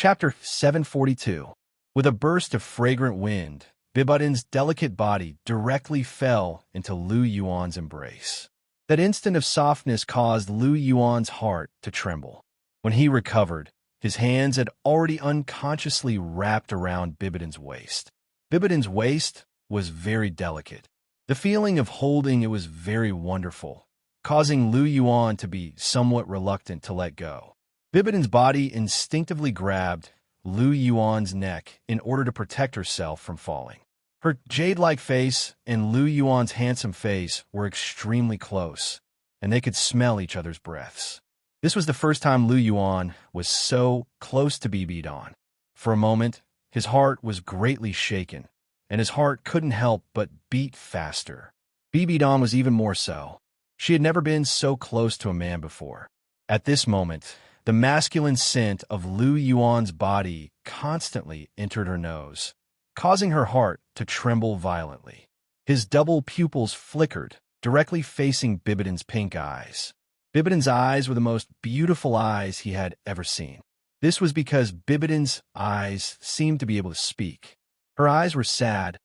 Chapter 742. With a burst of fragrant wind, Bibudin's delicate body directly fell into Lu Yuan's embrace. That instant of softness caused Lu Yuan's heart to tremble. When he recovered, his hands had already unconsciously wrapped around Bibudin's waist. Bibudin's waist was very delicate. The feeling of holding it was very wonderful, causing Lu Yuan to be somewhat reluctant to let go. Bibudin's body instinctively grabbed Lu Yuan's neck in order to protect herself from falling. Her jade-like face and Lu Yuan's handsome face were extremely close, and they could smell each other's breaths. This was the first time Lu Yuan was so close to Bibidon. For a moment, his heart was greatly shaken, and his heart couldn't help but beat faster. Bibidon was even more so. She had never been so close to a man before. At this moment, the masculine scent of Lu Yuan's body constantly entered her nose, causing her heart to tremble violently. His double pupils flickered, directly facing Bibidon's pink eyes. Bibidon's eyes were the most beautiful eyes he had ever seen. This was because Bibidon's eyes seemed to be able to speak. Her eyes were sad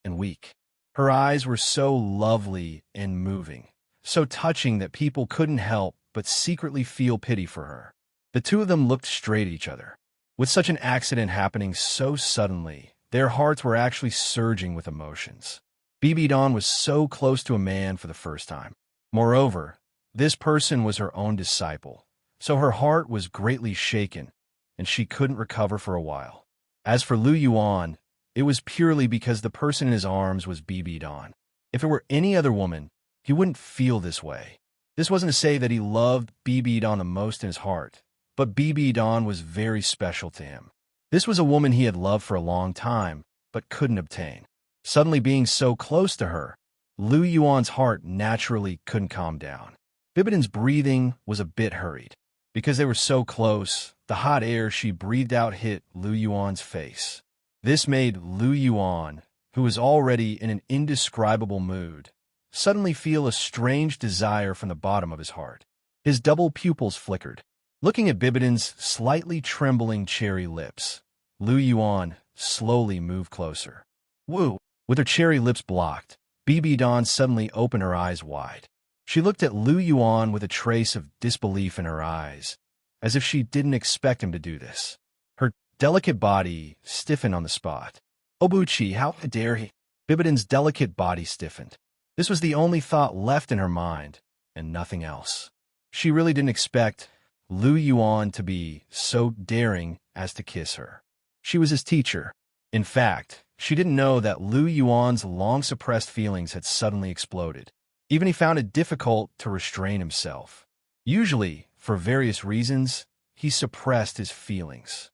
and weak. Her eyes were so lovely and moving, so touching that people couldn't help but secretly feel pity for her. The two of them looked straight at each other. With such an accident happening so suddenly, their hearts were actually surging with emotions. Bibidon was so close to a man for the first time. Moreover, this person was her own disciple, so her heart was greatly shaken, and she couldn't recover for a while. As for Lu Yuan, it was purely because the person in his arms was Bibidon. If it were any other woman, he wouldn't feel this way. This wasn't to say that he loved Bibidon the most in his heart, but Bibidon was very special to him. This was a woman he had loved for a long time, but couldn't obtain. Suddenly being so close to her, Lu Yuan's heart naturally couldn't calm down. Bibidon's breathing was a bit hurried. Because they were so close, the hot air she breathed out hit Lu Yuan's face. This made Lu Yuan, who was already in an indescribable mood, suddenly feel a strange desire from the bottom of his heart. His double pupils flickered. Looking at Bibidon's slightly trembling cherry lips, Lu Yuan slowly moved closer. Woo! With her cherry lips blocked, Bibidon suddenly opened her eyes wide. She looked at Lu Yuan with a trace of disbelief in her eyes, as if she didn't expect him to do this. Her delicate body stiffened on the spot. Obuchi, how dare he? Bibidon's delicate body stiffened. This was the only thought left in her mind, and nothing else. She really didn't expect Lu Yuan to be so daring as to kiss her. She was his teacher. In fact, she didn't know that Lu Yuan's long-suppressed feelings had suddenly exploded. Even he found it difficult to restrain himself. Usually, for various reasons, he suppressed his feelings.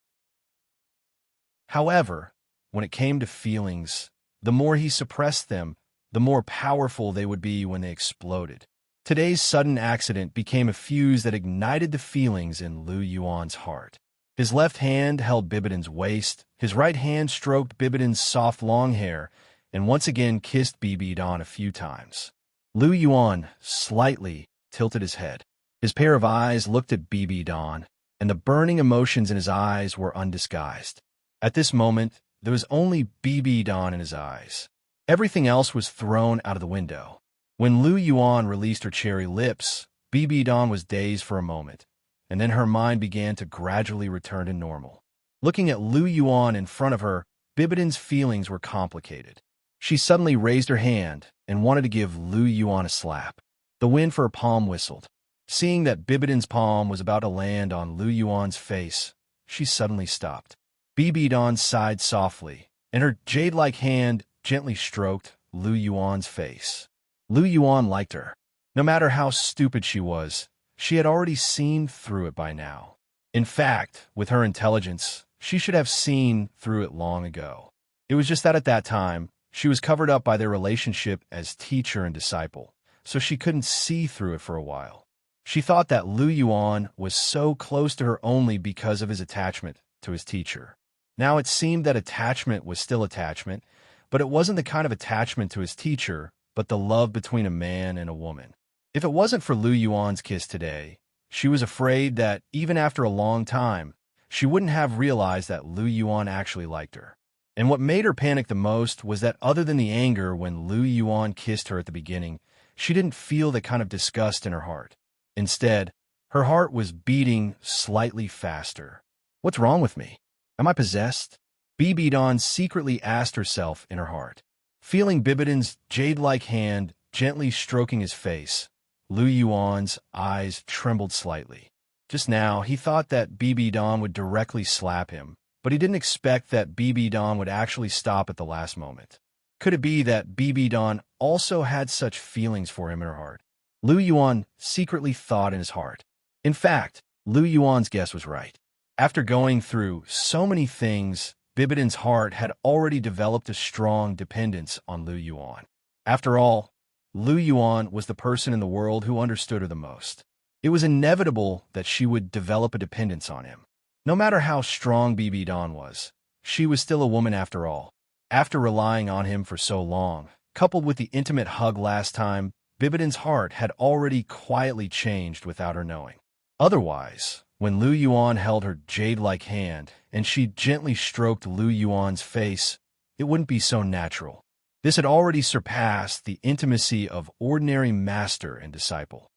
However, when it came to feelings, the more he suppressed them, the more powerful they would be when they exploded. Today's sudden accident became a fuse that ignited the feelings in Lu Yuan's heart. His left hand held Bibidon's waist, his right hand stroked Bibidon's soft long hair, and once again kissed Bibidon a few times. Lu Yuan slightly tilted his head. His pair of eyes looked at Bibidon, and the burning emotions in his eyes were undisguised. At this moment, there was only Bibidon in his eyes. Everything else was thrown out of the window. When Lu Yuan released her cherry lips, Bibidon was dazed for a moment, and then her mind began to gradually return to normal. Looking at Lu Yuan in front of her, Bibidon's feelings were complicated. She suddenly raised her hand and wanted to give Lu Yuan a slap. The wind for her palm whistled. Seeing that Bibidon's palm was about to land on Lu Yuan's face, she suddenly stopped. Bibidon sighed softly, and her jade-like hand gently stroked Lu Yuan's face. Lu Yuan liked her. No matter how stupid she was, she had already seen through it by now. In fact, with her intelligence, she should have seen through it long ago. It was just that at that time, she was covered up by their relationship as teacher and disciple, so she couldn't see through it for a while. She thought that Lu Yuan was so close to her only because of his attachment to his teacher. Now it seemed that attachment was still attachment, but it wasn't the kind of attachment to his teacher, but the love between a man and a woman. If it wasn't for Lu Yuan's kiss today, she was afraid that even after a long time, she wouldn't have realized that Lu Yuan actually liked her. And what made her panic the most was that other than the anger when Lu Yuan kissed her at the beginning, she didn't feel the kind of disgust in her heart. Instead, her heart was beating slightly faster. What's wrong with me? Am I possessed? Bibidon secretly asked herself in her heart. Feeling Bibidon's jade-like hand gently stroking his face, Lu Yuan's eyes trembled slightly. Just now, he thought that Bibidon would directly slap him, but he didn't expect that Bibidon would actually stop at the last moment. Could it be that Bibidon also had such feelings for him in her heart? Lu Yuan secretly thought in his heart. In fact, Lu Yuan's guess was right. After going through so many things, Bibidon's heart had already developed a strong dependence on Lu Yuan. After all, Lu Yuan was the person in the world who understood her the most. It was inevitable that she would develop a dependence on him. No matter how strong Bibidon was, she was still a woman after all. After relying on him for so long, coupled with the intimate hug last time, Bibidon's heart had already quietly changed without her knowing. Otherwise, when Lu Yuan held her jade-like hand and she gently stroked Lu Yuan's face, it wouldn't be so natural. This had already surpassed the intimacy of ordinary master and disciple.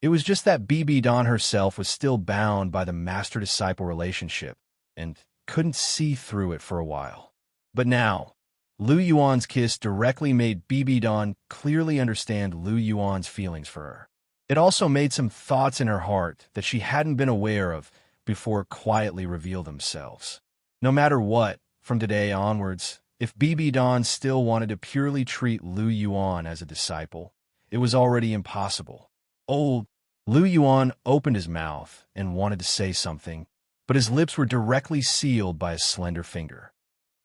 It was just that Bibidon herself was still bound by the master-disciple relationship and couldn't see through it for a while. But now, Lu Yuan's kiss directly made Bibidon clearly understand Lu Yuan's feelings for her. It also made some thoughts in her heart that she hadn't been aware of before quietly reveal themselves. No matter what, from today onwards, if Bibidon still wanted to purely treat Lu Yuan as a disciple, it was already impossible. Lu Yuan opened his mouth and wanted to say something, but his lips were directly sealed by a slender finger.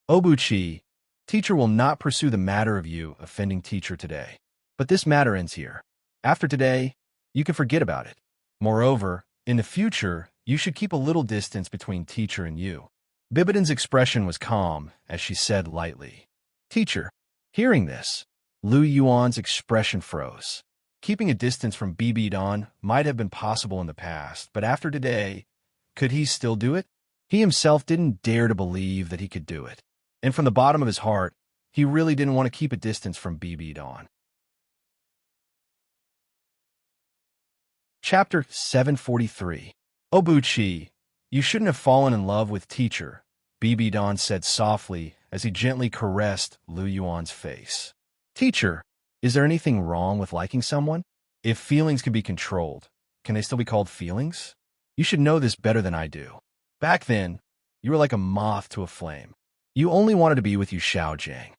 Obuchi, teacher will not pursue the matter of you offending teacher today. But this matter ends here. After today, you can forget about it. Moreover, in the future, you should keep a little distance between teacher and you. Bibidon's expression was calm as she said lightly, Teacher. Hearing this, Lu Yuan's expression froze. Keeping a distance from Bibidon might have been possible in the past, but after today, could he still do it? He himself didn't dare to believe that he could do it. And from the bottom of his heart, he really didn't want to keep a distance from Bibidon. Chapter 743. Obuchi, you shouldn't have fallen in love with teacher, Bibidon said softly as he gently caressed Lu Yuan's face. Teacher, is there anything wrong with liking someone? If feelings can be controlled, can they still be called feelings? You should know this better than I do. Back then, you were like a moth to a flame. You only wanted to be with Yu Xiaojiang.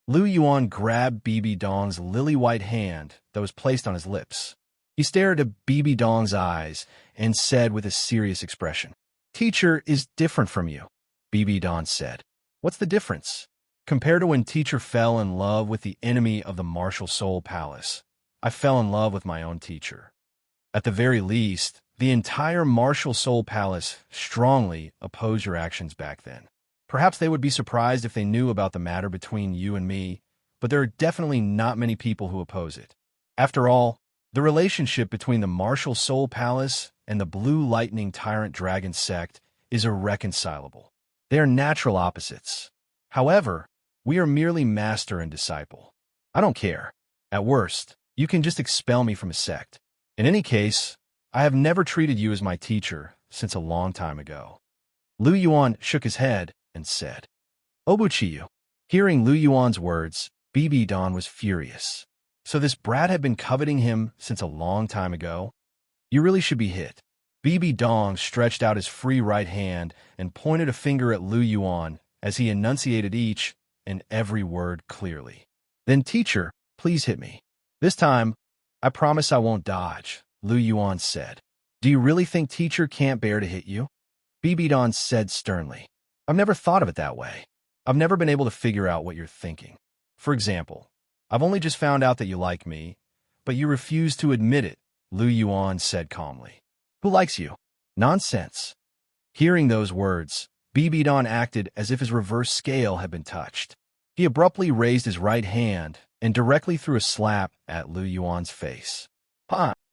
Lu Yuan grabbed Bibidon's lily-white hand that was placed on his lips. He stared at Bibidon's eyes and said with a serious expression, Teacher is different from you, Bibidon said. What's the difference? Compared to when teacher fell in love with the enemy of the martial soul palace, I fell in love with my own teacher. At the very least, the entire martial soul palace strongly opposed your actions back then. Perhaps they would be surprised if they knew about the matter between you and me, but there are definitely not many people who oppose it. After all, the relationship between the martial soul palace and the blue lightning tyrant dragon sect is irreconcilable. They are natural opposites. However, we are merely master and disciple. I don't care. At worst, you can just expel me from a sect. In any case, I have never treated you as my teacher since a long time ago. Lu Yuan shook his head and said, Obuchiyu. Hearing Lu Yuan's words, Bibidon was furious. So this brat had been coveting him since a long time ago? You really should be hit. Bibidon stretched out his free right hand and pointed a finger at Lu Yuan as he enunciated each and every word clearly. Then, teacher, please hit me. This time, I promise I won't dodge, Lu Yuan said. Do you really think teacher can't bear to hit you? Bibidon said sternly. I've never thought of it that way. I've never been able to figure out what you're thinking. For example, I've only just found out that you like me, but you refuse to admit it, Lu Yuan said calmly. Who likes you? Nonsense. Hearing those words, Bibidon acted as if his reverse scale had been touched. He abruptly raised his right hand and directly threw a slap at Lu Yuan's face.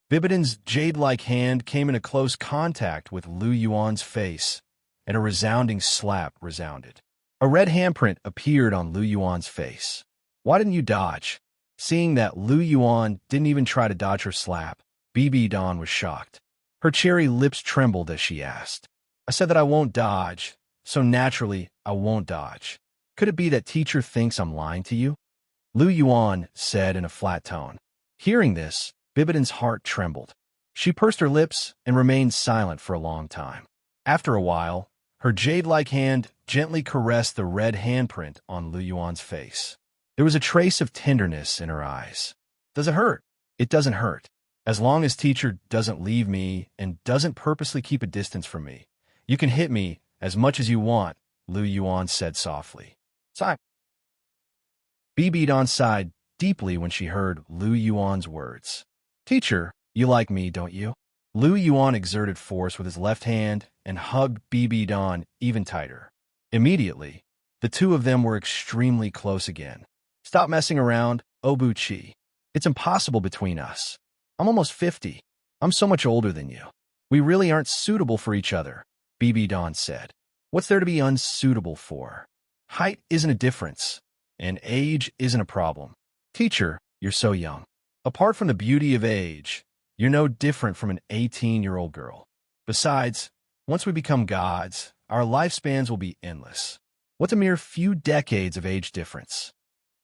Bibidin's jade-like hand came into close contact with Lu Yuan's face, and a resounding slap resounded. A red handprint appeared on Lu Yuan's face. Why didn't you dodge? Seeing that Lu Yuan didn't even try to dodge her slap, Bibidon was shocked. Her cherry lips trembled as she asked, I said that I won't dodge, so naturally I won't dodge. Could it be that teacher thinks I'm lying to you? Lu Yuan said in a flat tone. Hearing this, Bibidin's heart trembled. She pursed her lips and remained silent for a long time. After a while, her jade-like hand gently caressed the red handprint on Lu Yuan's face. There was a trace of tenderness in her eyes. Does it hurt? It doesn't hurt. As long as teacher doesn't leave me and doesn't purposely keep a distance from me, you can hit me as much as you want, Lu Yuan said softly. Sigh. Bibidon sighed deeply when she heard Lu Yuan's words. Teacher, you like me, don't you? Lu Yuan exerted force with his left hand and hugged Bibidon even tighter. Immediately, the two of them were extremely close again. Stop messing around, Obuchi. It's impossible between us. I'm almost 50. I'm so much older than you. We really aren't suitable for each other, Bibidon said. What's there to be unsuitable for? Height isn't a difference, and age isn't a problem. Teacher, you're so young. Apart from the beauty of age, you're no different from an 18-year-old girl. Besides, once we become gods, our lifespans will be endless. What's a mere few decades of age difference?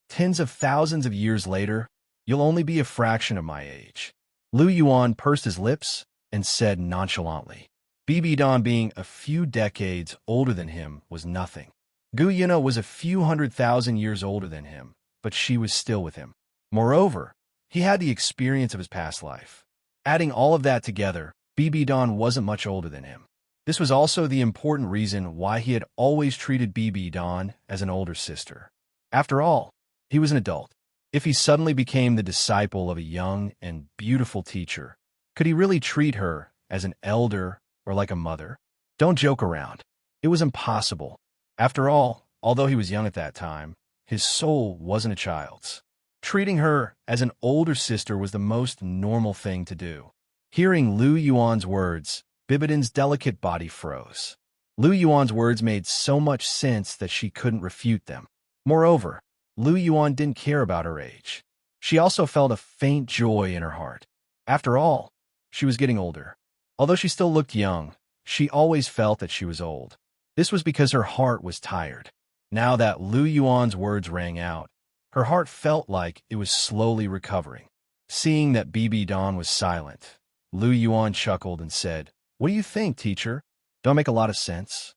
Tens of thousands of years later, you'll only be a fraction of my age. Lu Yuan pursed his lips and said nonchalantly. Bibidon being a few decades older than him was nothing. Gu Yuna was a few 100,000 years older than him, but she was still with him. Moreover, he had the experience of his past life. Adding all of that together, Bibidon wasn't much older than him. This was also the important reason why he had always treated Bibidon as an older sister. After all, he was an adult. If he suddenly became the disciple of a young and beautiful teacher, could he really treat her as an elder or like a mother? Don't joke around. It was impossible. After all, although he was young at that time, his soul wasn't a child's. Treating her as an older sister was the most normal thing to do. Hearing Lu Yuan's words, Bibidin's delicate body froze. Lu Yuan's words made so much sense that she couldn't refute them. Moreover, Lu Yuan didn't care about her age. She also felt a faint joy in her heart. After all, she was getting older. Although she still looked young, she always felt that she was old. This was because her heart was tired. Now that Lu Yuan's words rang out, her heart felt like it was slowly recovering. Seeing that Bibidon was silent, Lu Yuan chuckled and said, What do you think, teacher? Don't make a lot of sense?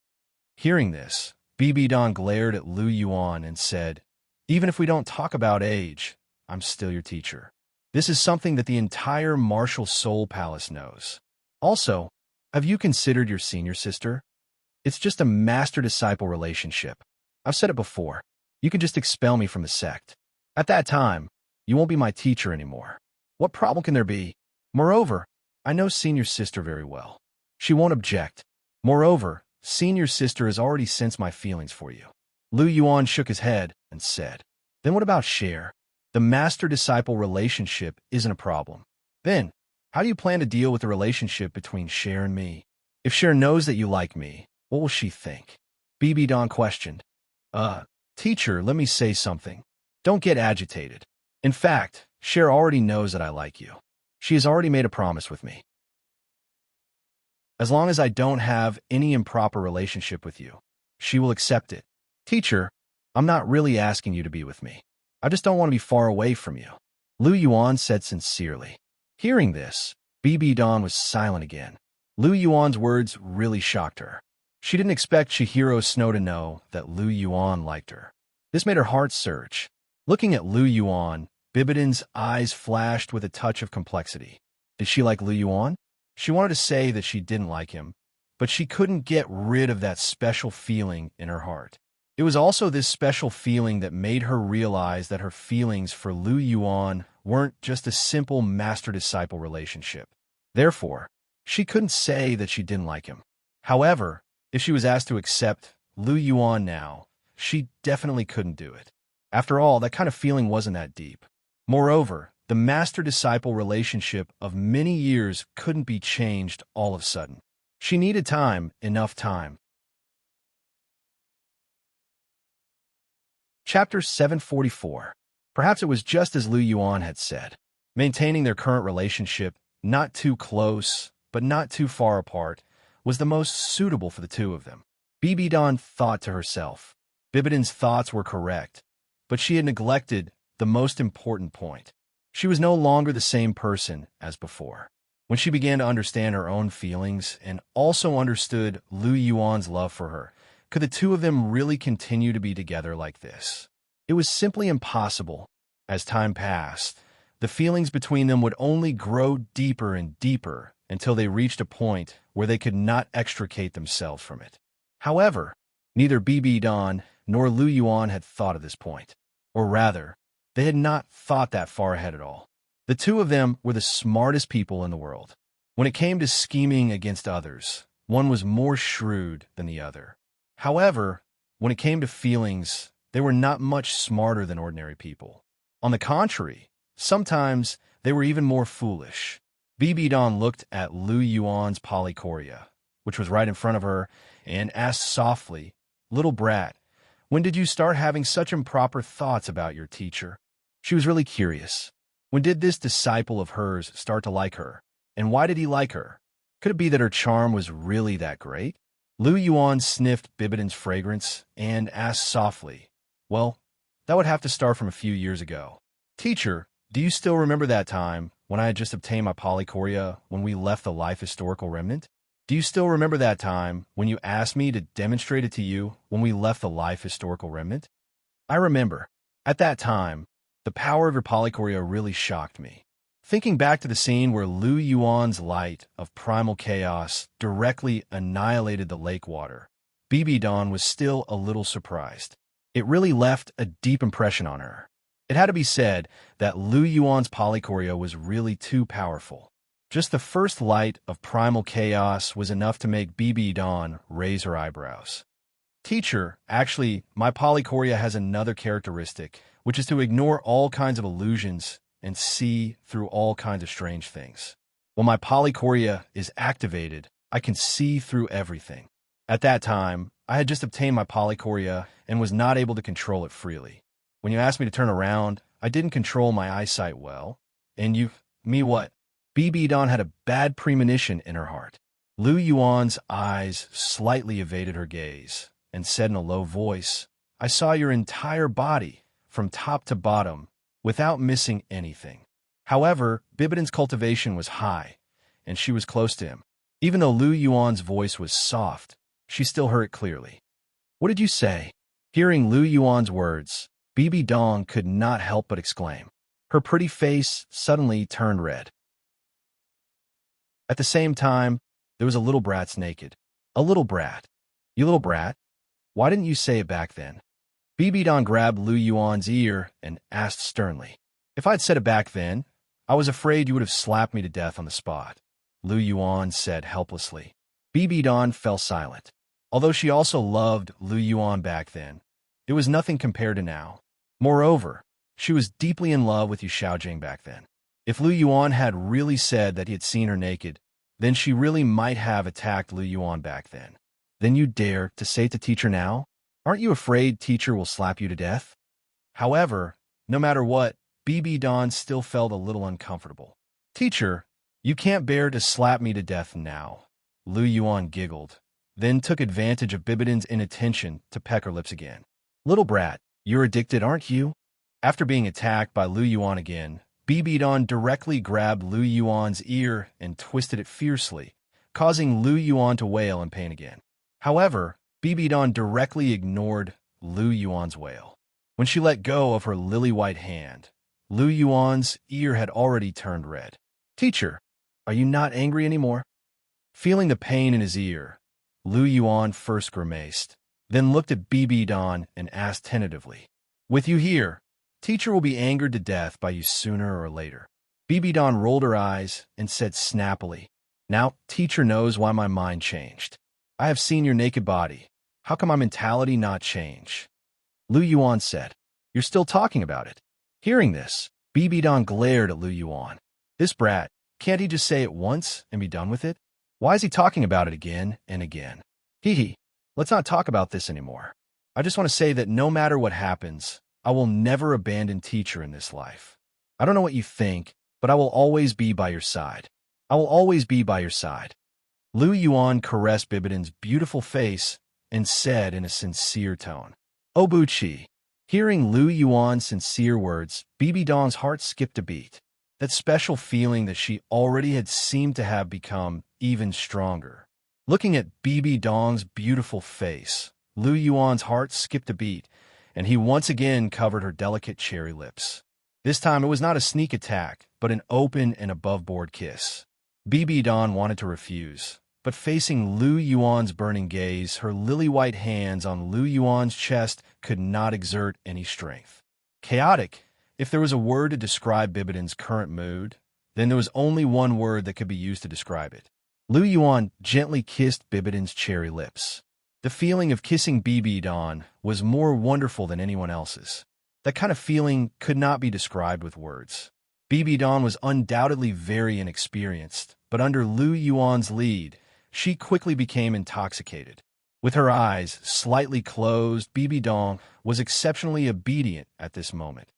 Hearing this, Bibidon glared at Lu Yuan and said, Even if we don't talk about age, I'm still your teacher. This is something that the entire Martial Soul Palace knows. Also, have you considered your senior sister? It's just a master-disciple relationship. I've said it before. You can just expel me from the sect. At that time, you won't be my teacher anymore. What problem can there be? Moreover, I know senior sister very well. She won't object. Moreover, senior sister has already sensed my feelings for you. Lu Yuan shook his head and said, Then what about Cher? The master-disciple relationship isn't a problem. Then, how do you plan to deal with the relationship between Cher and me? If Cher knows that you like me, what will she think? Bibidon questioned. Teacher, let me say something. Don't get agitated. In fact, Cher already knows that I like you. She has already made a promise with me. As long as I don't have any improper relationship with you, she will accept it. Teacher, I'm not really asking you to be with me. I just don't want to be far away from you. Lu Yuan said sincerely. Hearing this, Bibidon was silent again. Lu Yuan's words really shocked her. She didn't expect Chihiro Snow to know that Lu Yuan liked her. This made her heart surge. Looking at Lu Yuan, Bibidon's eyes flashed with a touch of complexity. Did she like Lu Yuan? She wanted to say that she didn't like him, but she couldn't get rid of that special feeling in her heart. It was also this special feeling that made her realize that her feelings for Lu Yuan weren't just a simple master-disciple relationship. Therefore, she couldn't say that she didn't like him. However, if she was asked to accept Lu Yuan now, she definitely couldn't do it. After all, that kind of feeling wasn't that deep. Moreover, The master-disciple relationship of many years couldn't be changed all of a sudden. She needed time, enough time. Chapter 744. Perhaps it was just as Lu Yuan had said. Maintaining their current relationship, not too close, but not too far apart, was the most suitable for the two of them. Bibidan thought to herself. Bibidan's thoughts were correct, but she had neglected the most important point. She was no longer the same person as before. When she began to understand her own feelings and also understood Lu Yuan's love for her, could the two of them really continue to be together like this? It was simply impossible. As time passed, the feelings between them would only grow deeper and deeper until they reached a point where they could not extricate themselves from it. However, neither Bibidan nor Lu Yuan had thought of this point. Or rather, they had not thought that far ahead at all. The two of them were the smartest people in the world. When it came to scheming against others, one was more shrewd than the other. However, when it came to feelings, they were not much smarter than ordinary people. On the contrary, sometimes they were even more foolish. Bibidan looked at Lu Yuan's polychoria, which was right in front of her, and asked softly, "Little brat, when did you start having such improper thoughts about your teacher?" She was really curious. When did this disciple of hers start to like her? And why did he like her? Could it be that her charm was really that great? Lu Yuan sniffed Bibidan's fragrance and asked softly, "Well, that would have to start from a few years ago. Teacher, do you still remember that time when I had just obtained my polychoria when we left the life historical remnant? Do you still remember that time when you asked me to demonstrate it to you when we left the life historical remnant?" I remember. At that time, the power of your polychoria really shocked me. Thinking back to the scene where Lu Yuan's light of primal chaos directly annihilated the lake water, Bibidan was still a little surprised. It really left a deep impression on her. It had to be said that Lu Yuan's polychoria was really too powerful. Just the first light of primal chaos was enough to make Bibidan raise her eyebrows. Teacher, actually, my polychoria has another characteristic, which is to ignore all kinds of illusions and see through all kinds of strange things. When my polychoria is activated, I can see through everything. At that time, I had just obtained my polychoria and was not able to control it freely. When you asked me to turn around, I didn't control my eyesight well. And me what? Bibidan had a bad premonition in her heart. Lu Yuan's eyes slightly evaded her gaze and said in a low voice, "I saw your entire body, from top to bottom, without missing anything." However, Bibidan's cultivation was high, and she was close to him. Even though Lu Yuan's voice was soft, she still heard it clearly. "What did you say?" Hearing Lu Yuan's words, Bibidan could not help but exclaim. Her pretty face suddenly turned red. At the same time, there was a little brat's naked. A little brat. "You little brat? Why didn't you say it back then?" Bibidan grabbed Lu Yuan's ear and asked sternly. "If I'd said it back then, I was afraid you would have slapped me to death on the spot," Lu Yuan said helplessly. Bibidan fell silent. Although she also loved Lu Yuan back then, it was nothing compared to now. Moreover, she was deeply in love with Yu Xiaojing back then. If Lu Yuan had really said that he had seen her naked, then she really might have attacked Lu Yuan back then. "Then you dare to say it to teacher now? Aren't you afraid teacher will slap you to death?" However, no matter what, Bibidan still felt a little uncomfortable. "Teacher, you can't bear to slap me to death now." Lu Yuan giggled, then took advantage of Bibidan's inattention to peck her lips again. "Little brat, you're addicted, aren't you?" After being attacked by Lu Yuan again, Bibidan directly grabbed Lu Yuan's ear and twisted it fiercely, causing Lu Yuan to wail in pain again. However, Bibidan directly ignored Lu Yuan's wail. When she let go of her lily-white hand, Lu Yuan's ear had already turned red. "Teacher, are you not angry anymore?" Feeling the pain in his ear, Lu Yuan first grimaced, then looked at Bibidan and asked tentatively, "With you here, teacher will be angered to death by you sooner or later." Bibidan rolled her eyes and said snappily, "Now teacher knows why my mind changed. I have seen your naked body. How can my mentality not change?" Lu Yuan said, "You're still talking about it." Hearing this, Bibidon glared at Lu Yuan. This brat, can't he just say it once and be done with it? Why is he talking about it again and again? Hee, let's not talk about this anymore. I just want to say that no matter what happens, I will never abandon teacher in this life. I don't know what you think, but I will always be by your side. I will always be by your side. Lu Yuan caressed Bibidon's beautiful face and said in a sincere tone, Obuchi. Hearing Lu Yuan's sincere words, Bibidon's heart skipped a beat. That special feeling that she already had seemed to have become even stronger. Looking at Bibidon's beautiful face, Lu Yuan's heart skipped a beat, and he once again covered her delicate cherry lips. This time it was not a sneak attack, but an open and above-board kiss. Bibidon wanted to refuse, but facing Lu Yuan's burning gaze, her lily-white hands on Lu Yuan's chest could not exert any strength. Chaotic. If there was a word to describe Bibidon's current mood, then there was only one word that could be used to describe it. Lu Yuan gently kissed Bibidon's cherry lips. The feeling of kissing Bibidon was more wonderful than anyone else's. That kind of feeling could not be described with words. Bibidon was undoubtedly very inexperienced, but under Lu Yuan's lead, she quickly became intoxicated. With her eyes slightly closed, Bibidon was exceptionally obedient at this moment.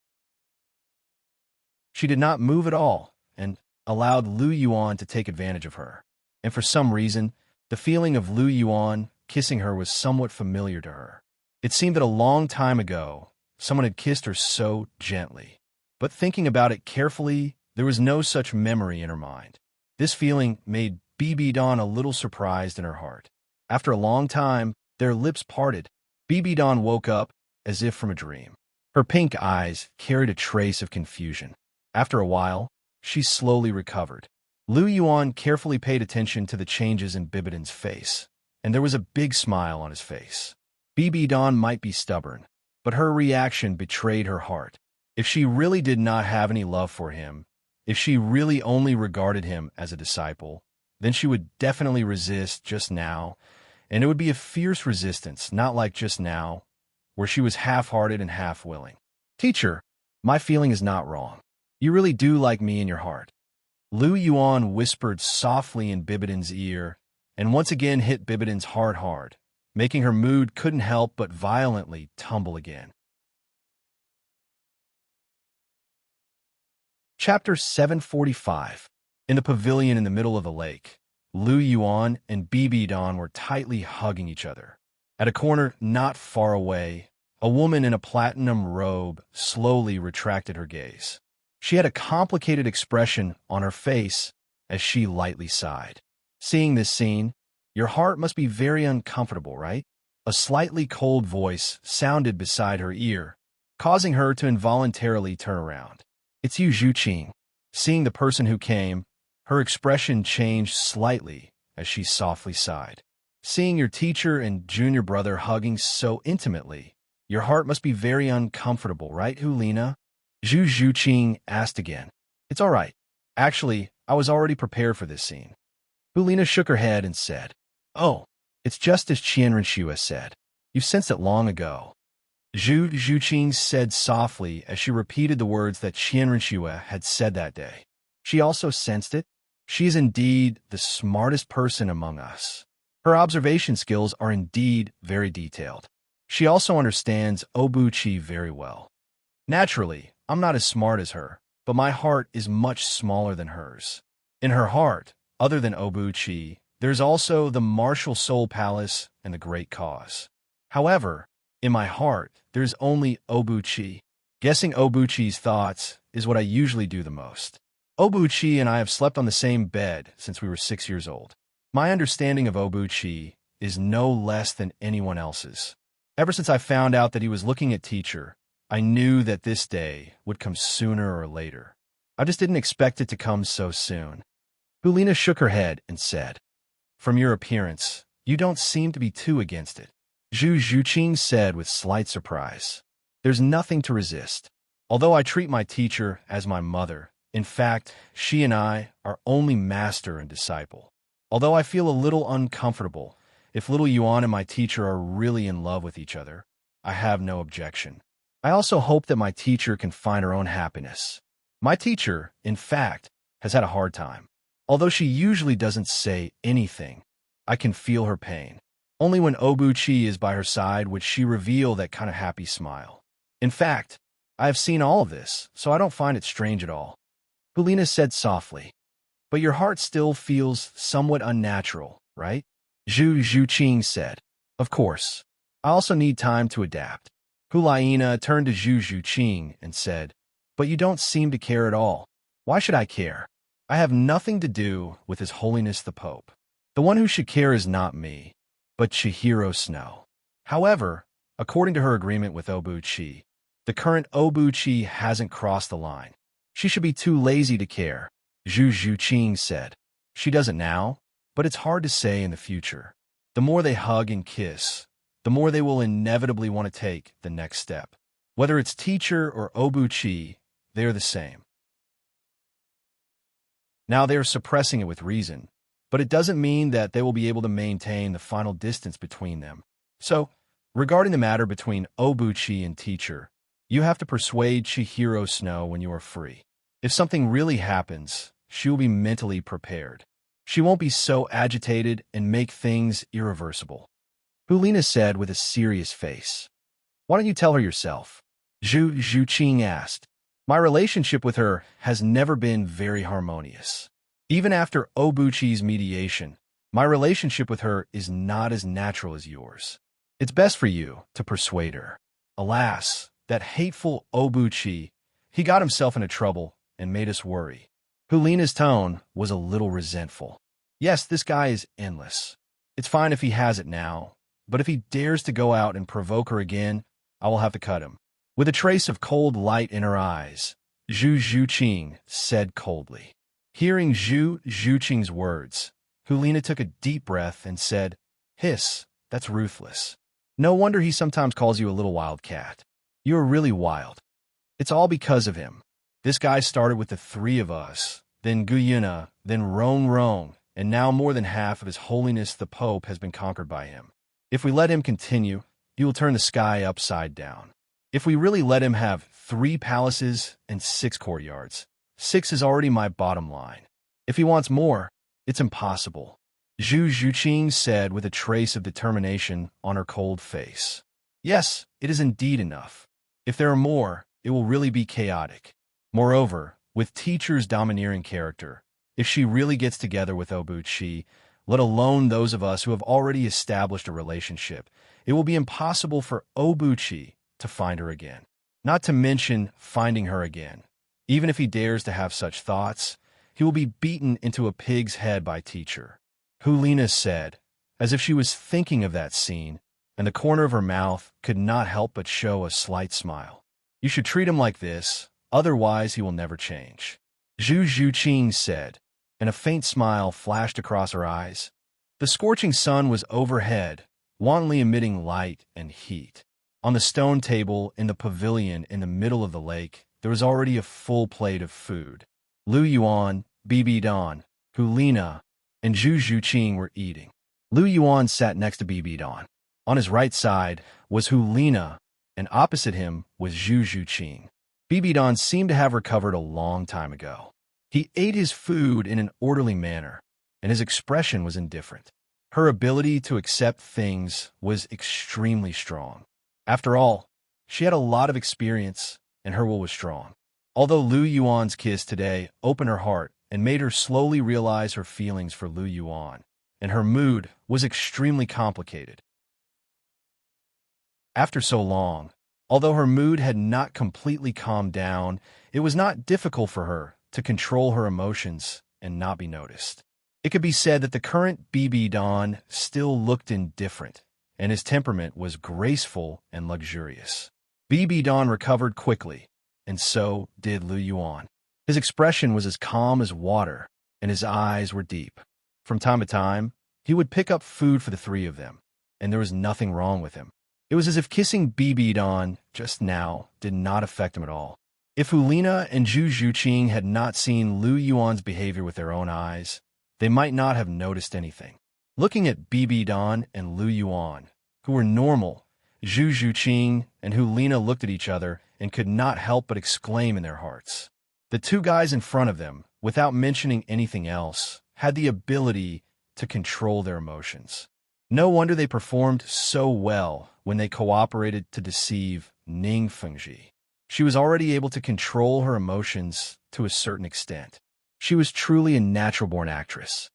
She did not move at all and allowed Lu Yuan to take advantage of her. And for some reason, the feeling of Lu Yuan kissing her was somewhat familiar to her. It seemed that a long time ago, someone had kissed her so gently. But thinking about it carefully, there was no such memory in her mind. This feeling made Bibidon a little surprised in her heart. After a long time, their lips parted. Bibidon woke up as if from a dream. Her pink eyes carried a trace of confusion. After a while, she slowly recovered. Lu Yuan carefully paid attention to the changes in Bibidon's face, and there was a big smile on his face. Bibidon might be stubborn, but her reaction betrayed her heart. If she really did not have any love for him, if she really only regarded him as a disciple, then she would definitely resist just now, and it would be a fierce resistance, not like just now, where she was half-hearted and half-willing. Teacher, my feeling is not wrong. You really do like me in your heart. Lu Yuan whispered softly in Bibidon's ear, and once again hit Bibidon's heart hard, making her mood couldn't help but violently tumble again. Chapter 745. In the pavilion in the middle of the lake, Lu Yuan and Bibidon were tightly hugging each other. At a corner not far away, a woman in a platinum robe slowly retracted her gaze. She had a complicated expression on her face as she lightly sighed. Seeing this scene, your heart must be very uncomfortable, right? A slightly cold voice sounded beside her ear, causing her to involuntarily turn around. It's you, Zhuqing. Seeing the person who came, her expression changed slightly as she softly sighed. Seeing your teacher and junior brother hugging so intimately, your heart must be very uncomfortable, right, Hulina? Zhuqing asked again. It's all right. Actually, I was already prepared for this scene. Hulina shook her head and said, Oh, it's just as Qianrenxue said. You sensed it long ago. Zhuqing said softly as she repeated the words that Qianrenxue had said that day. She also sensed it. She is indeed the smartest person among us. Her observation skills are indeed very detailed. She also understands Obuchi very well. Naturally, I'm not as smart as her, but my heart is much smaller than hers. In her heart, other than Obuchi, there's also the martial soul palace and the great cause. However, in my heart, there's only Obuchi. Guessing Obuchi's thoughts is what I usually do the most. Obuchi and I have slept on the same bed since we were 6 years old. My understanding of Obuchi is no less than anyone else's. Ever since I found out that he was looking at teacher, I knew that this day would come sooner or later. I just didn't expect it to come so soon. Hulina shook her head and said, From your appearance, you don't seem to be too against it. Zhuqing said with slight surprise. There's nothing to resist. Although I treat my teacher as my mother, in fact, she and I are only master and disciple. Although I feel a little uncomfortable, if little Yuan and my teacher are really in love with each other, I have no objection. I also hope that my teacher can find her own happiness. My teacher, in fact, has had a hard time. Although she usually doesn't say anything, I can feel her pain. Only when Obuchi is by her side would she reveal that kind of happy smile. In fact, I have seen all of this, so I don't find it strange at all. Hulina said softly. But your heart still feels somewhat unnatural, right? Zhu Zhuqing said. Of course. I also need time to adapt. Hulina turned to Zhu Zhuqing and said, But you don't seem to care at all. Why should I care? I have nothing to do with His Holiness the Pope. The one who should care is not me, but Chihiro Snow. However, according to her agreement with Obuchi, the current Obuchi hasn't crossed the line. She should be too lazy to care, Zhu Zhuqing said. She doesn't now, but it's hard to say in the future. The more they hug and kiss, the more they will inevitably want to take the next step. Whether it's teacher or Obuchi, they are the same. Now they are suppressing it with reason, but it doesn't mean that they will be able to maintain the final distance between them. So, regarding the matter between Obuchi and teacher, you have to persuade Chihiro Snow when you are free. If something really happens, she will be mentally prepared. She won't be so agitated and make things irreversible. Hulina said with a serious face. Why don't you tell her yourself? Zhu Zhuqing asked. My relationship with her has never been very harmonious. Even after Obuchi's mediation, my relationship with her is not as natural as yours. It's best for you to persuade her. Alas, that hateful Obuchi, he got himself into trouble and made us worry. Hulina's tone was a little resentful. Yes, this guy is endless. It's fine if he has it now, but if he dares to go out and provoke her again, I will have to cut him. With a trace of cold light in her eyes, Zhu Zhuqing said coldly. Hearing Zhu Zhuqing's words, Hulina took a deep breath and said, Hiss, that's ruthless. No wonder he sometimes calls you a little wildcat. You are really wild. It's all because of him. This guy started with the three of us, then Guyuna, then Rong, and now more than half of His Holiness the Pope has been conquered by him. If we let him continue, he will turn the sky upside down. If we really let him have 3 palaces and 6 courtyards, 6 is already my bottom line. If he wants more, it's impossible, Zhu Zhuqing said with a trace of determination on her cold face. Yes, it is indeed enough. If there are more, it will really be chaotic. Moreover, with teacher's domineering character, if she really gets together with Obuchi, let alone those of us who have already established a relationship, it will be impossible for Obuchi to find her again. Not to mention finding her again. Even if he dares to have such thoughts, he will be beaten into a pig's head by teacher. Hulina said, as if she was thinking of that scene, and the corner of her mouth could not help but show a slight smile. You should treat him like this, otherwise he will never change. Zhu Zhuqing said, and a faint smile flashed across her eyes. The scorching sun was overhead, wantonly emitting light and heat. On the stone table in the pavilion in the middle of the lake, there was already a full plate of food. Lu Yuan, Bibi Dan, Hulina, and Zhu Zhuqing were eating. Lu Yuan sat next to Bibi Dan. On his right side was Hulina, and opposite him was Zhu Zhuqing. Bibi Dan seemed to have recovered a long time ago. He ate his food in an orderly manner, and his expression was indifferent. Her ability to accept things was extremely strong. After all, she had a lot of experience, and her will was strong. Although Lu Yuan's kiss today opened her heart and made her slowly realize her feelings for Lu Yuan, and her mood was extremely complicated. After so long, although her mood had not completely calmed down, it was not difficult for her to control her emotions and not be noticed. It could be said that the current Bibi Dan still looked indifferent, and his temperament was graceful and luxurious. Bibi Dan recovered quickly, and so did Lu Yuan. His expression was as calm as water, and his eyes were deep. From time to time, he would pick up food for the 3 of them, and there was nothing wrong with him. It was as if kissing Bibi Dan just now did not affect him at all. If Hulina and Zhu Zhuqing had not seen Lu Yuan's behavior with their own eyes, they might not have noticed anything. Looking at Bibi Dan and Lu Yuan, who were normal, Zhu Zhuqing and Hulina looked at each other and could not help but exclaim in their hearts. The two guys in front of them, without mentioning anything else, had the ability to control their emotions. No wonder they performed so well when they cooperated to deceive Ning Fengji. She was already able to control her emotions to a certain extent. She was truly a natural-born actress.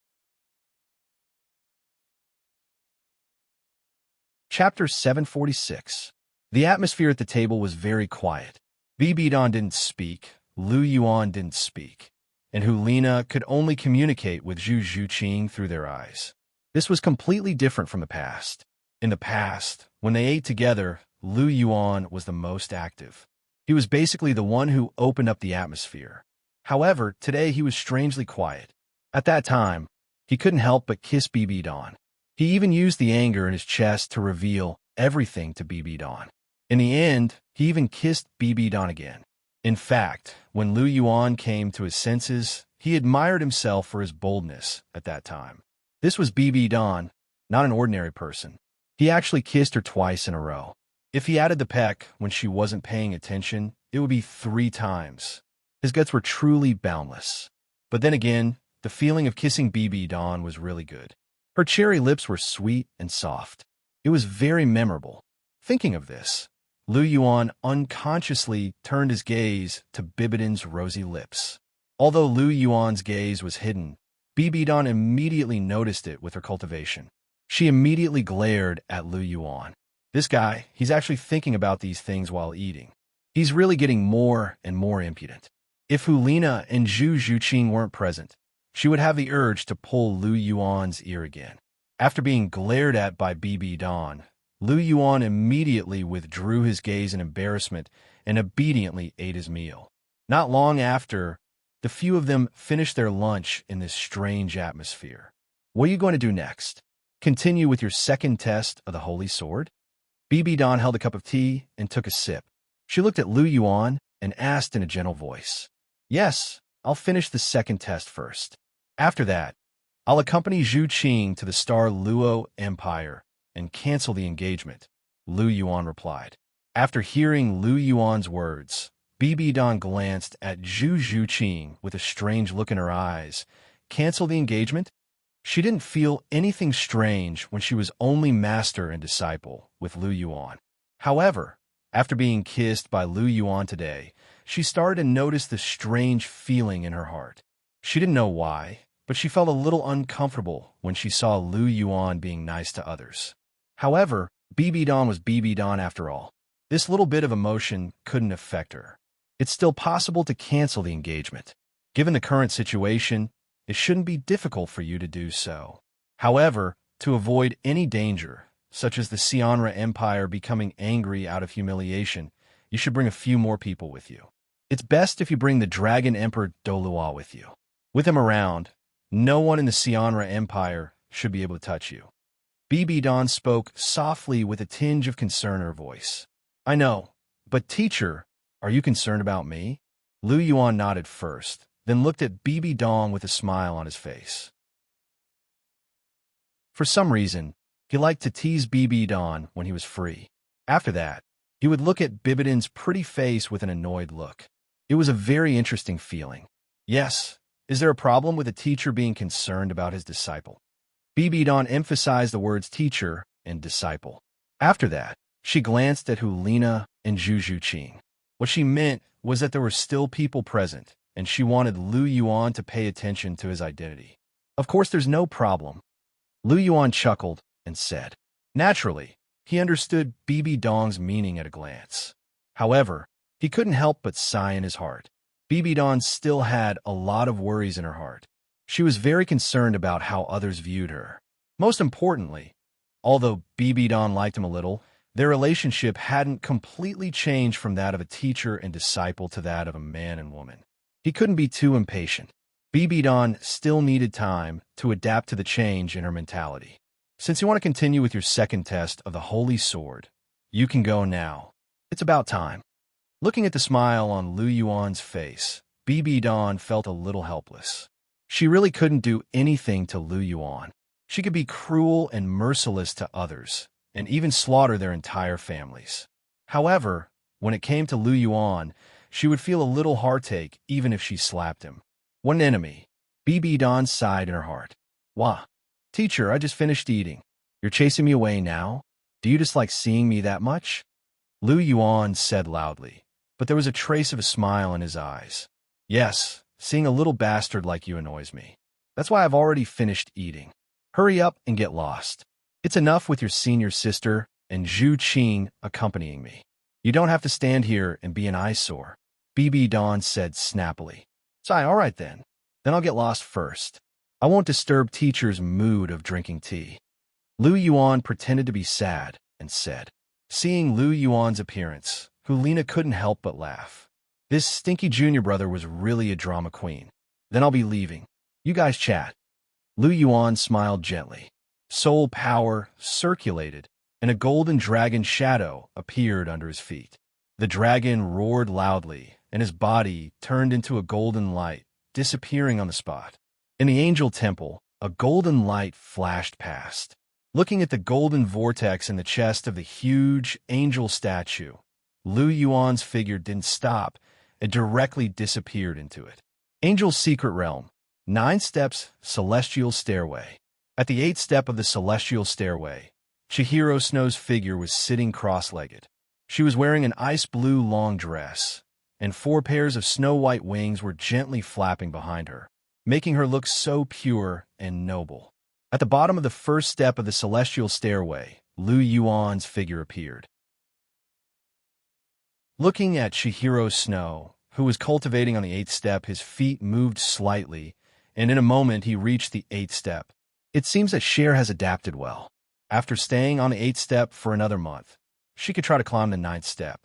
Chapter 746. The atmosphere at the table was very quiet. Bibidon didn't speak, Lu Yuan didn't speak, and Hulina could only communicate with Zhu Zhuqing through their eyes. This was completely different from the past. In the past, when they ate together, Lu Yuan was the most active. He was basically the one who opened up the atmosphere. However, today he was strangely quiet. At that time, he couldn't help but kiss Bibidon. He even used the anger in his chest to reveal everything to Bibidon. In the end, he even kissed Bibidon again. In fact, when Lu Yuan came to his senses, he admired himself for his boldness at that time. This was Bibidon, not an ordinary person. He actually kissed her twice in a row. If he added the peck when she wasn't paying attention, it would be 3 times. His guts were truly boundless. But then again, the feeling of kissing Bibidon was really good. Her cherry lips were sweet and soft. It was very memorable. Thinking of this, Lu Yuan unconsciously turned his gaze to Bibidon's rosy lips. Although Lu Yuan's gaze was hidden, Bibidon immediately noticed it with her cultivation. She immediately glared at Lu Yuan. This guy, he's actually thinking about these things while eating. He's really getting more and more impudent. If Hulina and Zhu Zhuqing weren't present, she would have the urge to pull Lu Yuan's ear again. After being glared at by Bibidon, Lu Yuan immediately withdrew his gaze in embarrassment and obediently ate his meal. Not long after, the few of them finished their lunch in this strange atmosphere. What are you going to do next? Continue with your second test of the Holy Sword? Bibidon held a cup of tea and took a sip. She looked at Lu Yuan and asked in a gentle voice, "Yes, I'll finish the second test first. After that, I'll accompany Zhu Qing to the Star Luo Empire and cancel the engagement," Lu Yuan replied. After hearing Lu Yuan's words, Bibidon glanced at Zhu Zhuqing with a strange look in her eyes. Cancel the engagement? She didn't feel anything strange when she was only master and disciple with Lu Yuan. However, after being kissed by Lu Yuan today, she started to notice this strange feeling in her heart. She didn't know why, but she felt a little uncomfortable when she saw Lu Yuan being nice to others. However, Bibidon was Bibidon after all. This little bit of emotion couldn't affect her. It's still possible to cancel the engagement. Given the current situation, it shouldn't be difficult for you to do so. However, to avoid any danger, such as the Xianra Empire becoming angry out of humiliation, you should bring a few more people with you. It's best if you bring the Dragon Emperor Douluo with you. With him around, no one in the Xianra Empire should be able to touch you. Bibidon spoke softly with a tinge of concern in her voice. "I know, but teacher, are you concerned about me?" Lu Yuan nodded first, then looked at Bibidon with a smile on his face. For some reason, he liked to tease Bibidon when he was free. After that, he would look at Bibidon's pretty face with an annoyed look. It was a very interesting feeling. Yes, is there a problem with a teacher being concerned about his disciple? Bibidon emphasized the words teacher and disciple. After that, she glanced at Hulina and Zhu Zhuqing. What she meant was that there were still people present, and she wanted Lu Yuan to pay attention to his identity. Of course, there's no problem. Lu Yuan chuckled and said. Naturally, he understood Bibidon's meaning at a glance. However, he couldn't help but sigh in his heart. Bibidon still had a lot of worries in her heart. She was very concerned about how others viewed her. Most importantly, although Bibidon liked him a little, their relationship hadn't completely changed from that of a teacher and disciple to that of a man and woman. He couldn't be too impatient. Bibidon still needed time to adapt to the change in her mentality. Since you want to continue with your second test of the Holy Sword, you can go now. It's about time. Looking at the smile on Lu Yuan's face, Bibidon felt a little helpless. She really couldn't do anything to Lu Yuan. She could be cruel and merciless to others, and even slaughter their entire families. However, when it came to Lu Yuan, She would feel a little heartache even if she slapped him. What an enemy. BB Dawn sighed in her heart. Wah. Teacher, I just finished eating. You're chasing me away now? Do you dislike seeing me that much? Lu Yuan said loudly, but there was a trace of a smile in his eyes. Yes, seeing a little bastard like you annoys me. That's why I've already finished eating. Hurry up and get lost. It's enough with your senior sister and Zhu Qing accompanying me. You don't have to stand here and be an eyesore, BB Dawn said snappily. Sigh, all right then. Then I'll get lost first. I won't disturb teacher's mood of drinking tea. Lu Yuan pretended to be sad and said. Seeing Lu Yuan's appearance, Hulina couldn't help but laugh. This stinky junior brother was really a drama queen. Then I'll be leaving. You guys chat. Lu Yuan smiled gently. Soul power circulated, and a golden dragon shadow appeared under his feet. The dragon roared loudly, and his body turned into a golden light, disappearing on the spot. In the angel temple, a golden light flashed past. Looking at the golden vortex in the chest of the huge angel statue, Lu Yuan's figure didn't stop and directly disappeared into it. Angel's secret realm. 9 steps, celestial stairway. At the 8th step of the celestial stairway, Chihiro Snow's figure was sitting cross-legged. She was wearing an ice blue long dress, and 4 pairs of snow-white wings were gently flapping behind her, making her look so pure and noble. At the bottom of the 1st step of the celestial stairway, Lu Yuan's figure appeared. Looking at Chihiro Snow, who was cultivating on the 8th step, his feet moved slightly, and in a moment he reached the 8th step. It seems that Cher has adapted well. After staying on the 8th step for another month, she could try to climb the 9th step.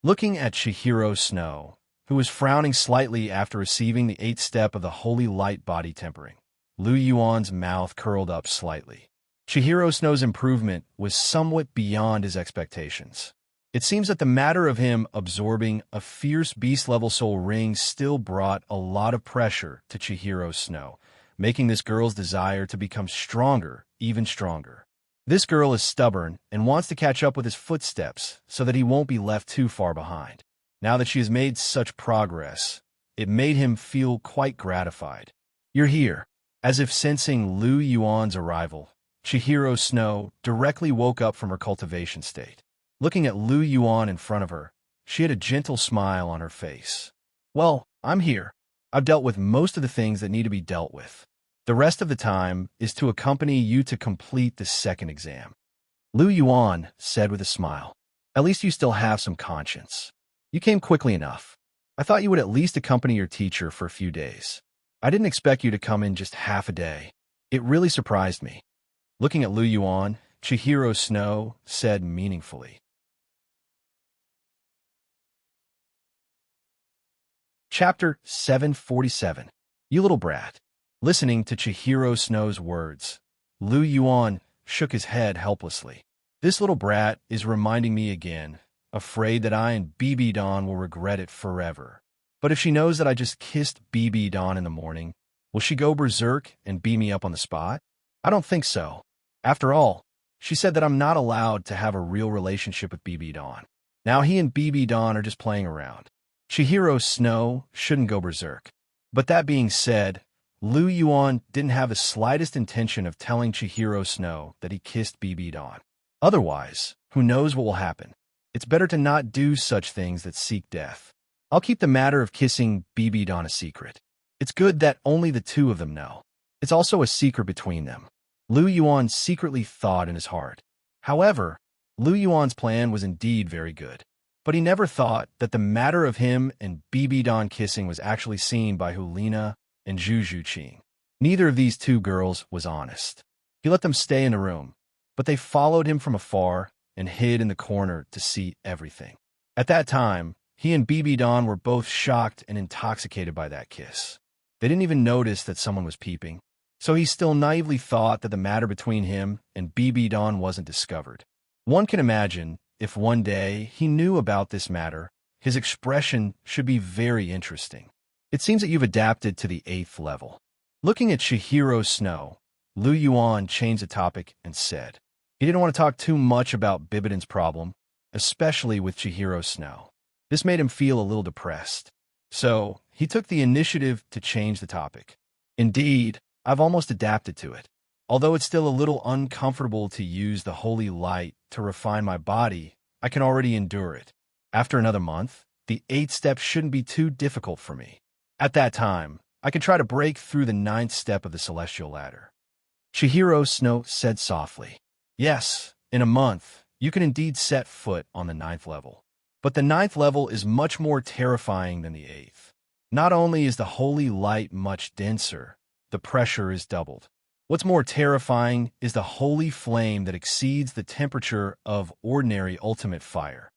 Looking at Chihiro Snow, who was frowning slightly after receiving the 8th step of the holy light body tempering, Lu Yuan's mouth curled up slightly. Chihiro Snow's improvement was somewhat beyond his expectations. It seems that the matter of him absorbing a fierce beast-level soul ring still brought a lot of pressure to Chihiro Snow, making this girl's desire to become stronger even stronger. This girl is stubborn and wants to catch up with his footsteps so that he won't be left too far behind. Now that she has made such progress, it made him feel quite gratified. You're here. As if sensing Lu Yuan's arrival, Chihiro Snow directly woke up from her cultivation state. Looking at Lu Yuan in front of her, she had a gentle smile on her face. Well, I'm here. I've dealt with most of the things that need to be dealt with. The rest of the time is to accompany you to complete the 2nd exam. Lu Yuan said with a smile. At least you still have some conscience. You came quickly enough. I thought you would at least accompany your teacher for a few days. I didn't expect you to come in just half a day. It really surprised me. Looking at Lu Yuan, Chihiro Snow said meaningfully. Chapter 747. You little brat. Listening to Chihiro Snow's words, Lu Yuan shook his head helplessly. This little brat is reminding me again, afraid that I and BB Dawn will regret it forever. But if she knows that I just kissed BB Dawn in the morning, will she go berserk and beat me up on the spot? I don't think so. After all, she said that I'm not allowed to have a real relationship with BB Dawn. Now he and BB Dawn are just playing around. Chihiro Snow shouldn't go berserk. But that being said, Lu Yuan didn't have the slightest intention of telling Chihiro Snow that he kissed BB Dawn. Otherwise, who knows what will happen. It's better to not do such things that seek death. I'll keep the matter of kissing BB Dawn a secret. It's good that only the 2 of them know. It's also a secret between them. Lu Yuan secretly thought in his heart. However, Lu Yuan's plan was indeed very good. But he never thought that the matter of him and BB Dawn kissing was actually seen by Hulina and Zhu Qing. Neither of these 2 girls was honest. He let them stay in the room, but they followed him from afar and hid in the corner to see everything. At that time, he and BB Dawn were both shocked and intoxicated by that kiss. They didn't even notice that someone was peeping, so he still naively thought that the matter between him and BB Dawn wasn't discovered. One can imagine, if one day he knew about this matter, his expression should be very interesting. It seems that you've adapted to the 8th level. Looking at Chihiro Snow, Lu Yuan changed the topic and said. He didn't want to talk too much about Bibidon's problem, especially with Chihiro Snow. This made him feel a little depressed. So, he took the initiative to change the topic. Indeed, I've almost adapted to it. Although it's still a little uncomfortable to use the holy light to refine my body, I can already endure it. After another month, the 8th step shouldn't be too difficult for me. At that time, I can try to break through the 9th step of the celestial ladder. Chihiro Snow said softly. Yes, in a month, you can indeed set foot on the 9th level. But the 9th level is much more terrifying than the 8th. Not only is the holy light much denser, the pressure is doubled. What's more terrifying is the holy flame that exceeds the temperature of ordinary ultimate fire.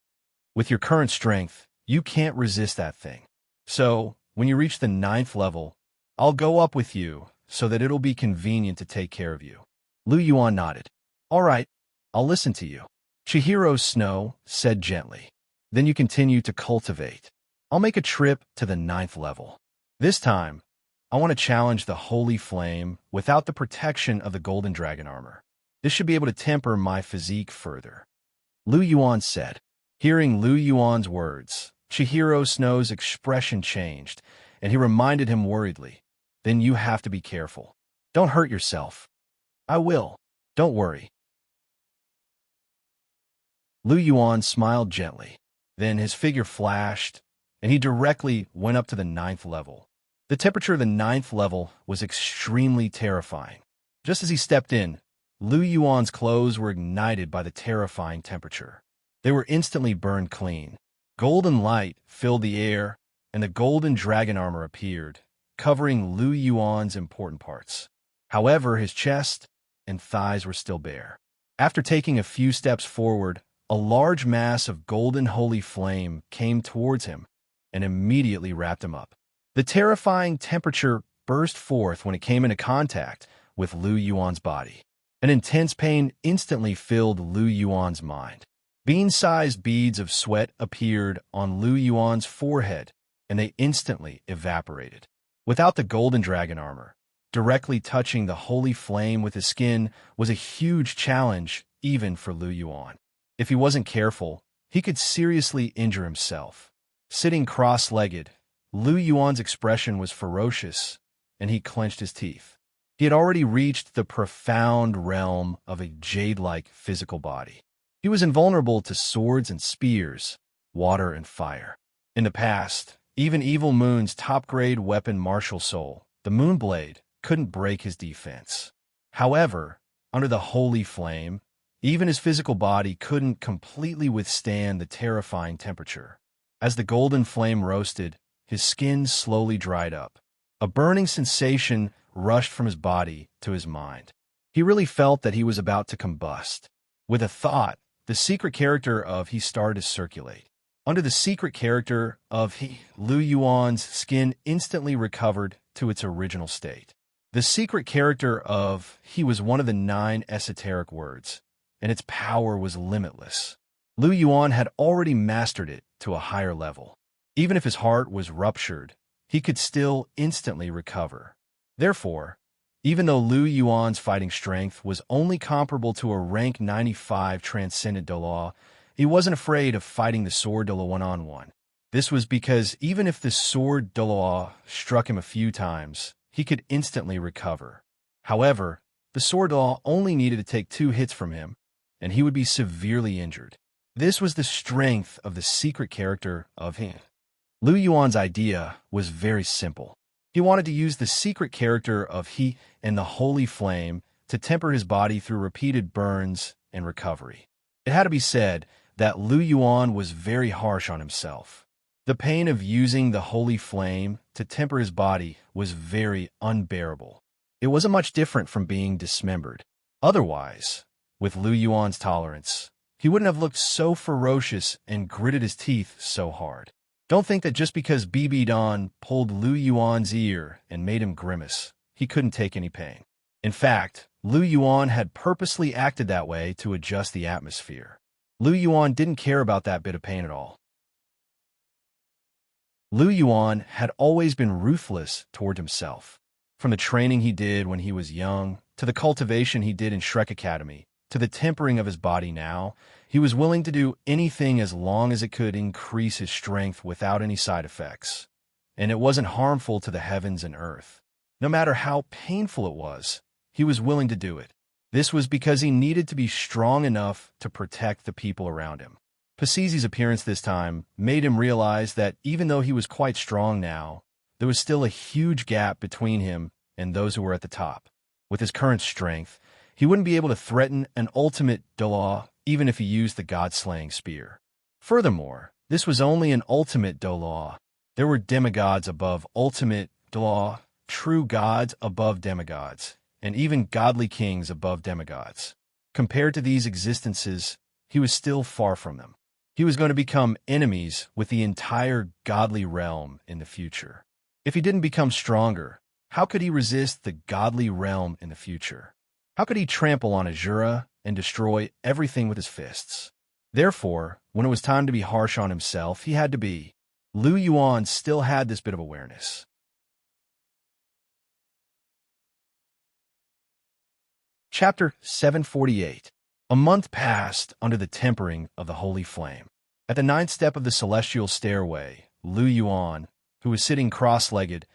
With your current strength, you can't resist that thing. So, when you reach the 9th level, I'll go up with you so that it'll be convenient to take care of you. Lu Yuan nodded. All right, I'll listen to you. Chihiro Snow said gently. Then you continue to cultivate. I'll make a trip to the 9th level. This time, I want to challenge the holy flame without the protection of the golden dragon armor. This should be able to temper my physique further. Lu Yuan said. Hearing Lu Yuan's words, Chihiro Snow's expression changed, and he reminded him worriedly, Then you have to be careful. Don't hurt yourself. I will. Don't worry. Lu Yuan smiled gently. Then his figure flashed, and he directly went up to the 9th level. The temperature of the 9th level was extremely terrifying. Just as he stepped in, Lu Yuan's clothes were ignited by the terrifying temperature. They were instantly burned clean. Golden light filled the air, and the golden dragon armor appeared, covering Lu Yuan's important parts. However, his chest and thighs were still bare. After taking a few steps forward, a large mass of golden holy flame came towards him and immediately wrapped him up. The terrifying temperature burst forth when it came into contact with Lu Yuan's body. An intense pain instantly filled Lu Yuan's mind. Bean-sized beads of sweat appeared on Lu Yuan's forehead, and they instantly evaporated. Without the golden dragon armor, directly touching the holy flame with his skin was a huge challenge even for Lu Yuan. If he wasn't careful, he could seriously injure himself. Sitting cross-legged, Lu Yuan's expression was ferocious, and he clenched his teeth. He had already reached the profound realm of a jade-like physical body. He was invulnerable to swords and spears, water and fire. In the past, even Evil Moon's top-grade weapon martial soul, the Moonblade, couldn't break his defense. However, under the holy flame, even his physical body couldn't completely withstand the terrifying temperature. As the golden flame roasted, his skin slowly dried up. A burning sensation rushed from his body to his mind. He really felt that he was about to combust. With a thought, the secret character of he started to circulate. Under the secret character of he, Lu Yuan's skin instantly recovered to its original state. The secret character of he was one of the 9 esoteric words, and its power was limitless. Lu Yuan had already mastered it to a higher level. Even if his heart was ruptured, he could still instantly recover. Therefore, even though Lu Yuan's fighting strength was only comparable to a rank 95 transcendent Douluo, he wasn't afraid of fighting the sword Douluo one-on-one. This was because even if the sword Douluo struck him a few times, he could instantly recover. However, the sword Douluo only needed to take 2 hits from him, and he would be severely injured. This was the strength of the secret character of him. Lu Yuan's idea was very simple. He wanted to use the secret character of he and the holy flame to temper his body through repeated burns and recovery. It had to be said that Lu Yuan was very harsh on himself. The pain of using the holy flame to temper his body was very unbearable. It wasn't much different from being dismembered. Otherwise, with Lu Yuan's tolerance, he wouldn't have looked so ferocious and gritted his teeth so hard. Don't think that just because BB Don pulled Lu Yuan's ear and made him grimace, he couldn't take any pain. In fact, Lu Yuan had purposely acted that way to adjust the atmosphere. Lu Yuan didn't care about that bit of pain at all. Lu Yuan had always been ruthless toward himself. From the training he did when he was young, to the cultivation he did in Shrek Academy, to the tempering of his body now, He was willing to do anything as long as it could increase his strength without any side effects, and it wasn't harmful to the heavens and earth. No matter how painful it was, he was willing to do it. This was because he needed to be strong enough to protect the people around him. Paisi's appearance this time made him realize that even though he was quite strong now, there was still a huge gap between him and those who were at the top. With his current strength, he wouldn't be able to threaten an ultimate Douluo even if he used the god-slaying spear. Furthermore, this was only an ultimate Douluo. There were demigods above ultimate Douluo, true gods above demigods, and even godly kings above demigods. Compared to these existences, he was still far from them. He was going to become enemies with the entire godly realm in the future. If he didn't become stronger, how could he resist the godly realm in the future? How could he trample on Azura and destroy everything with his fists? Therefore, when it was time to be harsh on himself, he had to be. Lu Yuan still had this bit of awareness. Chapter 748. A month passed under the tempering of the holy flame. At the ninth step of the celestial stairway, Lu Yuan, who was sitting cross-legged,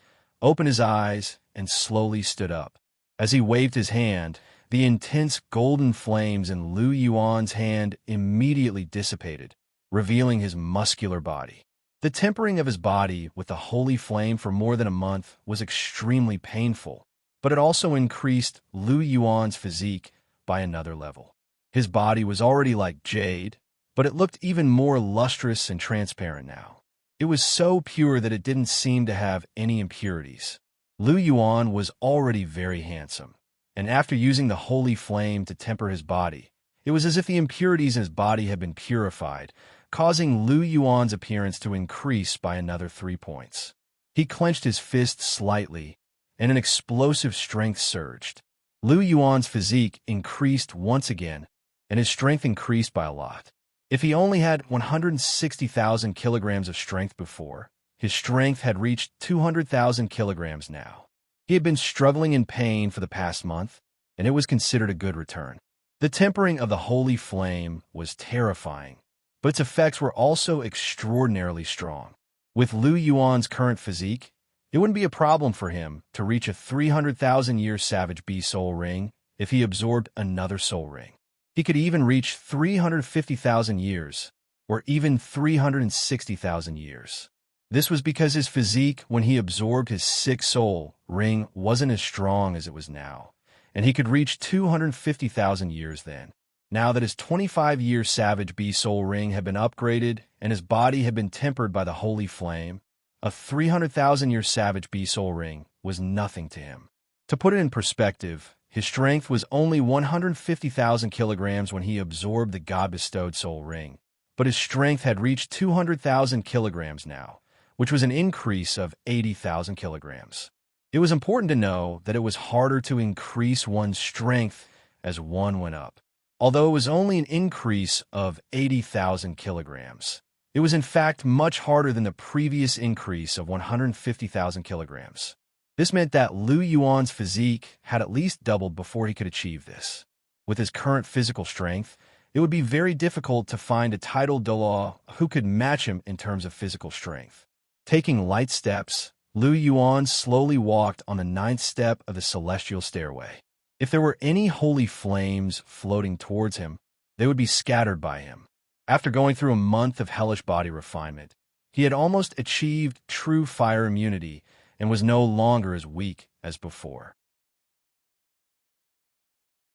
opened his eyes and slowly stood up. As he waved his hand, the intense golden flames in Lu Yuan's hand immediately dissipated, revealing his muscular body. The tempering of his body with the holy flame for more than a month was extremely painful, but it also increased Lu Yuan's physique by another level. His body was already like jade, but it looked even more lustrous and transparent now. It was so pure that it didn't seem to have any impurities. Lu Yuan was already very handsome, and after using the holy flame to temper his body, it was as if the impurities in his body had been purified, causing Lu Yuan's appearance to increase by another 3 points. He clenched his fist slightly, and an explosive strength surged. Lu Yuan's physique increased once again, and his strength increased by a lot. If he only had 160,000 kilograms of strength before, his strength had reached 200,000 kilograms now. He had been struggling in pain for the past month, and it was considered a good return. The tempering of the holy flame was terrifying, but its effects were also extraordinarily strong. With Lu Yuan's current physique, it wouldn't be a problem for him to reach a 300,000-year Savage Bee soul ring if he absorbed another soul ring. He could even reach 350,000 years, or even 360,000 years. This was because his physique, when he absorbed his 6th soul ring, wasn't as strong as it was now, and he could reach 250,000 years then. Now that his 25-year Savage Bee soul ring had been upgraded and his body had been tempered by the holy flame, a 300,000-year Savage Bee soul ring was nothing to him. To put it in perspective, his strength was only 150,000 kilograms when he absorbed the God-bestowed soul ring, but his strength had reached 200,000 kilograms now, which was an increase of 80,000 kilograms. It was important to know that it was harder to increase one's strength as one went up. Although it was only an increase of 80,000 kilograms, it was in fact much harder than the previous increase of 150,000 kilograms. This meant that Lu Yuan's physique had at least doubled before he could achieve this. With his current physical strength, it would be very difficult to find a titled Douluo who could match him in terms of physical strength. Taking light steps, Lu Yuan slowly walked on the 9th step of the celestial stairway. If there were any holy flames floating towards him, they would be scattered by him. After going through a month of hellish body refinement, he had almost achieved true fire immunity and was no longer as weak as before.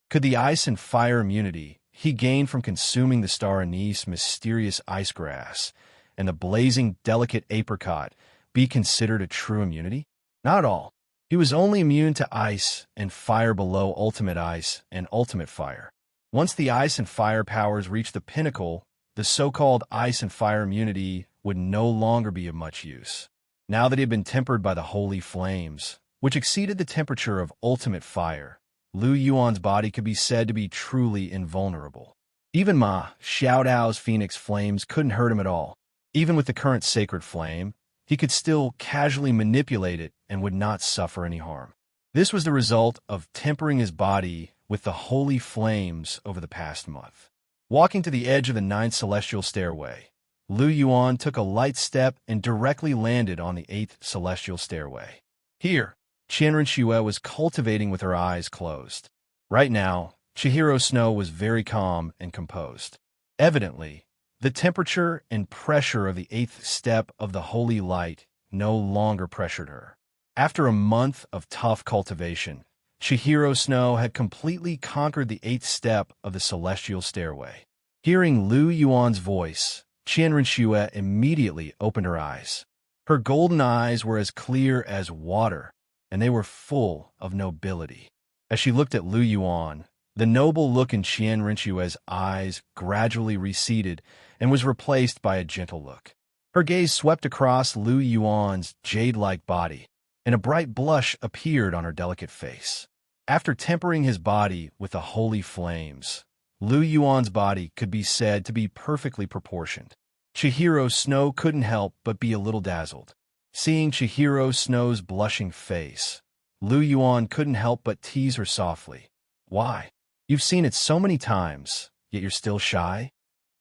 Could the ice and fire immunity he gained from consuming the star anise mysterious ice grass and the blazing delicate apricot be considered a true immunity? Not at all. He was only immune to ice and fire below ultimate ice and ultimate fire. Once the ice and fire powers reached the pinnacle, the so-called ice and fire immunity would no longer be of much use. Now that he had been tempered by the holy flames, which exceeded the temperature of ultimate fire, Lu Yuan's body could be said to be truly invulnerable. Even Ma Xiaodao's phoenix flames couldn't hurt him at all. Even with the current sacred flame, he could still casually manipulate it and would not suffer any harm. This was the result of tempering his body with the holy flames over the past month. Walking to the edge of the ninth celestial stairway, Lu Yuan took a light step and directly landed on the eighth celestial stairway. Here, Qianren Xue was cultivating with her eyes closed. Right now, Chihiro Snow was very calm and composed. Evidently, the temperature and pressure of the eighth step of the holy light no longer pressured her. After a month of tough cultivation, Chihiro Snow had completely conquered the eighth step of the celestial stairway. Hearing Lu Yuan's voice, Qianren Xue immediately opened her eyes. Her golden eyes were as clear as water, and they were full of nobility. As she looked at Lu Yuan, the noble look in Qianren Xue's eyes gradually receded and was replaced by a gentle look. Her gaze swept across Lu Yuan's jade-like body, and a bright blush appeared on her delicate face. After tempering his body with the holy flames, Lu Yuan's body could be said to be perfectly proportioned. Chihiro Snow couldn't help but be a little dazzled. Seeing Chihiro Snow's blushing face, Lu Yuan couldn't help but tease her softly. "Why? You've seen it so many times, yet you're still shy?"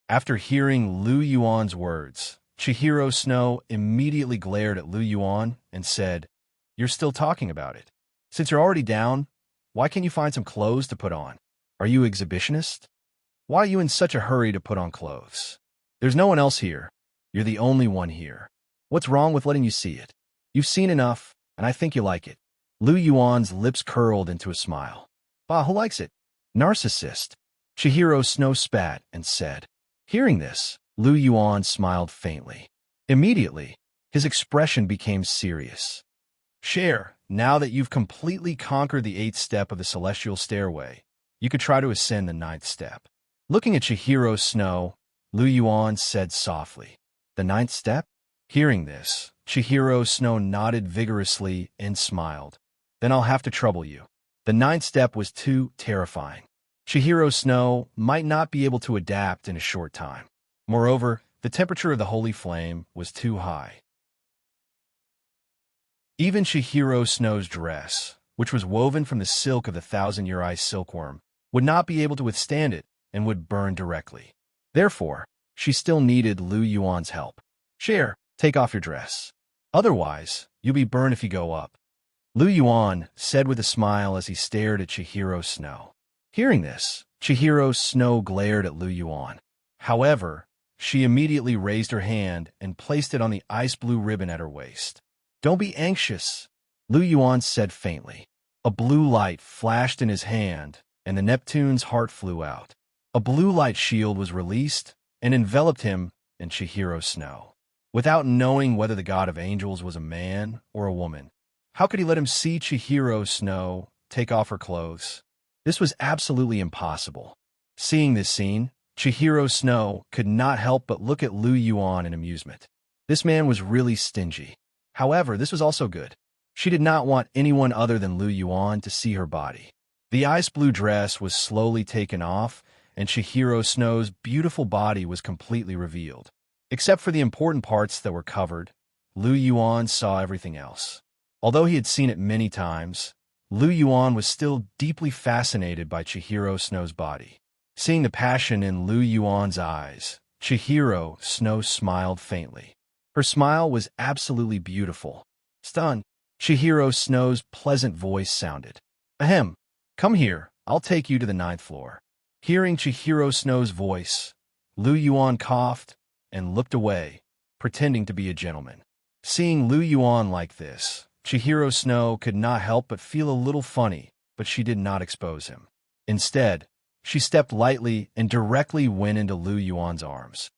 After hearing Lu Yuan's words, Chihiro Snow immediately glared at Lu Yuan and said, "You're still talking about it. Since you're already down, why can't you find some clothes to put on? Are you exhibitionist? Why are you in such a hurry to put on clothes? There's no one else here. You're the only one here. What's wrong with letting you see it? You've seen enough, and I think you like it." Lu Yuan's lips curled into a smile. "Bah, who likes it? Narcissist." Chihiro Snow spat and said. Hearing this, Lu Yuan smiled faintly. Immediately, his expression became serious. "Share, now that you've completely conquered the eighth step of the celestial stairway, you could try to ascend the ninth step." Looking at Chihiro Snow, Lu Yuan said softly, "The ninth step?" Hearing this, Chihiro Snow nodded vigorously and smiled. "Then I'll have to trouble you." The ninth step was too terrifying. Chihiro Snow might not be able to adapt in a short time. Moreover, the temperature of the holy flame was too high. Even Chihiro Snow's dress, which was woven from the silk of the thousand-year ice silkworm, would not be able to withstand it and would burn directly. Therefore, she still needed Lu Yuan's help. "Share, take off your dress. Otherwise, you'll be burned if you go up," Lu Yuan said with a smile as he stared at Chihiro Snow. Hearing this, Chihiro Snow glared at Lu Yuan. However, she immediately raised her hand and placed it on the ice-blue ribbon at her waist. "Don't be anxious," Lu Yuan said faintly. A blue light flashed in his hand, and the Neptune's heart flew out. A blue light shield was released and enveloped him and Chihiro Snow. Without knowing whether the god of angels was a man or a woman, how could he let him see Chihiro Snow take off her clothes? This was absolutely impossible. Seeing this scene, Chihiro Snow could not help but look at Lu Yuan in amusement. This man was really stingy. However, this was also good. She did not want anyone other than Lu Yuan to see her body. The ice-blue dress was slowly taken off, and Chihiro Snow's beautiful body was completely revealed. Except for the important parts that were covered, Lu Yuan saw everything else. Although he had seen it many times, Lu Yuan was still deeply fascinated by Chihiro Snow's body. Seeing the passion in Lu Yuan's eyes, Chihiro Snow smiled faintly. Her smile was absolutely beautiful. Stunned, Chihiro Snow's pleasant voice sounded. "Ahem, come here, I'll take you to the ninth floor." Hearing Chihiro Snow's voice, Lu Yuan coughed and looked away, pretending to be a gentleman. Seeing Lu Yuan like this, Chihiro Snow could not help but feel a little funny, but she did not expose him. Instead, she stepped lightly and directly went into Lu Yuan's arms.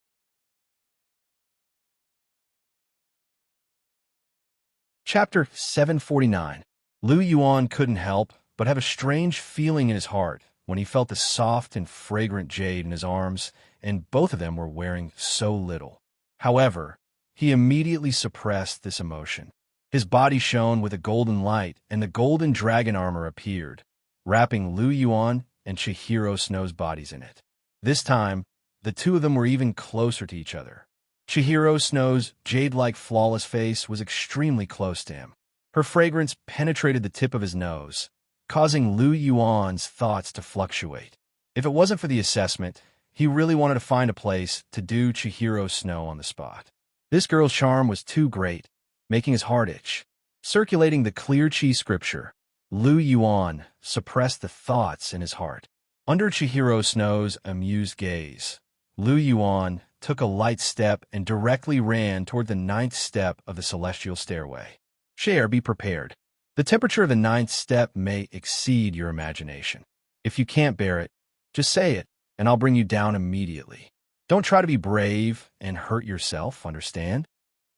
Chapter 749. Lu Yuan couldn't help but have a strange feeling in his heart when he felt the soft and fragrant jade in his arms, and both of them were wearing so little. However, he immediately suppressed this emotion. His body shone with a golden light, and the golden dragon armor appeared, wrapping Lu Yuan and Chihiro Snow's bodies in it. This time, the two of them were even closer to each other. Chihiro Snow's jade-like flawless face was extremely close to him. Her fragrance penetrated the tip of his nose, causing Lu Yuan's thoughts to fluctuate. If it wasn't for the assessment, he really wanted to find a place to do Chihiro Snow on the spot. This girl's charm was too great, making his heart itch. Circulating the clear chi scripture, Lu Yuan suppressed the thoughts in his heart. Under Chihiro Snow's amused gaze, Lu Yuan took a light step and directly ran toward the 9th step of the celestial stairway. Share, be prepared. The temperature of the 9th step may exceed your imagination. If you can't bear it, just say it, and I'll bring you down immediately. Don't try to be brave and hurt yourself, understand?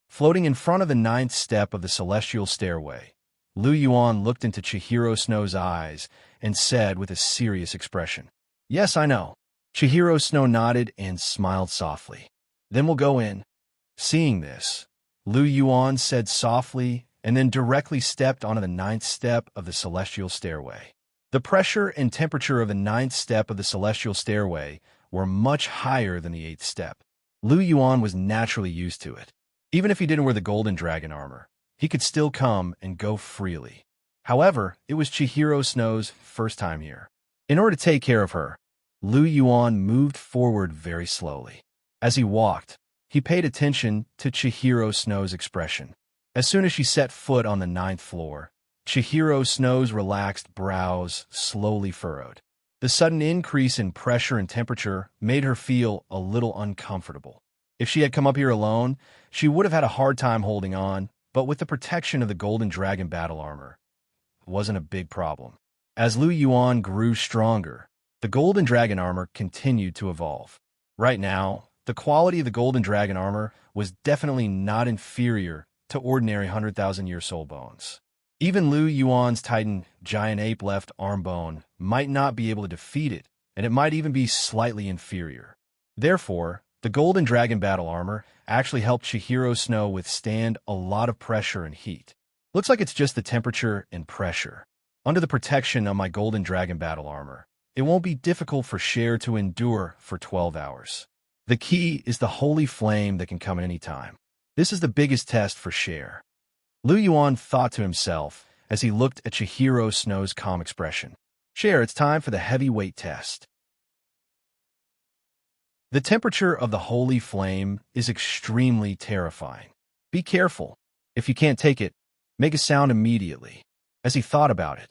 Floating in front of the 9th step of the celestial stairway, Lu Yuan looked into Chihiro Snow's eyes and said with a serious expression, "Yes, I know." Chihiro Snow nodded and smiled softly. "Then we'll go in." Seeing this, Lu Yuan said softly and then directly stepped onto the 9th step of the celestial stairway. The pressure and temperature of the 9th step of the celestial stairway were much higher than the 8th step. Lu Yuan was naturally used to it. Even if he didn't wear the golden dragon armor, he could still come and go freely. However, it was Chihiro Snow's first time here. In order to take care of her, Lu Yuan moved forward very slowly. As he walked, he paid attention to Chihiro Snow's expression. As soon as she set foot on the 9th floor, Chihiro Snow's relaxed brows slowly furrowed. The sudden increase in pressure and temperature made her feel a little uncomfortable. If she had come up here alone, she would have had a hard time holding on, but with the protection of the Golden Dragon battle armor, it wasn't a big problem. As Lu Yuan grew stronger, the Golden Dragon armor continued to evolve. Right now, the quality of the Golden Dragon armor was definitely not inferior to ordinary 100,000-year soul bones. Even Lu Yuan's Titan Giant Ape left arm bone might not be able to defeat it, and it might even be slightly inferior. Therefore, the Golden Dragon battle armor actually helped Chihiro Snow withstand a lot of pressure and heat. Looks like it's just the temperature and pressure. Under the protection of my Golden Dragon battle armor, it won't be difficult for Cher to endure for 12 hours. The key is the holy flame that can come at any time. This is the biggest test for Cher. Lu Yuan thought to himself as he looked at Chihiro Snow's calm expression. Cher, it's time for the heavyweight test. The temperature of the holy flame is extremely terrifying. Be careful. If you can't take it, make a sound immediately. As he thought about it,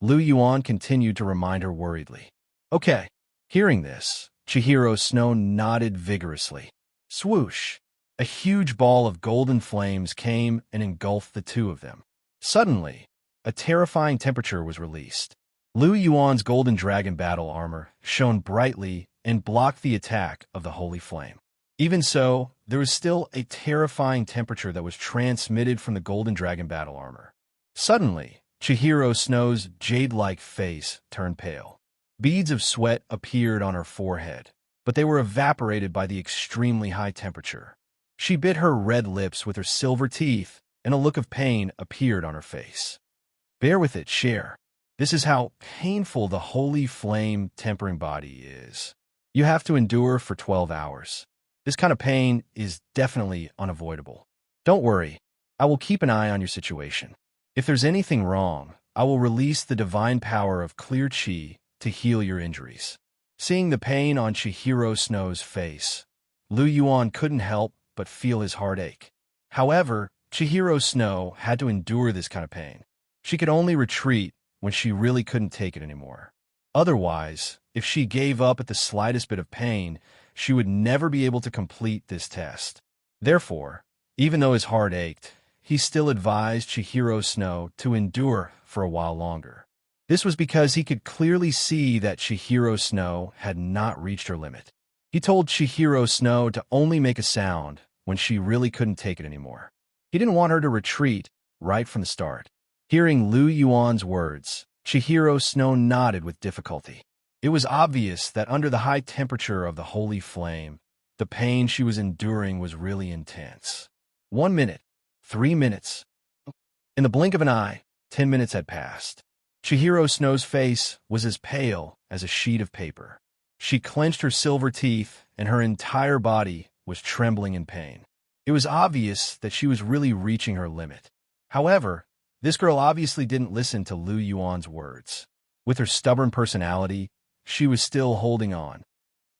Lu Yuan continued to remind her worriedly. Okay. Hearing this, Chihiro Snow nodded vigorously. Swoosh! A huge ball of golden flames came and engulfed the two of them. Suddenly, a terrifying temperature was released. Lu Yuan's Golden Dragon battle armor shone brightly and blocked the attack of the holy flame. Even so, there was still a terrifying temperature that was transmitted from the Golden Dragon battle armor. Suddenly, Chihiro Snow's jade-like face turned pale. Beads of sweat appeared on her forehead, but they were evaporated by the extremely high temperature. She bit her red lips with her silver teeth, and a look of pain appeared on her face. Bear with it, Cher. This is how painful the holy flame tempering body is. You have to endure for 12 hours. This kind of pain is definitely unavoidable. Don't worry, I will keep an eye on your situation. If there's anything wrong, I will release the divine power of clear chi to heal your injuries. Seeing the pain on Chihiro Snow's face, Lu Yuan couldn't help but feel his heart ache. However, Chihiro Snow had to endure this kind of pain. She could only retreat when she really couldn't take it anymore. Otherwise, if she gave up at the slightest bit of pain, she would never be able to complete this test. Therefore, even though his heart ached, he still advised Chihiro Snow to endure for a while longer. This was because he could clearly see that Chihiro Snow had not reached her limit. He told Chihiro Snow to only make a sound when she really couldn't take it anymore. He didn't want her to retreat right from the start. Hearing Lu Yuan's words, Chihiro Snow nodded with difficulty. It was obvious that under the high temperature of the holy flame, the pain she was enduring was really intense. 1 minute, 3 minutes. In the blink of an eye, 10 minutes had passed. Chihiro Snow's face was as pale as a sheet of paper. She clenched her silver teeth, and her entire body was trembling in pain. It was obvious that she was really reaching her limit. However, this girl obviously didn't listen to Lu Yuan's words. With her stubborn personality, she was still holding on.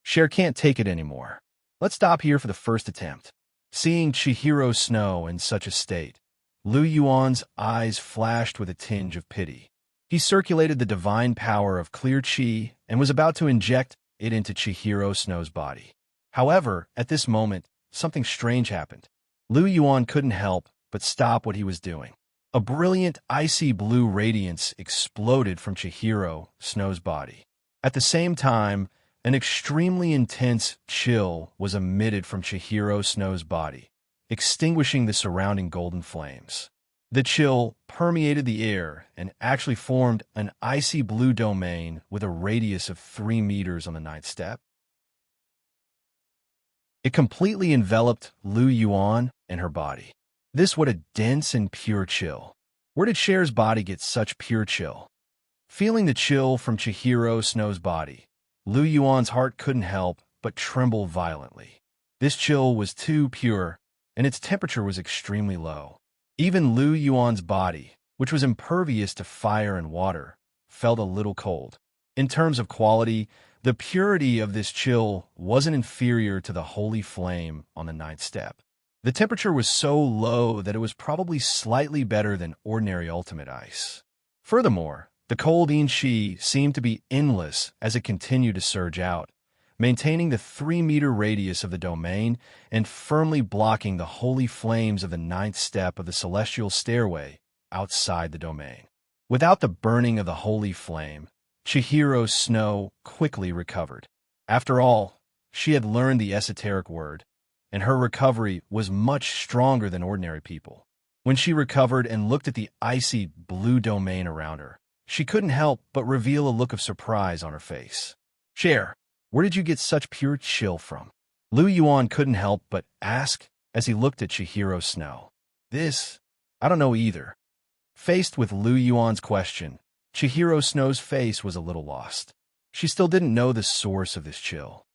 Cher can't take it anymore. Let's stop here for the first attempt. Seeing Chihiro Snow in such a state, Lu Yuan's eyes flashed with a tinge of pity. He circulated the divine power of clear qi and was about to inject it into Chihiro Snow's body. However, at this moment, something strange happened. Lu Yuan couldn't help but stop what he was doing. A brilliant, icy blue radiance exploded from Chihiro Snow's body. At the same time, an extremely intense chill was emitted from Chihiro Snow's body, extinguishing the surrounding golden flames. The chill permeated the air and actually formed an icy blue domain with a radius of 3 meters on the 9th step. It completely enveloped Lu Yuan and her body. What a dense and pure chill. Where did Cher's body get such pure chill? Feeling the chill from Chihiro Snow's body, Lu Yuan's heart couldn't help but tremble violently. This chill was too pure, and its temperature was extremely low. Even Lu Yuan's body, which was impervious to fire and water, felt a little cold. In terms of quality, the purity of this chill wasn't inferior to the holy flame on the 9th step. The temperature was so low that it was probably slightly better than ordinary ultimate ice. Furthermore, the cold yin qi seemed to be endless as it continued to surge out, maintaining the 3-meter radius of the domain and firmly blocking the holy flames of the 9th step of the celestial stairway outside the domain. Without the burning of the holy flame, Chihiro Snow quickly recovered. After all, she had learned the esoteric word, and her recovery was much stronger than ordinary people. When she recovered and looked at the icy blue domain around her, she couldn't help but reveal a look of surprise on her face. Cher, where did you get such pure chill from? Lu Yuan couldn't help but ask as he looked at Chihiro Snow. I don't know either. Faced with Lu Yuan's question, Chihiro Snow's face was a little lost. She still didn't know the source of this chill.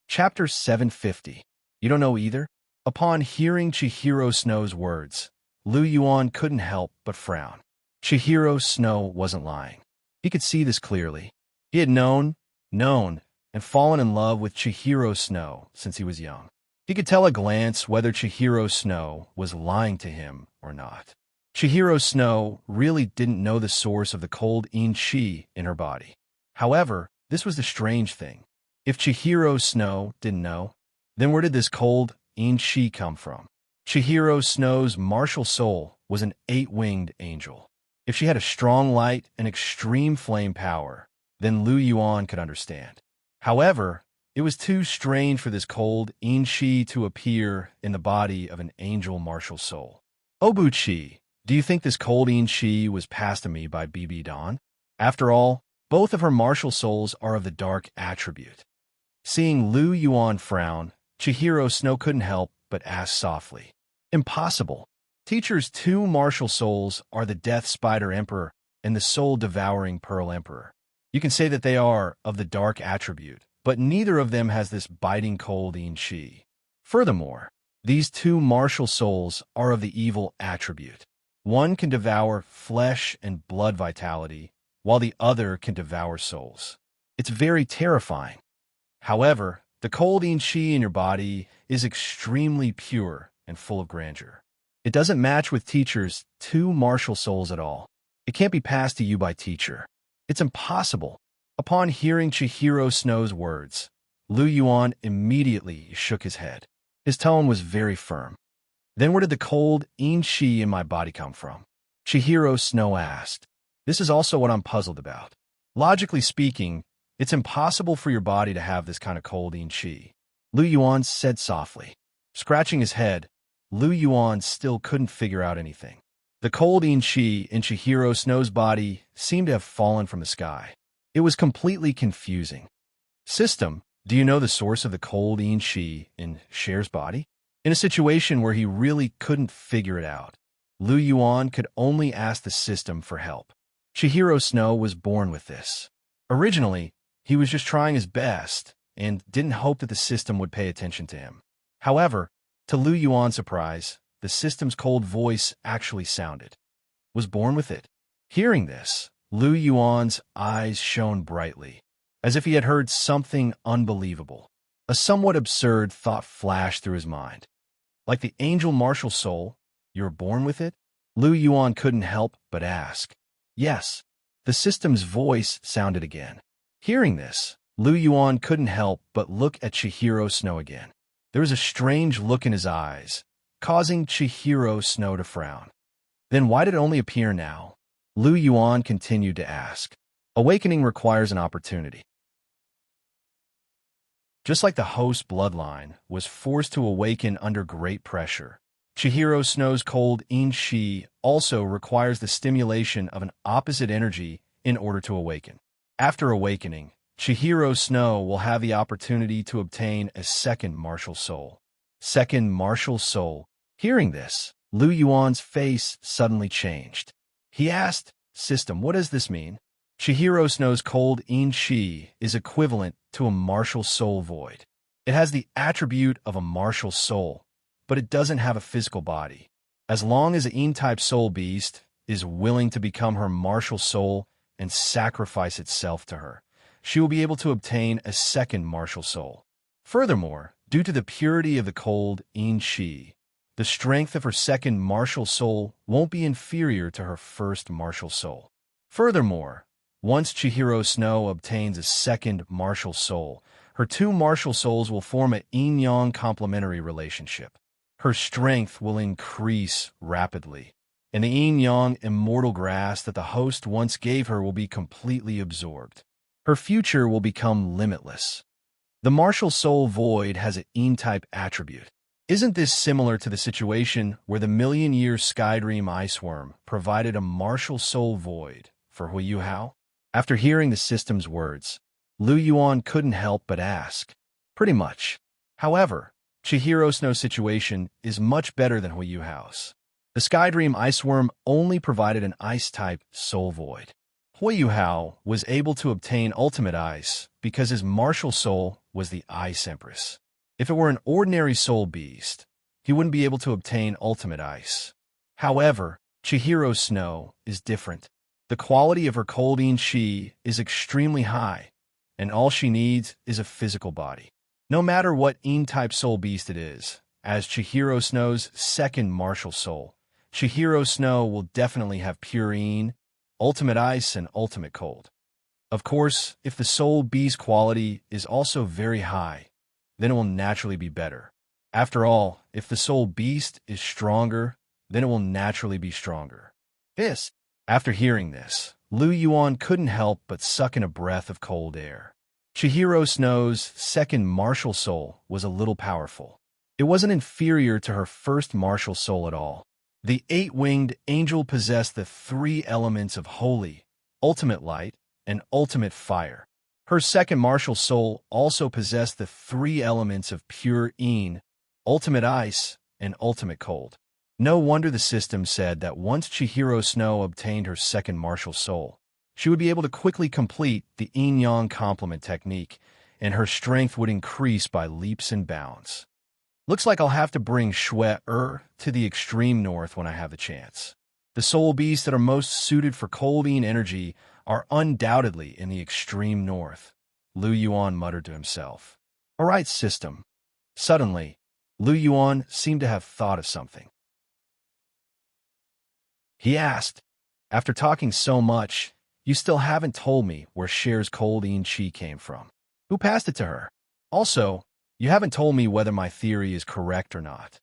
Chapter 750. You don't know either? Upon hearing Chihiro Snow's words, Lu Yuan couldn't help but frown. Chihiro Snow wasn't lying. He could see this clearly. He had known, and fallen in love with Chihiro Snow since he was young. He could tell at a glance whether Chihiro Snow was lying to him or not. Chihiro Snow really didn't know the source of the cold yin qi in her body. However, this was the strange thing. If Chihiro Snow didn't know, then where did this cold yin qi come from? Chihiro Snow's martial soul was an 8-winged angel. If she had a strong light and extreme flame power, then Lu Yuan could understand. However, it was too strange for this cold yin qi to appear in the body of an angel martial soul. Obuchi, do you think this cold yin qi was passed to me by BB Dawn? After all, both of her martial souls are of the dark attribute. Seeing Lu Yuan frown, Chihiro Snow couldn't help but ask softly. Impossible. Teacher's 2 martial souls are the Death Spider Emperor and the Soul-Devouring Pearl Emperor. You can say that they are of the dark attribute, but neither of them has this biting cold yin qi. Furthermore, these 2 martial souls are of the evil attribute. One can devour flesh and blood vitality, while the other can devour souls. It's very terrifying. However, the cold yin qi in your body is extremely pure and full of grandeur. It doesn't match with teacher's 2 martial souls at all. It can't be passed to you by teacher. It's impossible. Upon hearing Chihiro Snow's words, Lu Yuan immediately shook his head. His tone was very firm. Then where did the cold yin qi in my body come from? Chihiro Snow asked. This is also what I'm puzzled about. Logically speaking, it's impossible for your body to have this kind of cold yin qi, Lu Yuan said softly. Scratching his head, Lu Yuan still couldn't figure out anything. The cold yin qi in Chihiro Snow's body seemed to have fallen from the sky. It was completely confusing. System, do you know the source of the cold yin qi in Cher's body? In a situation where he really couldn't figure it out, Lu Yuan could only ask the system for help. Chihiro Snow was born with this. Originally, he was just trying his best and didn't hope that the system would pay attention to him. However, to Lu Yuan's surprise, the system's cold voice actually sounded. Was born with it. Hearing this, Lu Yuan's eyes shone brightly, as if he had heard something unbelievable. A somewhat absurd thought flashed through his mind. Like the angel martial soul, you were born with it? Lu Yuan couldn't help but ask. Yes. The system's voice sounded again. Hearing this, Lu Yuan couldn't help but look at Chihiro Snow again. There was a strange look in his eyes, causing Chihiro Snow to frown. Then why did it only appear now? Lu Yuan continued to ask. Awakening requires an opportunity. Just like the host bloodline was forced to awaken under great pressure, Chihiro Snow's cold in-shi also requires the stimulation of an opposite energy in order to awaken. After awakening, Chihiro Snow will have the opportunity to obtain a second martial soul. Second martial soul. Hearing this, Lu Yuan's face suddenly changed. He asked, System, what does this mean? Chihiro Snow's cold in-shi is equivalent to a martial soul void. It has the attribute of a martial soul, but it doesn't have a physical body. As long as the in-type soul beast is willing to become her martial soul and sacrifice itself to her, she will be able to obtain a second martial soul. Furthermore, due to the purity of the cold in-shi, the strength of her second martial soul won't be inferior to her first martial soul. Furthermore, once Chihiro Snow obtains a second martial soul, her two martial souls will form a yin-yang complementary relationship. Her strength will increase rapidly, and the yin-yang immortal grass that the host once gave her will be completely absorbed. Her future will become limitless. The martial soul void has an yin-type attribute. Isn't this similar to the situation where the million-year Skydream Iceworm provided a martial soul void for Hui Hao? After hearing the system's words, Lu Yuan couldn't help but ask. Pretty much. However, Chihiro Snow's situation is much better than Hui Hao's. The Skydream Iceworm only provided an ice-type soul void. Hui Hao was able to obtain ultimate ice because his martial soul was the Ice Empress. If it were an ordinary soul beast, he wouldn't be able to obtain ultimate ice. However, Chihiro Snow is different. The quality of her cold in-shi is extremely high, and all she needs is a physical body. No matter what in-type soul beast it is, as Chihiro Snow's second martial soul, Chihiro Snow will definitely have pure in, ultimate ice, and ultimate cold. Of course, if the soul beast quality is also very high, then it will naturally be better. After all, if the soul beast is stronger, then it will naturally be stronger. After hearing this, Lu Yuan couldn't help but suck in a breath of cold air. Chihiro Snow's second martial soul was a little powerful. It wasn't inferior to her first martial soul at all. The eight-winged angel possessed the three elements of holy, ultimate light, and ultimate fire. Her second martial soul also possessed the three elements of pure yin, ultimate ice, and ultimate cold. No wonder the system said that once Chihiro Snow obtained her second martial soul, she would be able to quickly complete the yin-yang complement technique, and her strength would increase by leaps and bounds. Looks like I'll have to bring Shui-Er to the extreme north when I have the chance. The soul beasts that are most suited for cold yin energy are undoubtedly in the extreme north, Lu Yuan muttered to himself. All right, system. Suddenly, Lu Yuan seemed to have thought of something. He asked, after talking so much, you still haven't told me where Cher's cold in-chi came from. Who passed it to her? Also, you haven't told me whether my theory is correct or not.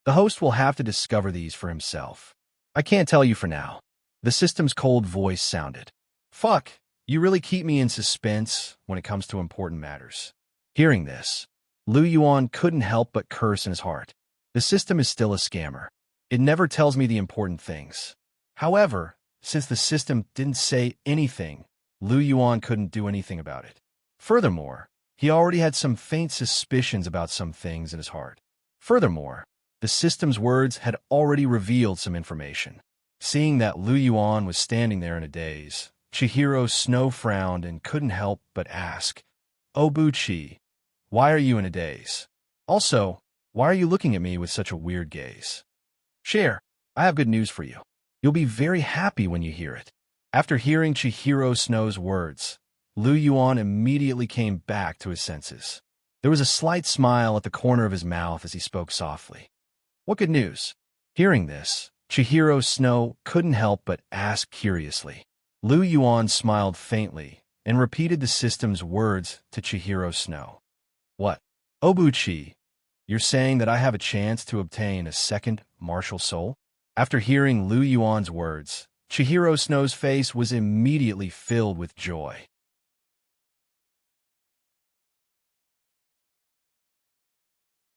The host will have to discover these for himself. I can't tell you for now. The system's cold voice sounded. Fuck, you really keep me in suspense when it comes to important matters. Hearing this, Lu Yuan couldn't help but curse in his heart. The system is still a scammer. It never tells me the important things. However, since the system didn't say anything, Lu Yuan couldn't do anything about it. Furthermore, he already had some faint suspicions about some things in his heart. Furthermore, the system's words had already revealed some information. Seeing that Lu Yuan was standing there in a daze, Chihiro Snow frowned and couldn't help but ask, Oh Buchi, why are you in a daze? Also, why are you looking at me with such a weird gaze? Cher, I have good news for you. You'll be very happy when you hear it. After hearing Chihiro Snow's words, Lu Yuan immediately came back to his senses. There was a slight smile at the corner of his mouth as he spoke softly. What good news? Hearing this, Chihiro Snow couldn't help but ask curiously. Lu Yuan smiled faintly and repeated the system's words to Chihiro Snow. What? Obuchi, you're saying that I have a chance to obtain a second martial soul? After hearing Lu Yuan's words, Chihiro Snow's face was immediately filled with joy.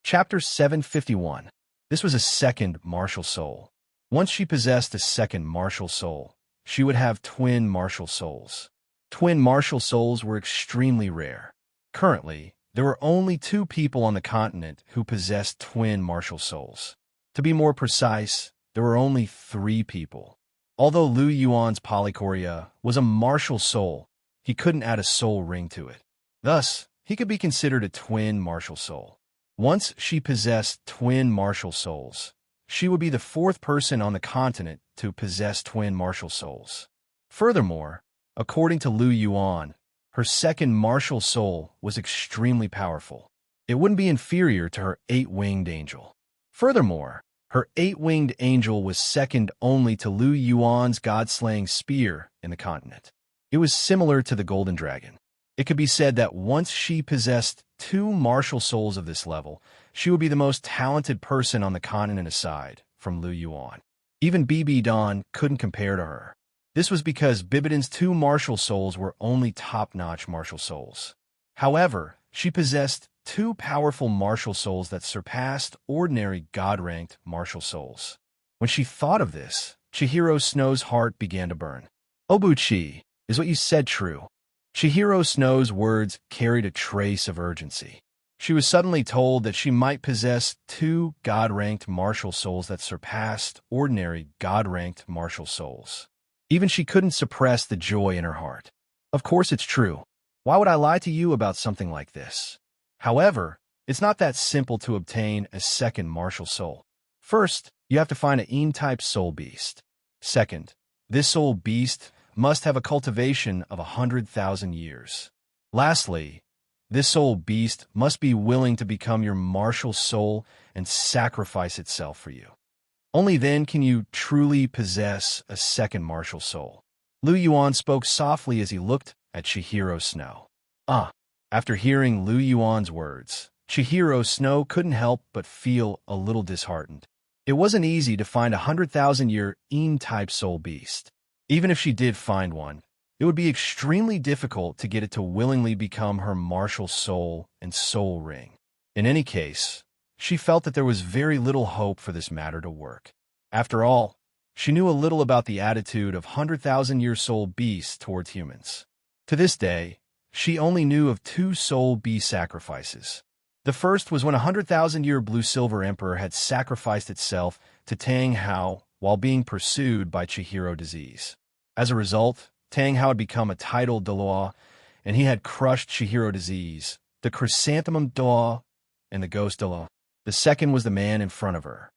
Chapter 751. This was a second martial soul. Once she possessed a second martial soul, she would have twin martial souls. Twin martial souls were extremely rare. Currently, there were only 2 people on the continent who possessed twin martial souls. To be more precise, there were only 3 people. Although Lu Yuan's polychoria was a martial soul, he couldn't add a soul ring to it. Thus, he could be considered a twin martial soul. Once she possessed twin martial souls, she would be the 4th person on the continent to possess twin martial souls. Furthermore, according to Lu Yuan, her second martial soul was extremely powerful. It wouldn't be inferior to her 8-winged angel. Furthermore, her 8-winged angel was second only to Lu Yuan's god-slaying spear in the continent. It was similar to the golden dragon. It could be said that once she possessed 2 martial souls of this level, she would be the most talented person on the continent aside from Lu Yuan. Even BB Dawn couldn't compare to her. This was because Bibidon's 2 martial souls were only top-notch martial souls. However, she possessed 2 powerful martial souls that surpassed ordinary god-ranked martial souls. When she thought of this, Chihiro Snow's heart began to burn. Obuchi, is what you said true? Chihiro Snow's words carried a trace of urgency. She was suddenly told that she might possess 2 god-ranked martial souls that surpassed ordinary god-ranked martial souls. Even she couldn't suppress the joy in her heart. Of course it's true. Why would I lie to you about something like this? However, it's not that simple to obtain a second martial soul. First, you have to find an En-type soul beast. Second, this soul beast must have a cultivation of 100,000 years. Lastly, this soul beast must be willing to become your martial soul and sacrifice itself for you. Only then can you truly possess a second martial soul. Lu Yuan spoke softly as he looked at Chihiro Snow. After hearing Lu Yuan's words, Chihiro Snow couldn't help but feel a little disheartened. It wasn't easy to find a 100,000-year En-type soul beast. Even if she did find one, it would be extremely difficult to get it to willingly become her martial soul and soul ring. In any case, she felt that there was very little hope for this matter to work. After all, she knew a little about the attitude of 100,000-year soul beasts towards humans. To this day, she only knew of 2 soul beast sacrifices. The first was when a 100,000-year blue-silver emperor had sacrificed itself to Tang Hao while being pursued by Chihiro disease. As a result, Tang Hao had become a tidal Douluo, and he had crushed Chihiro disease, the chrysanthemum Douluo, and the ghost Douluo. The second was the man in front of her.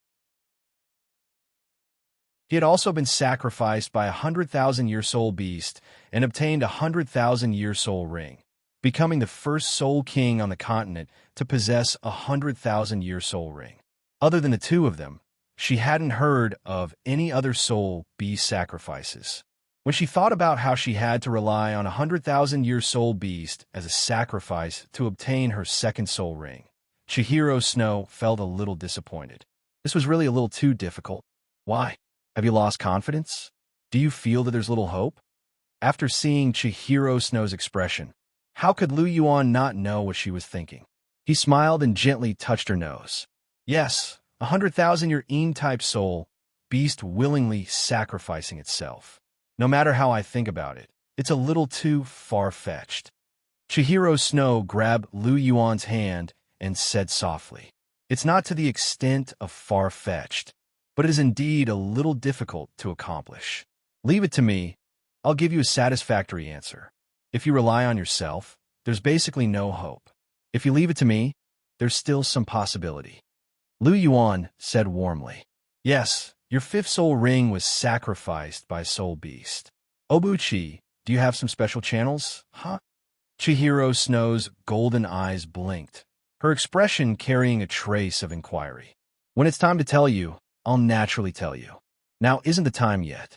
He had also been sacrificed by a 100,000-year soul beast and obtained a 100,000-year soul ring, becoming the first soul king on the continent to possess a 100,000-year soul ring. Other than the 2 of them, she hadn't heard of any other soul beast sacrifices. When she thought about how she had to rely on a 100,000-year soul beast as a sacrifice to obtain her second soul ring, Chihiro Snow felt a little disappointed. This was really a little too difficult. Why? Have you lost confidence? Do you feel that there's little hope? After seeing Chihiro Snow's expression, how could Lu Yuan not know what she was thinking? He smiled and gently touched her nose. Yes, a 100,000-year En-type soul beast willingly sacrificing itself. No matter how I think about it, it's a little too far-fetched. Chihiro Snow grabbed Lu Yuan's hand and said softly, "It's not to the extent of far-fetched, but it is indeed a little difficult to accomplish. Leave it to me. I'll give you a satisfactory answer. If you rely on yourself, there's basically no hope. If you leave it to me, there's still some possibility." Lu Yuan said warmly, "Yes, your 5th soul ring was sacrificed by a soul beast. Obuchi, do you have some special channels? Huh? Chihiro Snow's golden eyes blinked, her expression carrying a trace of inquiry. When it's time to tell you, I'll naturally tell you. Now isn't the time yet.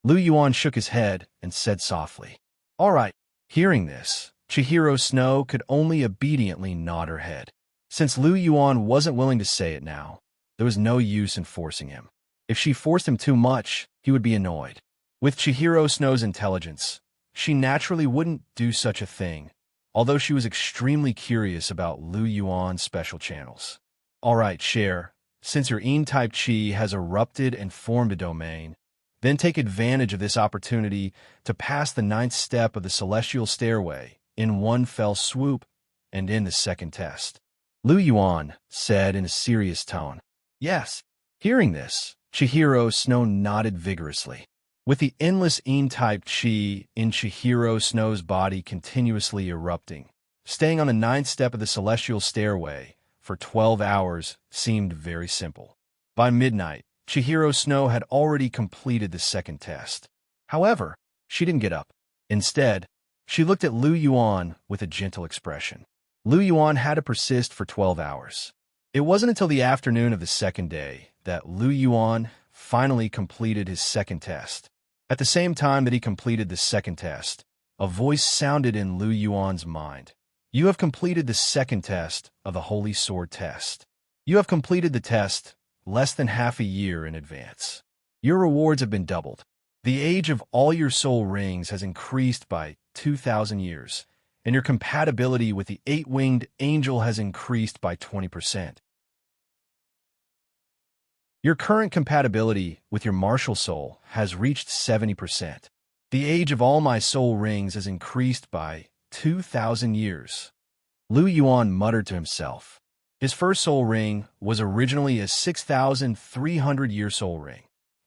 Lu Yuan shook his head and said softly, All right. Hearing this, Chihiro Snow could only obediently nod her head. Since Lu Yuan wasn't willing to say it now, there was no use in forcing him. If she forced him too much, he would be annoyed. With Chihiro Snow's intelligence, she naturally wouldn't do such a thing, although she was extremely curious about Lu Yuan's special channels. All right, share. Since your Ein-type Qi has erupted and formed a domain, then take advantage of this opportunity to pass the 9th step of the celestial stairway in one fell swoop and in the second test. Lu Yuan said in a serious tone. Yes. Hearing this, Chihiro Snow nodded vigorously. With the endless Ein-type Qi in Chihiro Snow's body continuously erupting, staying on the 9th step of the celestial stairway for 12 hours seemed very simple. By midnight, Chihiro Snow had already completed the second test. However, she didn't get up. Instead, she looked at Lu Yuan with a gentle expression. Lu Yuan had to persist for 12 hours. It wasn't until the afternoon of the second day that Lu Yuan finally completed his second test. At the same time that he completed the second test, a voice sounded in Lu Yuan's mind. You have completed the second test of the Holy Sword test. You have completed the test less than half a year in advance. Your rewards have been doubled. The age of all your soul rings has increased by 2,000 years, and your compatibility with the 8-winged angel has increased by 20%. Your current compatibility with your martial soul has reached 70%. The age of all my soul rings has increased by 2,000 years. Lu Yuan muttered to himself. His first soul ring was originally a 6,300-year soul ring,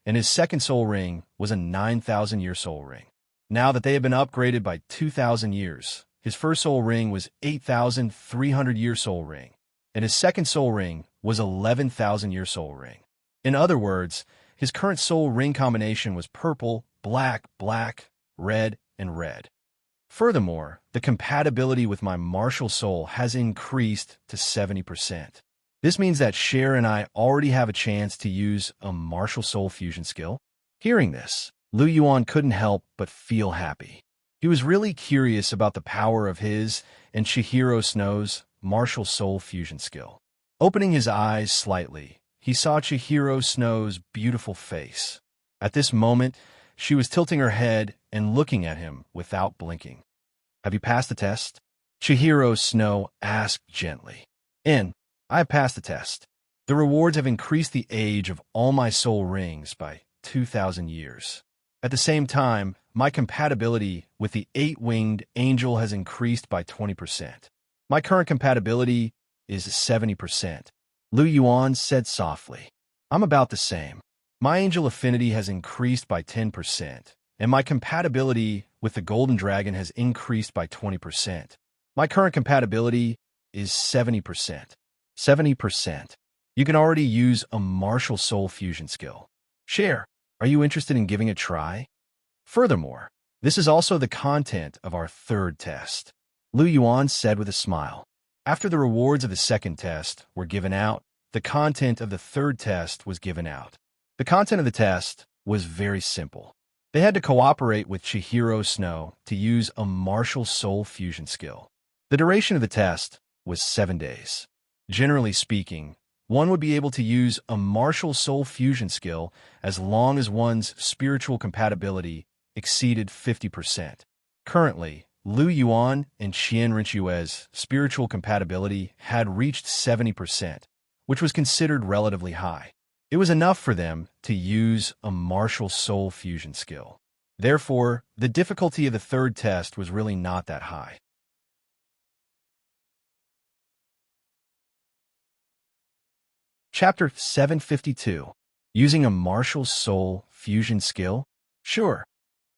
and his second soul ring was a 9,000-year soul ring. Now that they have been upgraded by 2,000 years, his first soul ring was 8,300-year soul ring, and his second soul ring was 11,000-year soul ring. In other words, his current soul ring combination was purple, black, black, red, and red. Furthermore, the compatibility with my martial soul has increased to 70%. This means that Cher and I already have a chance to use a martial soul fusion skill. Hearing this, Lu Yuan couldn't help but feel happy. He was really curious about the power of his and Chihiro Snow's martial soul fusion skill. Opening his eyes slightly, he saw Chihiro Snow's beautiful face. At this moment, she was tilting her head and looking at him without blinking. Have you passed the test? Chihiro Snow asked gently. I have passed the test. The rewards have increased the age of all my soul rings by 2,000 years. At the same time, my compatibility with the 8-winged angel has increased by 20%. My current compatibility is 70%. Lu Yuan said softly. I'm about the same. My angel affinity has increased by 10%, and my compatibility with the golden dragon has increased by 20%. My current compatibility is 70%. 70%. You can already use a martial soul fusion skill. Cher, are you interested in giving it a try? Furthermore, this is also the content of our third test. Lu Yuan said with a smile. After the rewards of the second test were given out, the content of the third test was given out. The content of the test was very simple. They had to cooperate with Chihiro Snow to use a martial soul fusion skill. The duration of the test was 7 days. Generally speaking, one would be able to use a martial soul fusion skill as long as one's spiritual compatibility exceeded 50%. Currently, Lu Yuan and Qian Rinchue's spiritual compatibility had reached 70%, which was considered relatively high. It was enough for them to use a martial soul fusion skill. Therefore, the difficulty of the third test was really not that high. Chapter 752. Using a martial soul fusion skill? Sure.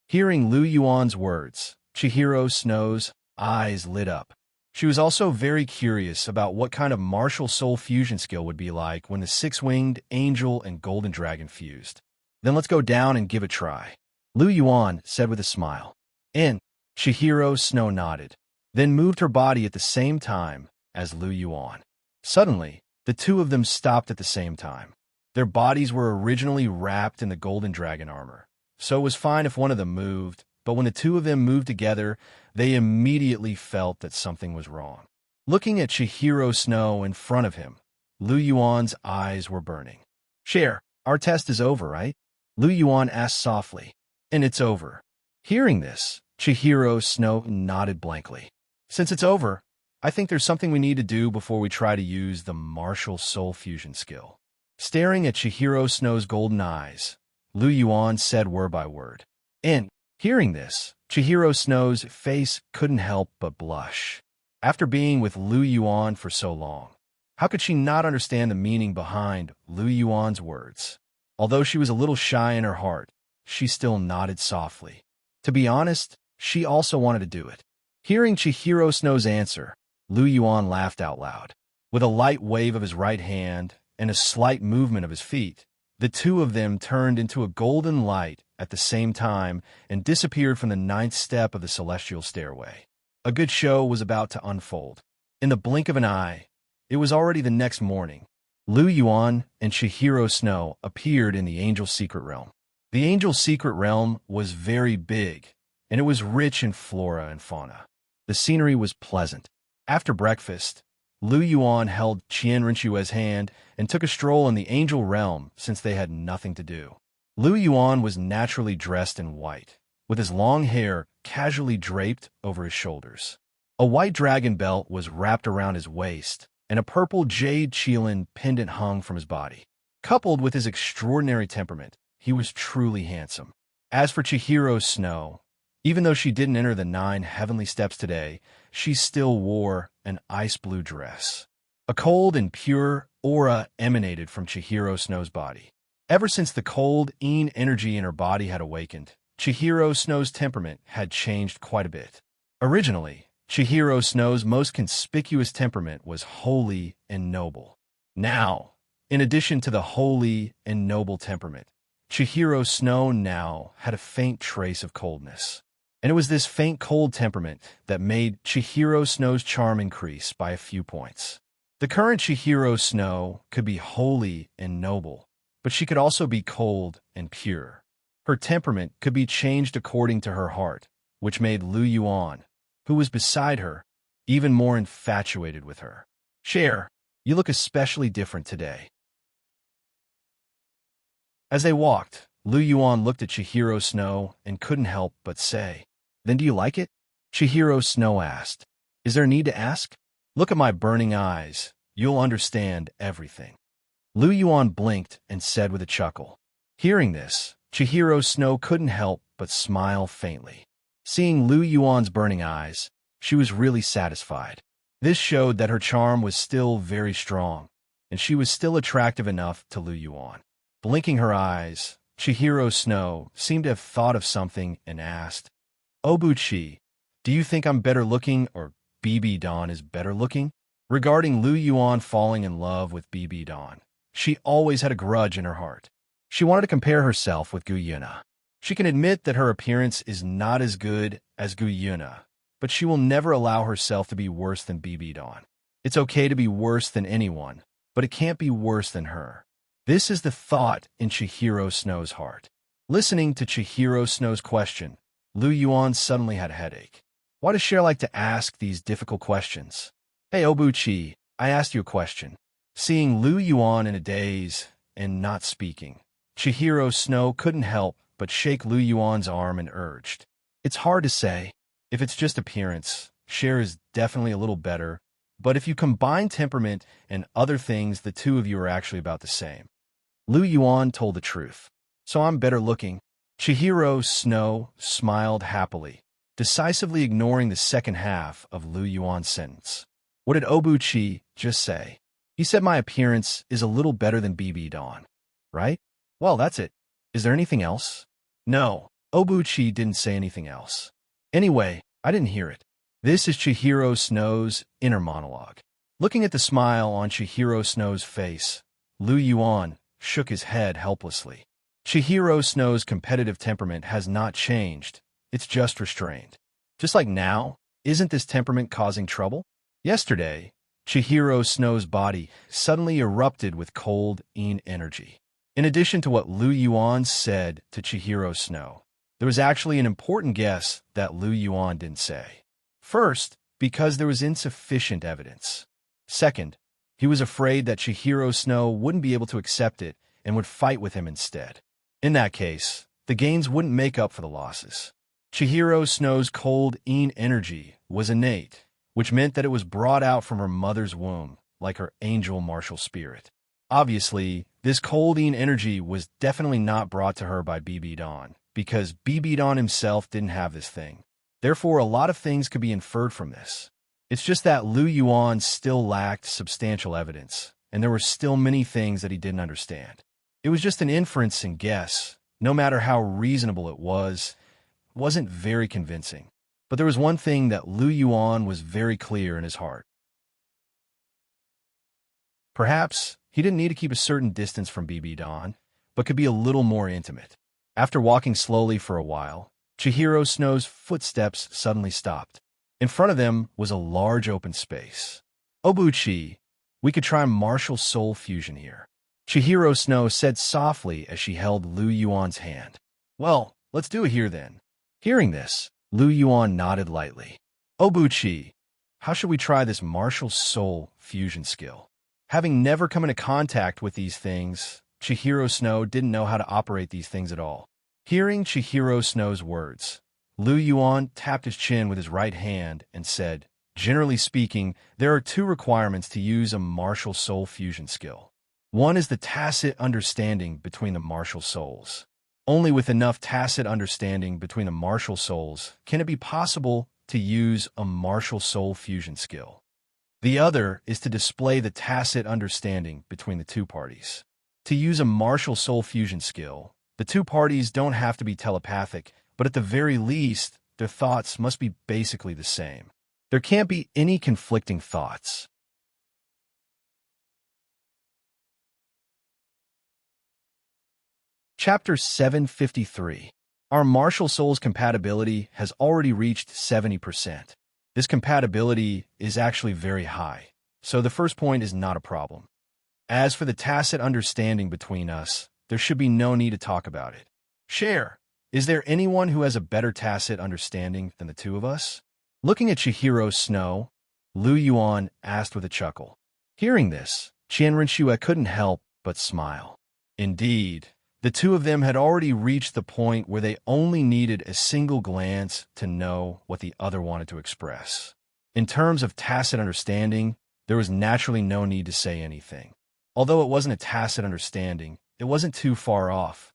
Hearing Lu Yuan's words, Chihiro Snow's eyes lit up. She was also very curious about what kind of martial soul fusion skill would be like when the 6-winged angel and golden dragon fused. Then let's go down and give it a try. Lu Yuan said with a smile. In. Chihiro Snow nodded, then moved her body at the same time as Lu Yuan. Suddenly, the two of them stopped at the same time. Their bodies were originally wrapped in the golden dragon armor, so it was fine if one of them moved, but when the two of them moved together, they immediately felt that something was wrong. Looking at Chihiro Snow in front of him, Lu Yuan's eyes were burning. Share, our test is over, right? Lu Yuan asked softly. And it's over. Hearing this, Chihiro Snow nodded blankly. Since it's over, I think there's something we need to do before we try to use the martial soul fusion skill. Staring at Chihiro Snow's golden eyes, Lu Yuan said word by word. And, hearing this, Chihiro Snow's face couldn't help but blush. After being with Lu Yuan for so long, how could she not understand the meaning behind Lu Yuan's words? Although she was a little shy in her heart, she still nodded softly. To be honest, she also wanted to do it. Hearing Chihiro Snow's answer, Lu Yuan laughed out loud. With a light wave of his right hand and a slight movement of his feet, the two of them turned into a golden light at the same time and disappeared from the 9th step of the celestial stairway. A good show was about to unfold. In the blink of an eye, it was already the next morning. Lu Yuan and Chihiro Snow appeared in the Angel's Secret Realm. The Angel's Secret Realm was very big, and it was rich in flora and fauna. The scenery was pleasant. After breakfast, Lu Yuan held Qian Rinchue's hand and took a stroll in the Angel Realm since they had nothing to do. Lu Yuan was naturally dressed in white, with his long hair casually draped over his shoulders. A white dragon belt was wrapped around his waist, and a purple jade qilin pendant hung from his body. Coupled with his extraordinary temperament, he was truly handsome. As for Chihiro Snow, even though she didn't enter the 9 heavenly steps today, she still wore an ice blue dress. A cold and pure aura emanated from Chihiro Snow's body. Ever since the cold Yin energy in her body had awakened, Chihiro Snow's temperament had changed quite a bit. Originally, Chihiro Snow's most conspicuous temperament was holy and noble. Now, in addition to the holy and noble temperament, Chihiro Snow now had a faint trace of coldness. And it was this faint cold temperament that made Chihiro Snow's charm increase by a few points. The current Chihiro Snow could be holy and noble, but she could also be cold and pure. Her temperament could be changed according to her heart, which made Lu Yuan, who was beside her, even more infatuated with her. Cher, you look especially different today. As they walked, Lu Yuan looked at Chihiro Snow and couldn't help but say, "Then do you like it?" Chihiro Snow asked. "Is there a need to ask? Look at my burning eyes. You'll understand everything." Lu Yuan blinked and said with a chuckle. Hearing this, Chihiro Snow couldn't help but smile faintly. Seeing Lu Yuan's burning eyes, she was really satisfied. This showed that her charm was still very strong, and she was still attractive enough to Lu Yuan. Blinking her eyes, Chihiro Snow seemed to have thought of something and asked, "Obuchi, do you think I'm better looking or BB Dawn is better looking?" Regarding Lu Yuan falling in love with BB Dawn, she always had a grudge in her heart. She wanted to compare herself with Gu Yuna. She can admit that her appearance is not as good as Gu Yuna, but she will never allow herself to be worse than BB Dawn. It's okay to be worse than anyone, but it can't be worse than her. This is the thought in Chihiro Snow's heart. Listening to Chihiro Snow's question, Lu Yuan suddenly had a headache. Why does Cher like to ask these difficult questions? "Hey Obuchi, I asked you a question." Seeing Lu Yuan in a daze and not speaking, Chihiro Snow couldn't help but shake Lu Yuan's arm and urged, "It's hard to say. If it's just appearance, Cher is definitely a little better, but if you combine temperament and other things, the two of you are actually about the same." Lu Yuan told the truth. "So I'm better looking." Chihiro Snow smiled happily, decisively ignoring the second half of Lu Yuan's sentence. What did Obuchi just say? He said my appearance is a little better than BB Dawn, right? Well, that's it. Is there anything else? No, Obuchi didn't say anything else. Anyway, I didn't hear it. This is Chihiro Snow's inner monologue. Looking at the smile on Chihiro Snow's face, Lu Yuan shook his head helplessly. Chihiro Snow's competitive temperament has not changed, it's just restrained. Just like now, isn't this temperament causing trouble? Yesterday, Chihiro Snow's body suddenly erupted with cold energy. In addition to what Lu Yuan said to Chihiro Snow, there was actually an important guess that Lu Yuan didn't say. First, because there was insufficient evidence. Second, he was afraid that Chihiro Snow wouldn't be able to accept it and would fight with him instead. In that case, the gains wouldn't make up for the losses. Chihiro Snow's cold energy was innate, which meant that it was brought out from her mother's womb, like her angel martial spirit. Obviously, this cold energy was definitely not brought to her by BB Don, because BB Don himself didn't have this thing. Therefore, a lot of things could be inferred from this. It's just that Lu Yuan still lacked substantial evidence, and there were still many things that he didn't understand. It was just an inference and guess. No matter how reasonable it wasn't very convincing. But there was one thing that Lu Yuan was very clear in his heart. Perhaps he didn't need to keep a certain distance from BB Don, but could be a little more intimate. After walking slowly for a while, Chihiro Snow's footsteps suddenly stopped. In front of them was a large open space. Obuchi, we could try martial soul fusion here, Chihiro Snow said softly as she held Lu Yuan's hand. Well, let's do it here then. Hearing this, Lu Yuan nodded lightly. Obuchi, how should we try this martial soul fusion skill? Having never come into contact with these things, Chihiro Snow didn't know how to operate these things at all. Hearing Chihiro Snow's words, Lu Yuan tapped his chin with his right hand and said, generally speaking, there are two requirements to use a martial soul fusion skill. One is the tacit understanding between the martial souls. Only with enough tacit understanding between the martial souls can it be possible to use a martial soul fusion skill. The other is to display the tacit understanding between the two parties. To use a martial soul fusion skill, the two parties don't have to be telepathic, but at the very least, their thoughts must be basically the same. There can't be any conflicting thoughts. Chapter 753. Our martial soul's compatibility has already reached 70%. This compatibility is actually very high, so the first point is not a problem. As for the tacit understanding between us, there should be no need to talk about it. Share, is there anyone who has a better tacit understanding than the two of us? Looking at Chihiro Snow, Lu Yuan asked with a chuckle. Hearing this, Qianrenshue couldn't help but smile. Indeed, the two of them had already reached the point where they only needed a single glance to know what the other wanted to express. In terms of tacit understanding, there was naturally no need to say anything. Although it wasn't a tacit understanding, it wasn't too far off.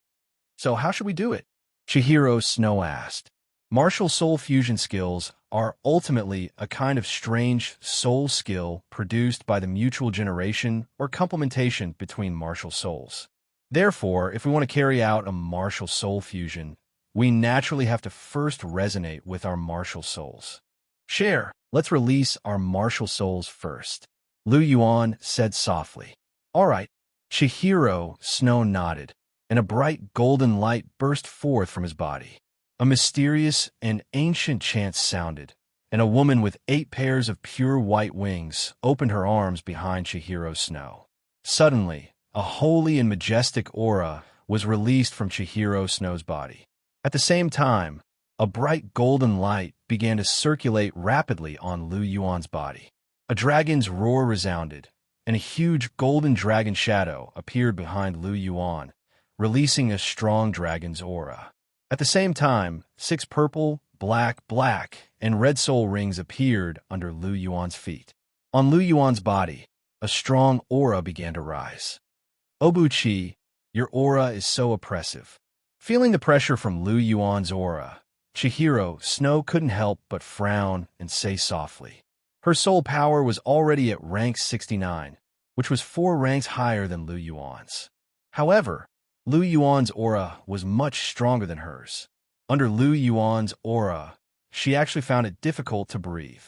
So how should we do it? Chihiro Snow asked. Martial soul fusion skills are ultimately a kind of strange soul skill produced by the mutual generation or complementation between martial souls. Therefore, if we want to carry out a martial soul fusion, we naturally have to first resonate with our martial souls. Share, let's release our martial souls first, Lu Yuan said softly. All right, Chihiro Snow nodded, and a bright golden light burst forth from his body. A mysterious and ancient chant sounded, and a woman with 8 pairs of pure white wings opened her arms behind Chihiro Snow. Suddenly, a holy and majestic aura was released from Chihiro Snow's body. At the same time, a bright golden light began to circulate rapidly on Lu Yuan's body. A dragon's roar resounded, and a huge golden dragon shadow appeared behind Lu Yuan, releasing a strong dragon's aura. At the same time, 6 purple, black, and red soul rings appeared under Lu Yuan's feet. On Lu Yuan's body, a strong aura began to rise. Obuchi, your aura is so oppressive. Feeling the pressure from Lu Yuan's aura, Chihiro Snow couldn't help but frown and say softly. Her soul power was already at rank 69, which was 4 ranks higher than Lu Yuan's. However, Lu Yuan's aura was much stronger than hers. Under Lu Yuan's aura, she actually found it difficult to breathe.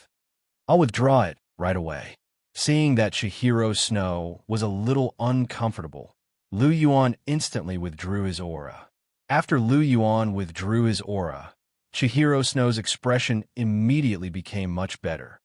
I'll withdraw it right away. Seeing that Chihiro Snow was a little uncomfortable, Lu Yuan instantly withdrew his aura. After Lu Yuan withdrew his aura, Chihiro Snow's expression immediately became much better.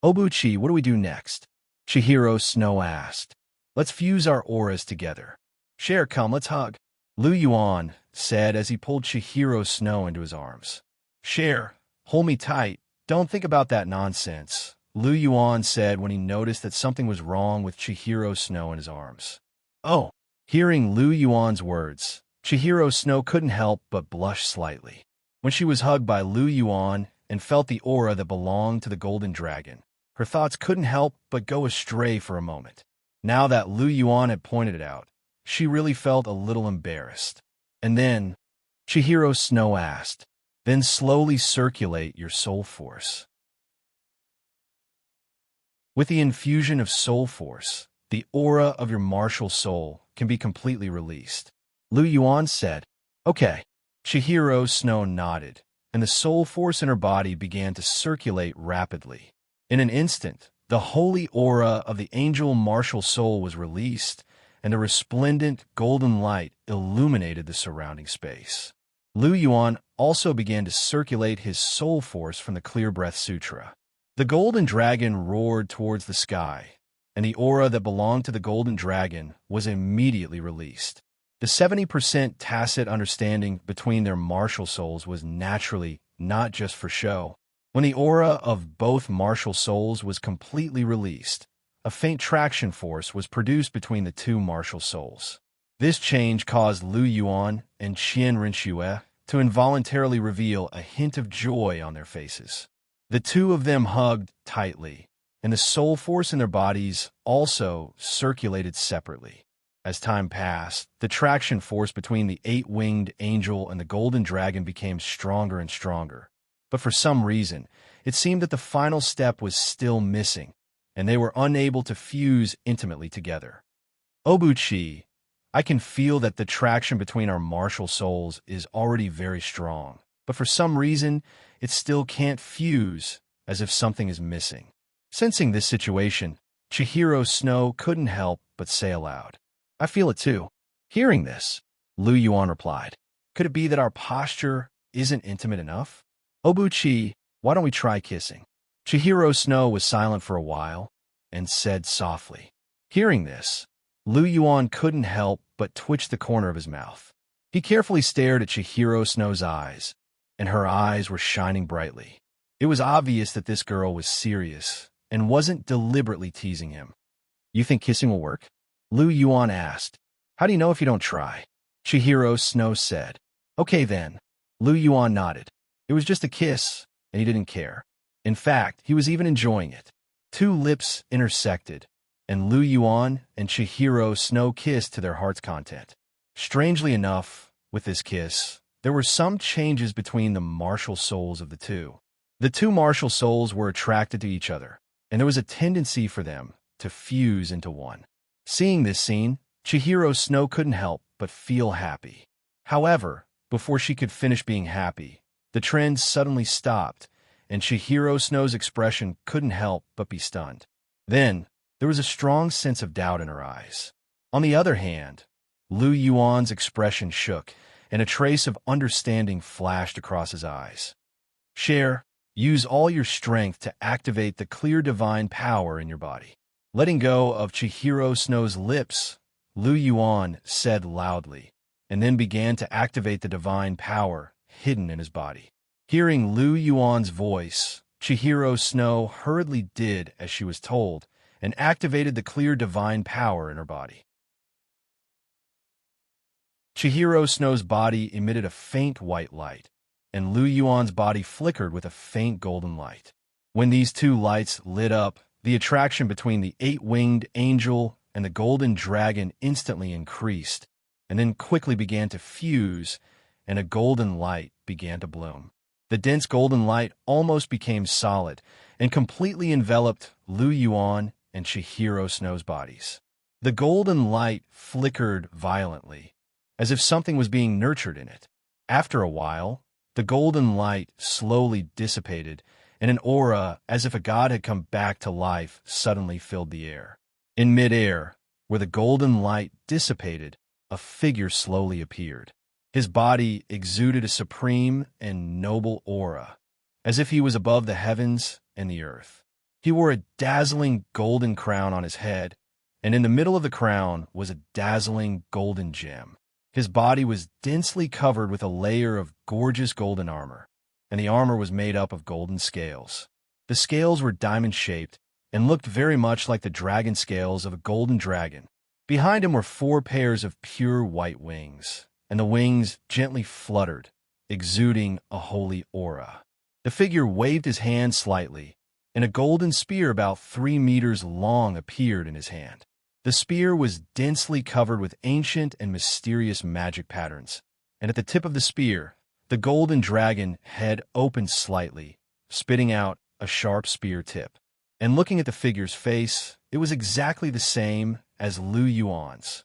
Obuchi, what do we do next? Chihiro Snow asked. Let's fuse our auras together. Share, come, let's hug. Lu Yuan said as he pulled Chihiro Snow into his arms. Share, hold me tight. Don't think about that nonsense, Lu Yuan said when he noticed that something was wrong with Chihiro Snow in his arms. Oh, hearing Lu Yuan's words, Chihiro Snow couldn't help but blush slightly. When she was hugged by Lu Yuan and felt the aura that belonged to the golden dragon, her thoughts couldn't help but go astray for a moment. Now that Lu Yuan had pointed it out, she really felt a little embarrassed. And then, Chihiro Snow asked, then slowly circulate your soul force. With the infusion of soul force, the aura of your martial soul can be completely released. Lu Yuan said, Okay. Chihiro Snow nodded, and the soul force in her body began to circulate rapidly. In an instant, the holy aura of the angel martial soul was released, and a resplendent golden light illuminated the surrounding space. Lu Yuan also began to circulate his soul force from the Clear Breath Sutra. The golden dragon roared towards the sky, and the aura that belonged to the golden dragon was immediately released. The 70% tacit understanding between their martial souls was naturally not just for show. When the aura of both martial souls was completely released, a faint traction force was produced between the two martial souls. This change caused Lu Yuan and Qian Rinxue to involuntarily reveal a hint of joy on their faces. The two of them hugged tightly, and the soul force in their bodies also circulated separately. As time passed, the traction force between the eight-winged angel and the golden dragon became stronger and stronger. But for some reason, it seemed that the final step was still missing, and they were unable to fuse intimately together. Obuchi, I can feel that the traction between our martial souls is already very strong, but for some reason, it still can't fuse, as if something is missing. Sensing this situation, Chihiro Snow couldn't help but say aloud, I feel it too. Hearing this, Lu Yuan replied, Could it be that our posture isn't intimate enough? Obuchi, why don't we try kissing? Chihiro Snow was silent for a while and said softly. Hearing this, Lu Yuan couldn't help but twitch the corner of his mouth. He carefully stared at Chihiro Snow's eyes, and her eyes were shining brightly. It was obvious that this girl was serious and wasn't deliberately teasing him. You think kissing will work? Lu Yuan asked. How do you know if you don't try? Chihiro Snow said. Okay then. Lu Yuan nodded. It was just a kiss, and he didn't care. In fact, he was even enjoying it. Two lips intersected, and Lu Yuan and Chihiro Snow kissed to their heart's content. Strangely enough, with this kiss, there were some changes between the martial souls of the two. The two martial souls were attracted to each other, and there was a tendency for them to fuse into one. Seeing this scene, Chihiro Snow couldn't help but feel happy. However, before she could finish being happy, the trend suddenly stopped, and Chihiro Snow's expression couldn't help but be stunned. Then, there was a strong sense of doubt in her eyes. On the other hand, Lu Yuan's expression shook, and a trace of understanding flashed across his eyes. Share, use all your strength to activate the clear divine power in your body. Letting go of Chihiro Snow's lips, Lu Yuan said loudly, and then began to activate the divine power hidden in his body. Hearing Lu Yuan's voice, Chihiro Snow hurriedly did as she was told and activated the clear divine power in her body. Chihiro Snow's body emitted a faint white light, and Lu Yuan's body flickered with a faint golden light. When these two lights lit up, the attraction between the eight-winged angel and the golden dragon instantly increased, and then quickly began to fuse, and a golden light began to bloom. The dense golden light almost became solid and completely enveloped Lu Yuan and Chihiro Snow's bodies. The golden light flickered violently, as if something was being nurtured in it. After a while, the golden light slowly dissipated, and an aura, as if a god had come back to life, suddenly filled the air. In midair, where the golden light dissipated, a figure slowly appeared. His body exuded a supreme and noble aura, as if he was above the heavens and the earth. He wore a dazzling golden crown on his head, and in the middle of the crown was a dazzling golden gem. His body was densely covered with a layer of gorgeous golden armor, and the armor was made up of golden scales. The scales were diamond-shaped and looked very much like the dragon scales of a golden dragon. Behind him were 4 pairs of pure white wings, and the wings gently fluttered, exuding a holy aura. The figure waved his hand slightly, and a golden spear about 3 meters long appeared in his hand. The spear was densely covered with ancient and mysterious magic patterns, and at the tip of the spear, the golden dragon head opened slightly, spitting out a sharp spear tip. And looking at the figure's face, it was exactly the same as Lu Yuan's.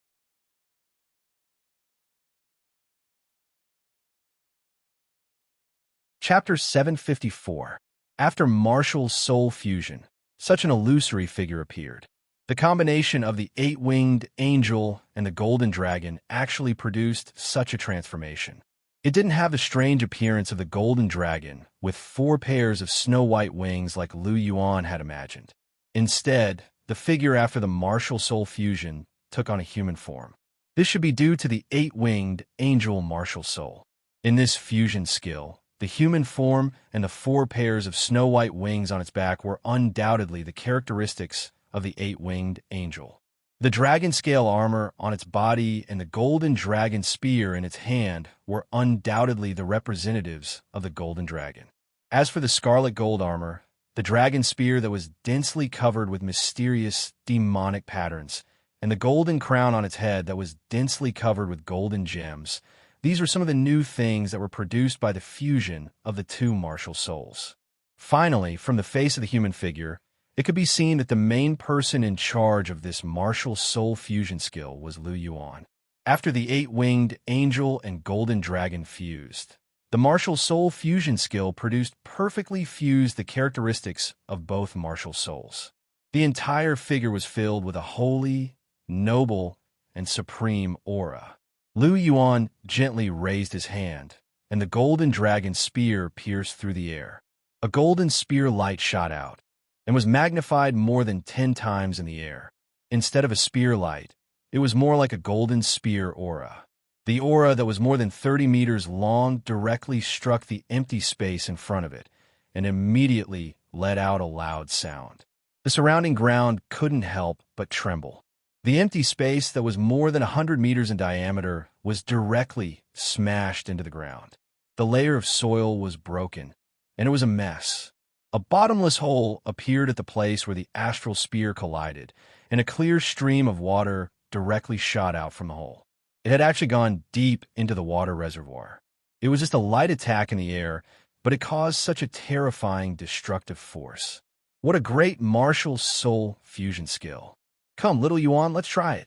Chapter 754. After martial soul fusion, such an illusory figure appeared. The combination of the 8-winged angel and the golden dragon actually produced such a transformation. It didn't have the strange appearance of the golden dragon with 4 pairs of snow-white wings like Lu Yuan had imagined. Instead, the figure after the martial soul fusion took on a human form. This should be due to the 8-winged angel martial soul. In this fusion skill, the human form and the 4 pairs of snow-white wings on its back were undoubtedly the characteristics of the 8-winged angel. The dragon scale armor on its body and the golden dragon spear in its hand were undoubtedly the representatives of the golden dragon. As for the scarlet gold armor, the dragon spear that was densely covered with mysterious demonic patterns, and the golden crown on its head that was densely covered with golden gems, these were some of the new things that were produced by the fusion of the 2 martial souls. Finally, from the face of the human figure, it could be seen that the main person in charge of this martial soul fusion skill was Lu Yuan. After the 8-winged angel and golden dragon fused, the martial soul fusion skill produced perfectly fused the characteristics of both martial souls. The entire figure was filled with a holy, noble, and supreme aura. Lu Yuan gently raised his hand, and the golden dragon spear pierced through the air. A golden spear light shot out, and was magnified more than 10 times in the air. Instead of a spear light, it was more like a golden spear aura. The aura that was more than 30 meters long directly struck the empty space in front of it, and immediately let out a loud sound. The surrounding ground couldn't help but tremble. The empty space that was more than 100 meters in diameter was directly smashed into the ground. The layer of soil was broken, and it was a mess. A bottomless hole appeared at the place where the astral spear collided, and a clear stream of water directly shot out from the hole. It had actually gone deep into the water reservoir. It was just a light attack in the air, but it caused such a terrifying, destructive force. What a great martial soul fusion skill. Come, little Yuan, let's try it.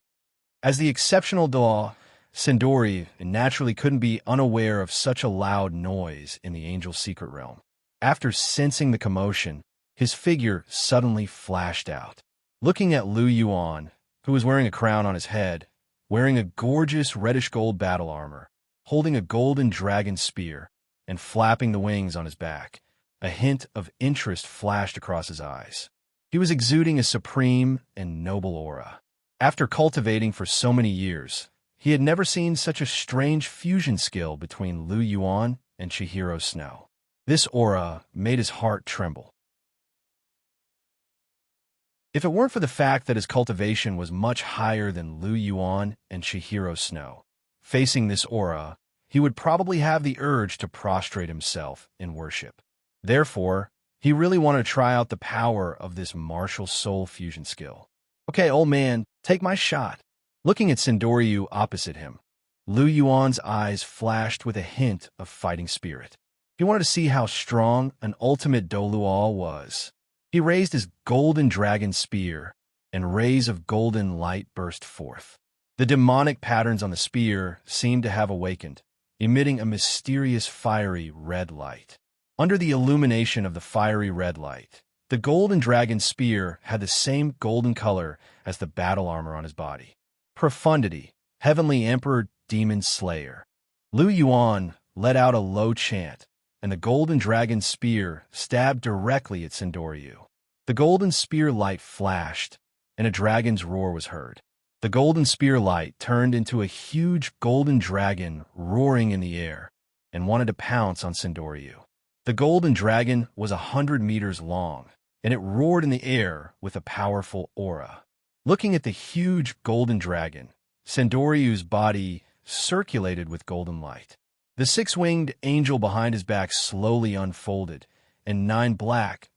As the exceptional Douluo, Sindori naturally couldn't be unaware of such a loud noise in the angel's secret realm. After sensing the commotion, his figure suddenly flashed out. Looking at Lu Yuan, who was wearing a crown on his head, wearing a gorgeous reddish-gold battle armor, holding a golden dragon spear, and flapping the wings on his back, a hint of interest flashed across his eyes. He was exuding a supreme and noble aura. After cultivating for so many years, he had never seen such a strange fusion skill between Lu Yuan and Chihiro Snow. This aura made his heart tremble. If it weren't for the fact that his cultivation was much higher than Lu Yuan and Chihiro Snow, facing this aura, he would probably have the urge to prostrate himself in worship. Therefore, he really wanted to try out the power of this martial soul fusion skill. Okay, old man, take my shot. Looking at Sindoryu opposite him, Lu Yuan's eyes flashed with a hint of fighting spirit. He wanted to see how strong an ultimate Douluo was. He raised his golden dragon spear, and rays of golden light burst forth. The demonic patterns on the spear seemed to have awakened, emitting a mysterious fiery red light. Under the illumination of the fiery red light, the golden dragon spear had the same golden color as the battle armor on his body. Profundity, Heavenly Emperor Demon Slayer. Lu Yuan let out a low chant, and the golden dragon spear stabbed directly at Sindoryu. The golden spear light flashed, and a dragon's roar was heard. The golden spear light turned into a huge golden dragon roaring in the air and wanted to pounce on Sindoryu. The golden dragon was 100 meters long, and it roared in the air with a powerful aura. Looking at the huge golden dragon, Sendoryu's body circulated with golden light. The six-winged angel behind his back slowly unfolded, and 9 black,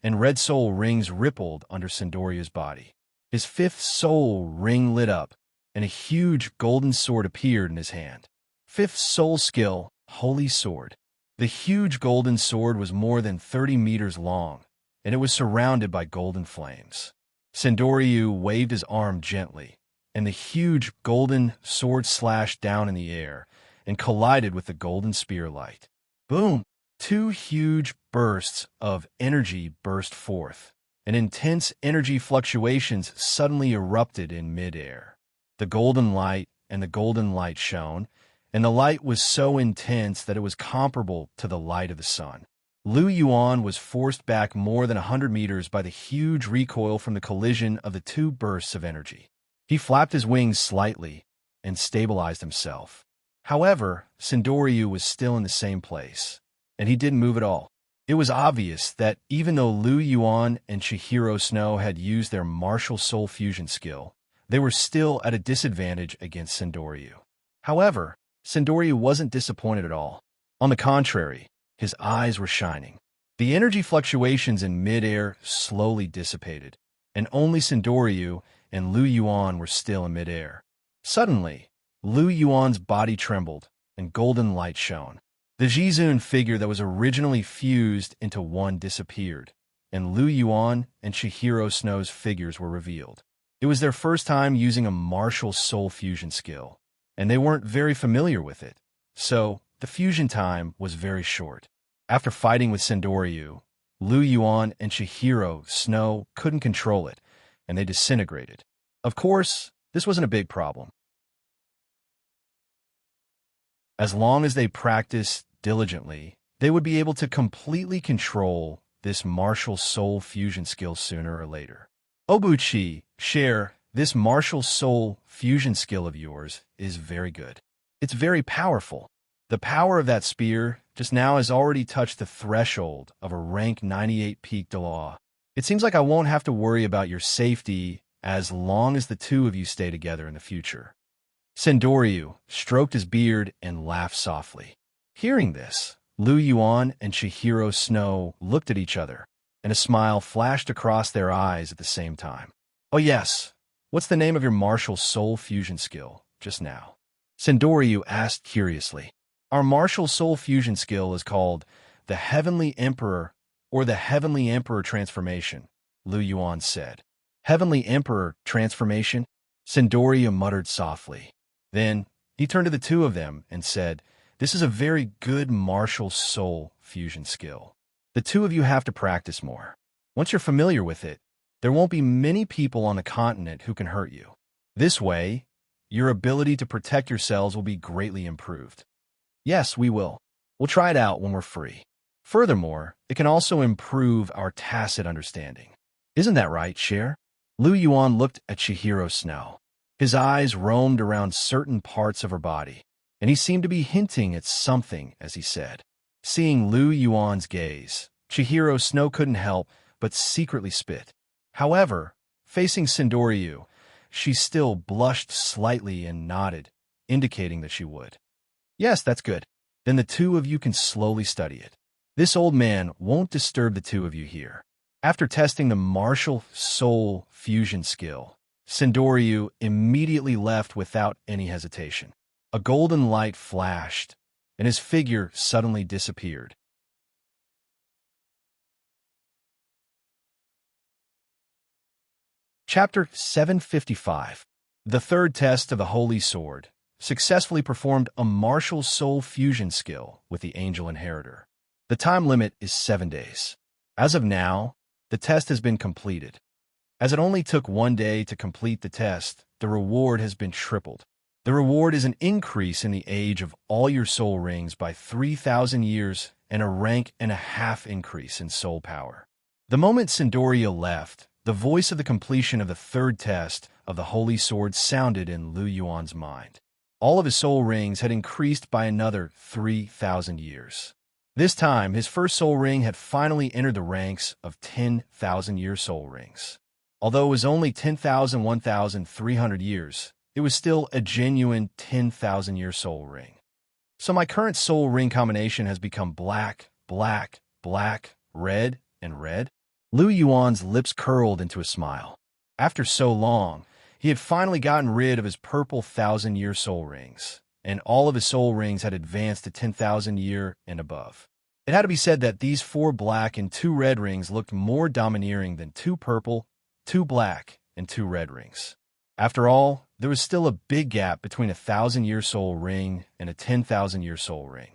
and red soul rings rippled under Sendoryu's body. His 5th soul ring lit up, and a huge golden sword appeared in his hand. 5th soul skill, Holy Sword. The huge golden sword was more than 30 meters long, and it was surrounded by golden flames. Sindoryu waved his arm gently, and the huge golden sword slashed down in the air and collided with the golden spear light. Boom! 2 huge bursts of energy burst forth, and intense energy fluctuations suddenly erupted in midair. The golden light and the golden light shone, and the light was so intense that it was comparable to the light of the sun. Lu Yuan was forced back more than 100 meters by the huge recoil from the collision of the 2 bursts of energy. He flapped his wings slightly and stabilized himself. However, Sindoryu was still in the same place, and he didn't move at all. It was obvious that even though Lu Yuan and Chihiro Snow had used their martial soul fusion skill, they were still at a disadvantage against Sindoryu. However, Sindoryu wasn't disappointed at all. On the contrary, his eyes were shining. The energy fluctuations in midair slowly dissipated, and only Sindoryu and Lu Yuan were still in midair. Suddenly, Lu Yuan's body trembled, and golden light shone. The Jizun figure that was originally fused into one disappeared, and Lu Yuan and Chihiro Snow's figures were revealed. It was their first time using a martial soul fusion skill, and they weren't very familiar with it, so the fusion time was very short. After fighting with Sindoryu, Lu Yuan and Chihiro Snow couldn't control it, and they disintegrated. Of course, this wasn't a big problem. As long as they practiced diligently, they would be able to completely control this martial soul fusion skill sooner or later. Obuchi, share, this martial soul fusion skill of yours is very good. It's very powerful. The power of that spear just now has already touched the threshold of a rank 98 peak Douluo. It seems like I won't have to worry about your safety as long as the 2 of you stay together in the future. Sindoryu stroked his beard and laughed softly. Hearing this, Lu Yuan and Chihiro Snow looked at each other, and a smile flashed across their eyes at the same time. Oh yes, what's the name of your martial soul fusion skill just now? Sindoryu asked curiously. Our martial soul fusion skill is called the Heavenly Emperor or the Heavenly Emperor Transformation, Lu Yuan said. Heavenly Emperor Transformation? Sindoryu muttered softly. Then he turned to the 2 of them and said, this is a very good martial soul fusion skill. The 2 of you have to practice more. Once you're familiar with it, there won't be many people on the continent who can hurt you. This way, your ability to protect yourselves will be greatly improved. Yes, we will. We'll try it out when we're free. Furthermore, it can also improve our tacit understanding. Isn't that right, Cher? Lu Yuan looked at Chihiro Snow. His eyes roamed around certain parts of her body, and he seemed to be hinting at something as he said. Seeing Lu Yuan's gaze, Chihiro Snow couldn't help but secretly spit. However, facing Sindoryu, she still blushed slightly and nodded, indicating that she would. Yes, that's good. Then the 2 of you can slowly study it. This old man won't disturb the 2 of you here. After testing the martial soul fusion skill, Sindoryu immediately left without any hesitation. A golden light flashed, and his figure suddenly disappeared. Chapter 755. The third test of the Holy Sword successfully performed a martial soul fusion skill with the Angel Inheritor. The time limit is 7 days. As of now, the test has been completed. As it only took 1 day to complete the test, the reward has been tripled. The reward is an increase in the age of all your soul rings by 3,000 years and a rank and a half increase in soul power. The moment Cindoria left, the voice of the completion of the third test of the Holy Sword sounded in Lu Yuan's mind. All of his soul rings had increased by another 3,000 years. This time, his first soul ring had finally entered the ranks of 10,000-year soul rings. Although it was only 1,300 years, it was still a genuine 10,000-year soul ring. So my current soul ring combination has become black, black, black, red, and red. Lu Yuan's lips curled into a smile. After so long, he had finally gotten rid of his purple 1,000-year soul rings, and all of his soul rings had advanced to 10,000-year and above. It had to be said that these 4 black and 2 red rings looked more domineering than 2 purple, 2 black, and 2 red rings. After all, there was still a big gap between a 1,000-year soul ring and a 10,000-year soul ring.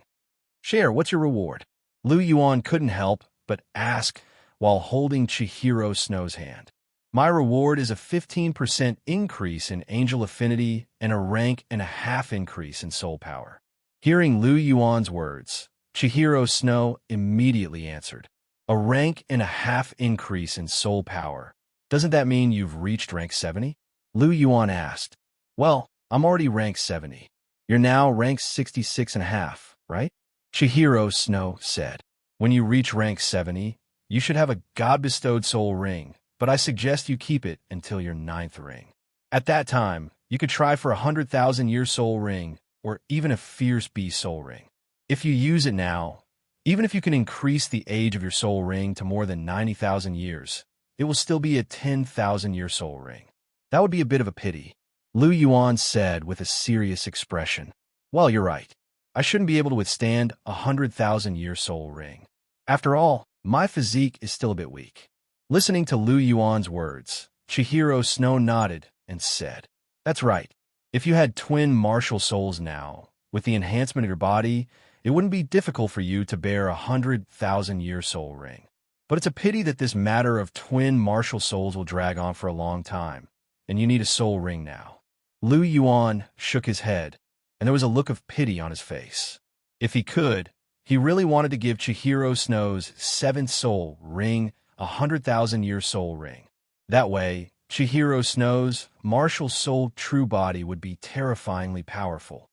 "Share, what's your reward?" Lu Yuan couldn't help but ask while holding Chihiro Snow's hand. "My reward is a 15% increase in angel affinity and a rank and a half increase in soul power." Hearing Lu Yuan's words, Chihiro Snow immediately answered, "A rank and a half increase in soul power. Doesn't that mean you've reached rank 70? Lu Yuan asked. "Well, I'm already rank 70. You're now rank 66.5, right?" Chihiro Snow said. "When you reach rank 70, you should have a God-bestowed soul ring, but I suggest you keep it until your 9th ring. At that time, you could try for a 100,000-year soul ring or even a fierce beast soul ring. If you use it now, even if you can increase the age of your soul ring to more than 90,000 years, it will still be a 10,000-year soul ring. That would be a bit of a pity," Lu Yuan said with a serious expression. "Well, you're right. I shouldn't be able to withstand a 100,000-year soul ring. After all, my physique is still a bit weak." Listening to Lu Yuan's words, Chihiro Snow nodded and said, "That's right. If you had twin martial souls now, with the enhancement of your body, it wouldn't be difficult for you to bear a 100,000-year soul ring. But it's a pity that this matter of twin martial souls will drag on for a long time, and you need a soul ring now." Lu Yuan shook his head, and there was a look of pity on his face. If he could, he really wanted to give Chihiro Snow's 7th soul ring a 100,000-year soul ring. That way, Chihiro Snow's martial soul true body would be terrifyingly powerful.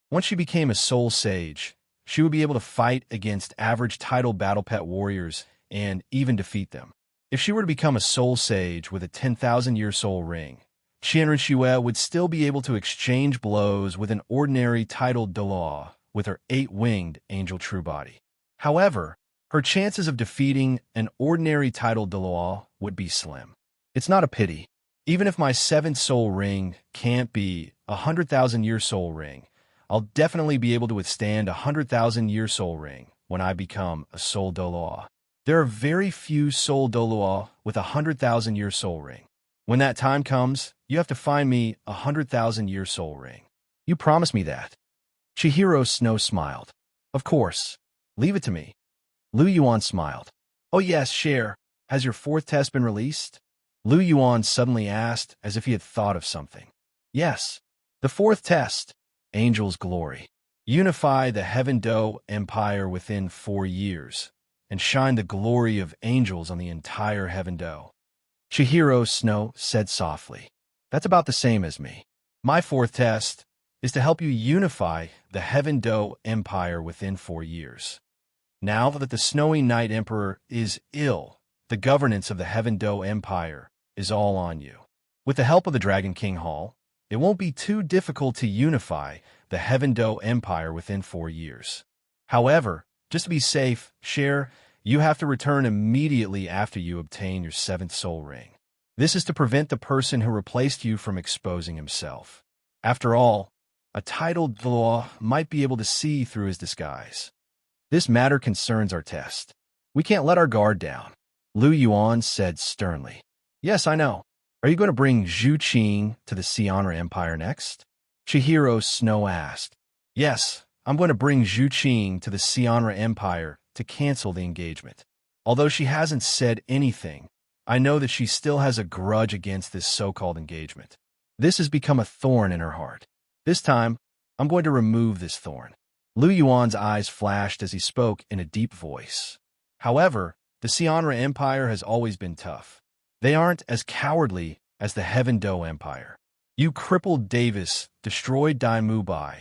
Once she became a soul sage, she would be able to fight against average title battle pet warriors and even defeat them. If she were to become a soul sage with a 10,000-year soul ring, Qian Renxue would still be able to exchange blows with an ordinary titled Douluo with her 8-winged angel true body. However, her chances of defeating an ordinary titled Douluo would be slim. It's not a pity. Even if my 7th soul ring can't be a 100,000-year soul ring, I'll definitely be able to withstand a 100,000-year soul ring when I become a soul Douluo. There are very few soul Douluo with a 100,000-year soul ring. When that time comes, you have to find me a 100,000-year soul ring. You promise me that?" Chihiro Snow smiled. "Of course. Leave it to me." Lu Yuan smiled. "Oh yes, share. Has your 4th test been released?" Lu Yuan suddenly asked as if he had thought of something. "Yes. The 4th test, Angel's Glory. Unify the Heaven Do Empire within 4 years, and shine the glory of angels on the entire Heaven Do." Chihiro Snow said softly. "That's about the same as me. My 4th test is to help you unify the Heaven Do Empire within 4 years. Now that the Snowy Night Emperor is ill, the governance of the Heaven Do Empire is all on you. With the help of the Dragon King Hall, it won't be too difficult to unify the Heaven Do Empire within 4 years. However, just to be safe, share, you have to return immediately after you obtain your 7th soul ring. This is to prevent the person who replaced you from exposing himself. After all, a titled Douluo might be able to see through his disguise. This matter concerns our test. We can't let our guard down," Lu Yuan said sternly. "Yes, I know. Are you going to bring Zhu Qing to the Xianra Empire next?" Chihiro Snow asked. "Yes, I'm going to bring Zhu Qing to the Xianra Empire to cancel the engagement. Although she hasn't said anything, I know that she still has a grudge against this so-called engagement. This has become a thorn in her heart. This time, I'm going to remove this thorn. Lu Yuan's eyes flashed as he spoke in a deep voice. However, the Xianra Empire has always been tough. They aren't as cowardly as the Heaven Do Empire. You crippled Davis, destroyed Dai Mubai,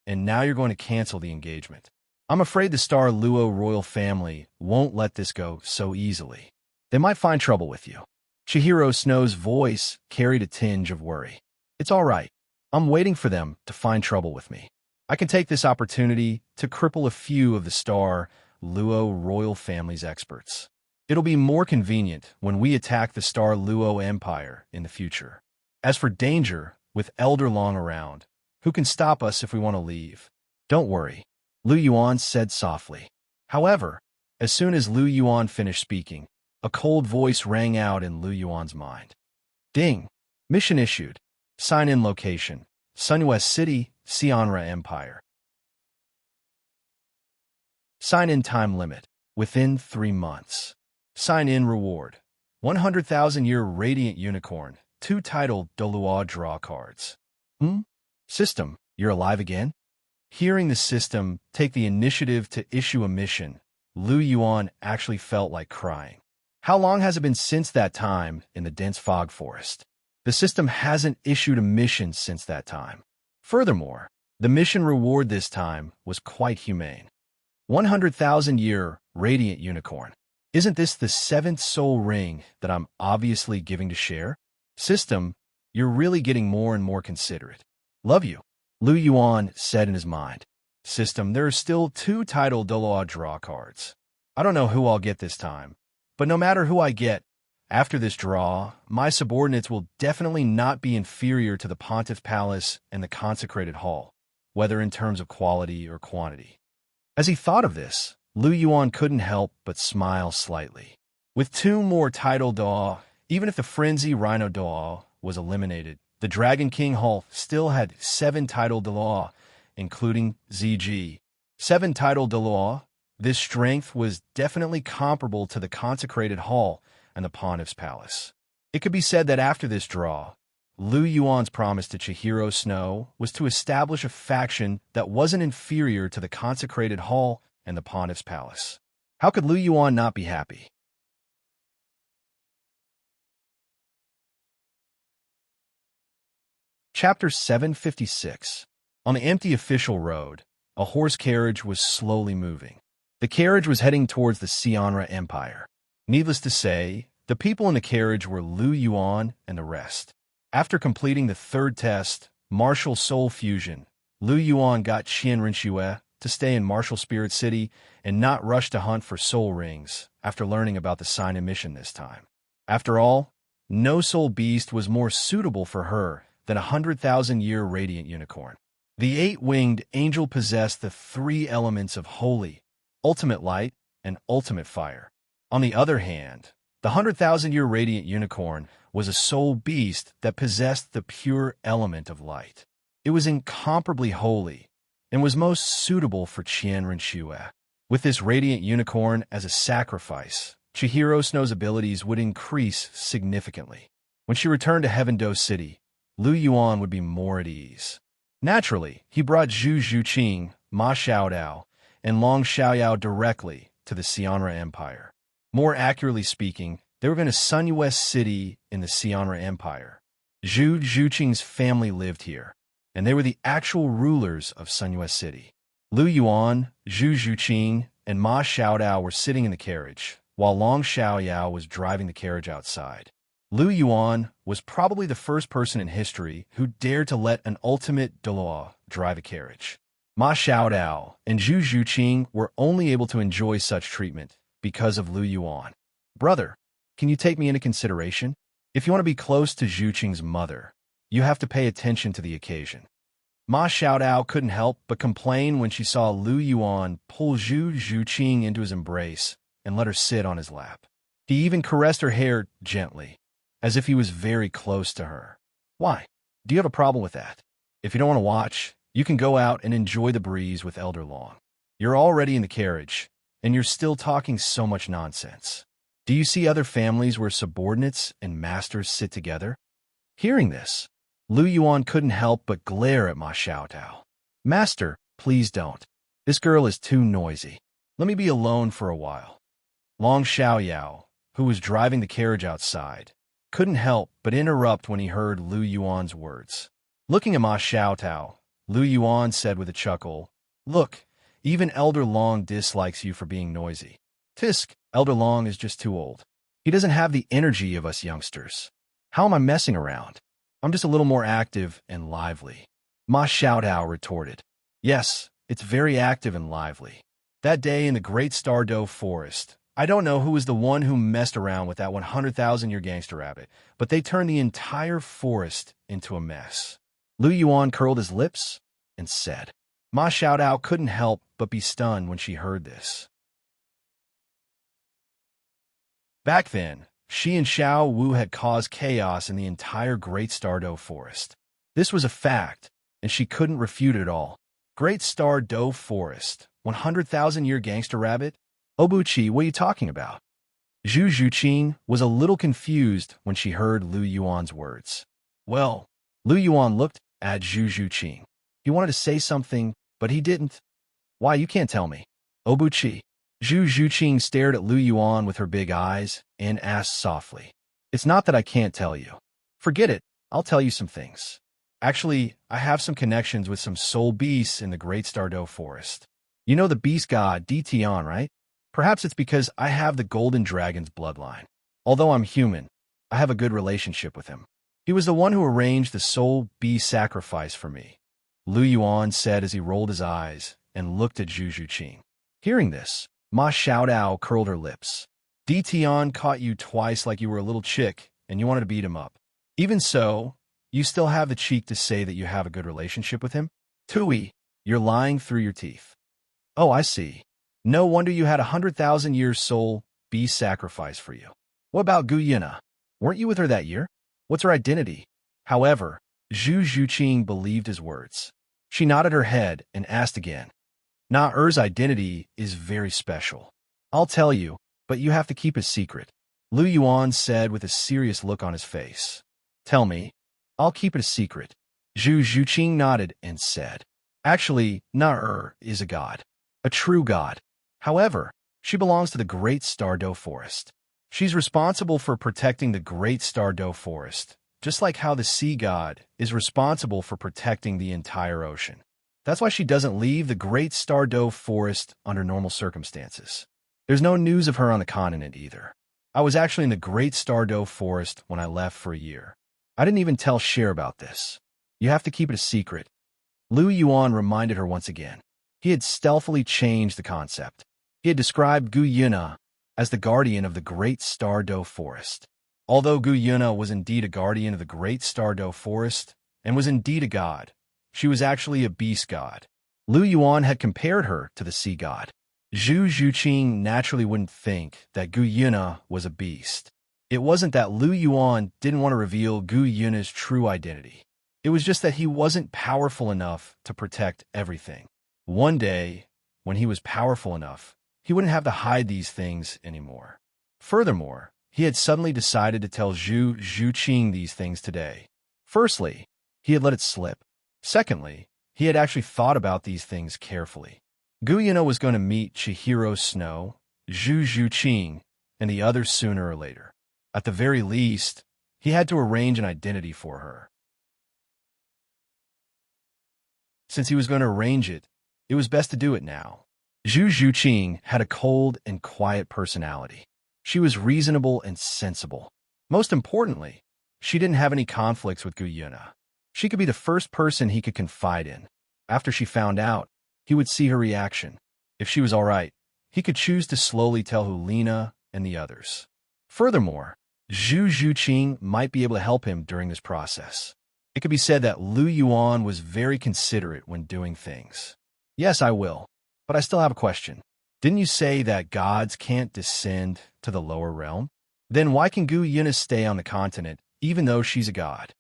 and now you're going to cancel the engagement. I'm afraid the Star Luo royal family won't let this go so easily. They might find trouble with you. Chihiro Snow's voice carried a tinge of worry. It's all right. I'm waiting for them to find trouble with me. I can take this opportunity to cripple a few of the Star Luo royal family's experts. It'll be more convenient when we attack the Star Luo Empire in the future. As for danger, with Elder Long around, who can stop us if we want to leave? Don't worry, Lu Yuan said softly. However, as soon as Lu Yuan finished speaking, a cold voice rang out in Lu Yuan's mind. Ding! Mission issued. Sign-in location. Sunwest City, Xianra Empire. Sign-in time limit. Within 3 months. Sign-in reward. 100,000-year Radiant Unicorn. 2 titled Douluo draw cards. System, you're alive again? Hearing the system take the initiative to issue a mission, Lu Yuan actually felt like crying. How long has it been since that time in the dense fog forest? The system hasn't issued a mission since that time. Furthermore, the mission reward this time was quite humane. 100,000-year Radiant Unicorn. Isn't this the 7th soul ring that I'm obviously giving to share? System, you're really getting more and more considerate. Love you, Lu Yuan said in his mind. System, there are still 2 titled Douluo draw cards. I don't know who I'll get this time, but no matter who I get, after this draw, my subordinates will definitely not be inferior to the Pontiff's Palace and the Consecrated Hall, whether in terms of quality or quantity. As he thought of this, Lu Yuan couldn't help but smile slightly. With 2 more titled Douluo, even if the Frenzy Rhino Douluo was eliminated, the Dragon King Hall still had 7 titled Douluo, including ZG. 7 titled Douluo. This strength was definitely comparable to the Consecrated Hall and the Pontiff's Palace. It could be said that after this draw, Lu Yuan's promise to Chihiro Snow was to establish a faction that wasn't inferior to the Consecrated Hall and the Pontiff's Palace. How could Lu Yuan not be happy? Chapter 756. On the empty official road, a horse carriage was slowly moving. The carriage was heading towards the Xianra Empire. Needless to say, the people in the carriage were Lu Yuan and the rest. After completing the 3rd test, Martial Soul Fusion, Lu Yuan got Qianren Xue to stay in Martial Spirit City and not rush to hunt for soul rings after learning about the sign-in mission this time. After all, no soul beast was more suitable for her than a 100,000-year Radiant Unicorn. The 8-winged angel possessed the 3 elements of Holy, Ultimate Light, and Ultimate Fire. On the other hand, the 100,000-year Radiant Unicorn was a soul beast that possessed the pure element of light. It was incomparably holy and was most suitable for Qianren Xue. With this Radiant Unicorn as a sacrifice, Chihiro Snow's abilities would increase significantly. When she returned to Heaven Do City, Lu Yuan would be more at ease. Naturally, he brought Zhu Zhuqing, Ma Xiaodao, and Long Xiaoyao directly to the Xianra Empire. More accurately speaking, they were in a Sunwest City in the Xianra Empire. Zhu Zhuqing's family lived here, and they were the actual rulers of Sunwest City. Lu Yuan, Zhu Zhuqing, and Ma Xiaodao were sitting in the carriage, while Long Xiaoyao was driving the carriage outside. Lu Yuan was probably the first person in history who dared to let an ultimate Douluo drive a carriage. Ma Xiaodao and Zhu Zhuqing were only able to enjoy such treatment because of Lu Yuan. Brother, can you take me into consideration? If you want to be close to Zhuqing's mother, you have to pay attention to the occasion. Ma Xiaodao couldn't help but complain when she saw Lu Yuan pull Zhu Zhuqing into his embrace and let her sit on his lap. He even caressed her hair gently, as if he was very close to her. Why? Do you have a problem with that? If you don't want to watch, you can go out and enjoy the breeze with Elder Long. You're already in the carriage, and you're still talking so much nonsense. Do you see other families where subordinates and masters sit together? Hearing this, Lu Yuan couldn't help but glare at Ma Xiaotao. Master, please don't. This girl is too noisy. Let me be alone for a while. Long Xiaoyao, who was driving the carriage outside, couldn't help but interrupt when he heard Lu Yuan's words. Looking at Ma Xiaotao, Lu Yuan said with a chuckle, "Look, even Elder Long dislikes you for being noisy. Tisk, Elder Long is just too old. He doesn't have the energy of us youngsters. How am I messing around? I'm just a little more active and lively." Ma Xiaotao retorted, "Yes, it's very active and lively. That day in the Great Stardow Forest, I don't know who was the one who messed around with that 100,000-year gangster rabbit, but they turned the entire forest into a mess." Lu Yuan curled his lips and said. Ma Xiaotao couldn't help but be stunned when she heard this. Back then, she and Xiao Wu had caused chaos in the entire Great Stardow Forest. This was a fact, and she couldn't refute it all. Great Stardow Forest, 100,000-year gangster rabbit? Obuchi, what are you talking about? Zhu Zhuqing was a little confused when she heard Lu Yuan's words. Well, Lu Yuan looked at Zhu Zhuqing. He wanted to say something, but he didn't. Why, you can't tell me. Obuchi. Zhu Zhuqing stared at Lu Yuan with her big eyes and asked softly. It's not that I can't tell you. Forget it, I'll tell you some things. Actually, I have some connections with some soul beasts in the Great Stardow Forest. You know the beast god Ditian, right? Perhaps it's because I have the Golden Dragon's bloodline. Although I'm human, I have a good relationship with him. He was the one who arranged the soul beast sacrifice for me, Lu Yuan said as he rolled his eyes and looked at Zhu Zhuqing. Hearing this, Ma Xiaotao curled her lips. Ditian caught you twice like you were a little chick, and you wanted to beat him up. Even so, you still have the cheek to say that you have a good relationship with him? Tui, you're lying through your teeth. Oh, I see. No wonder you had 100,000 years soul beast sacrifice for you. What about Gu Yina? Weren't you with her that year? What's her identity? However, Zhu Zhuqing believed his words. She nodded her head and asked again. Na-Er's identity is very special. I'll tell you, but you have to keep it secret, Lu Yuan said with a serious look on his face. Tell me. I'll keep it a secret. Zhu Zhuqing nodded and said. Actually, Na-Er is a god. A true god. However, she belongs to the Great Stardow Forest. She's responsible for protecting the Great Stardow Forest, just like how the sea god is responsible for protecting the entire ocean. That's why she doesn't leave the Great Stardow Forest under normal circumstances. There's no news of her on the continent either. I was actually in the Great Stardow Forest when I left for a year. I didn't even tell Cher about this. You have to keep it a secret. Lu Yuan reminded her once again. He had stealthily changed the concept. He had described Gu Yuna as the guardian of the Great Stardow Forest. Although Gu Yuna was indeed a guardian of the Great Stardow Forest and was indeed a god, she was actually a beast god. Lu Yuan had compared her to the sea god. Zhu Zhuqing naturally wouldn't think that Gu Yuna was a beast. It wasn't that Lu Yuan didn't want to reveal Gu Yuna's true identity. It was just that he wasn't powerful enough to protect everything. One day, when he was powerful enough, he wouldn't have to hide these things anymore. Furthermore, he had suddenly decided to tell Zhu Zhuqing these things today. Firstly, he had let it slip. Secondly, he had actually thought about these things carefully. Gu Yuna was going to meet Chihiro Snow, Zhu Zhuqing, and the others sooner or later. At the very least, he had to arrange an identity for her. Since he was going to arrange it, it was best to do it now. Zhu Zhuqing had a cold and quiet personality. She was reasonable and sensible. Most importantly, she didn't have any conflicts with Gu Yuna. She could be the first person he could confide in. After she found out, he would see her reaction. If she was all right, he could choose to slowly tell Hulina and the others. Furthermore, Zhu Zhuqing might be able to help him during this process. It could be said that Lu Yuan was very considerate when doing things. Yes, I will, but I still have a question. Didn't you say that gods can't descend to the lower realm? Then why can Gu Yuna stay on the continent, even though she's a god?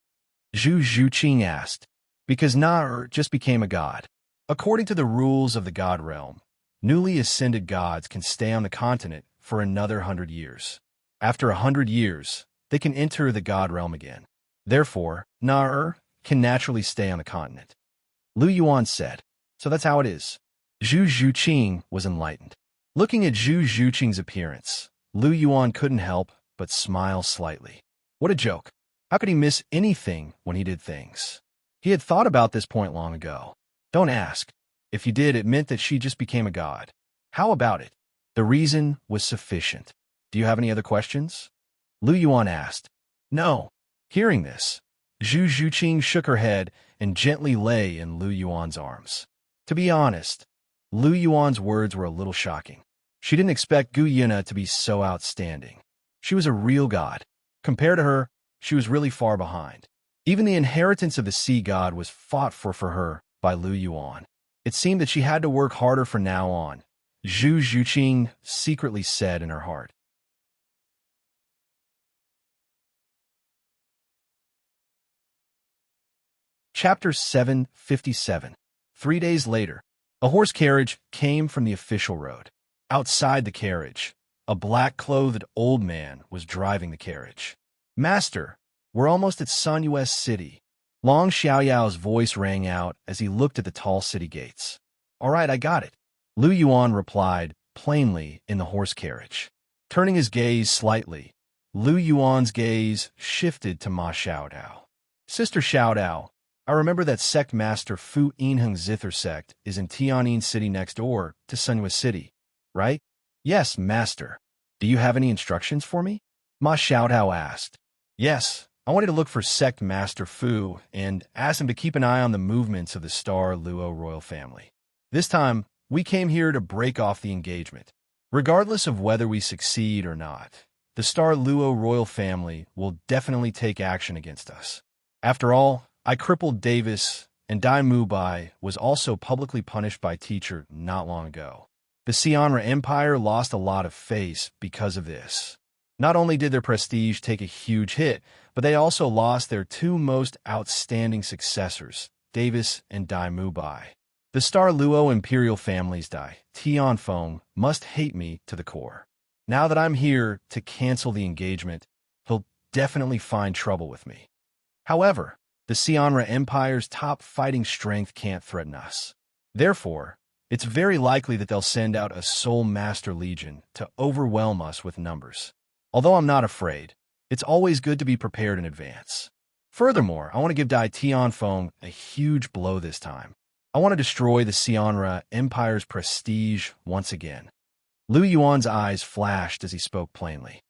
Zhu Zhuqing asked. Because Na-Er just became a god. According to the rules of the god realm, newly ascended gods can stay on the continent for another 100 years. After 100 years, they can enter the god realm again. Therefore, Na can naturally stay on the continent. Lu Yuan said. So that's how it is. Zhu Zhuqing was enlightened. Looking at Zhu Zhuqing's appearance, Lu Yuan couldn't help but smile slightly. What a joke. How could he miss anything when he did things? He had thought about this point long ago. Don't ask. If you did, it meant that she just became a god. How about it? The reason was sufficient. Do you have any other questions? Lu Yuan asked. No. Hearing this, Zhu Zhuqing shook her head and gently lay in Lu Yuan's arms. To be honest, Lu Yuan's words were a little shocking. She didn't expect Gu Yina to be so outstanding. She was a real god. Compared to her, she was really far behind. Even the inheritance of the sea god was fought for her by Lu Yuan. It seemed that she had to work harder from now on, Zhu Zhuqing secretly said in her heart. Chapter 757. 3 days later, a horse carriage came from the official road. Outside the carriage, a black-clothed old man was driving the carriage. Master, we're almost at Sanyue's city. Long Xiaoyao's voice rang out as he looked at the tall city gates. All right, I got it. Lu Yuan replied, plainly in the horse carriage. Turning his gaze slightly, Lu Yuan's gaze shifted to Ma Xiaodao. Sister Xiaodao, I remember that sect master Fu Yinheng Zither sect is in Tianyin City next door to Sanyue City, right? Yes, master. Do you have any instructions for me? Ma Xiaodao asked. Yes, I wanted to look for sect master Fu and ask him to keep an eye on the movements of the Star Luo royal family. This time, we came here to break off the engagement. Regardless of whether we succeed or not, the Star Luo royal family will definitely take action against us. After all, I crippled Davis, and Dai Mubai was also publicly punished by teacher not long ago. The Xianra Empire lost a lot of face because of this. Not only did their prestige take a huge hit, but they also lost their two most outstanding successors, Davis and Dai Mubai. The Star Luo imperial families Dai Tianfeng must hate me to the core. Now that I'm here to cancel the engagement, he'll definitely find trouble with me. However, the Xianra Empire's top fighting strength can't threaten us. Therefore, it's very likely that they'll send out a Soul Master Legion to overwhelm us with numbers. Although I'm not afraid, it's always good to be prepared in advance. Furthermore, I want to give Dai Tianfeng a huge blow this time. I want to destroy the Xianra Empire's prestige once again. Lu Yuan's eyes flashed as he spoke plainly.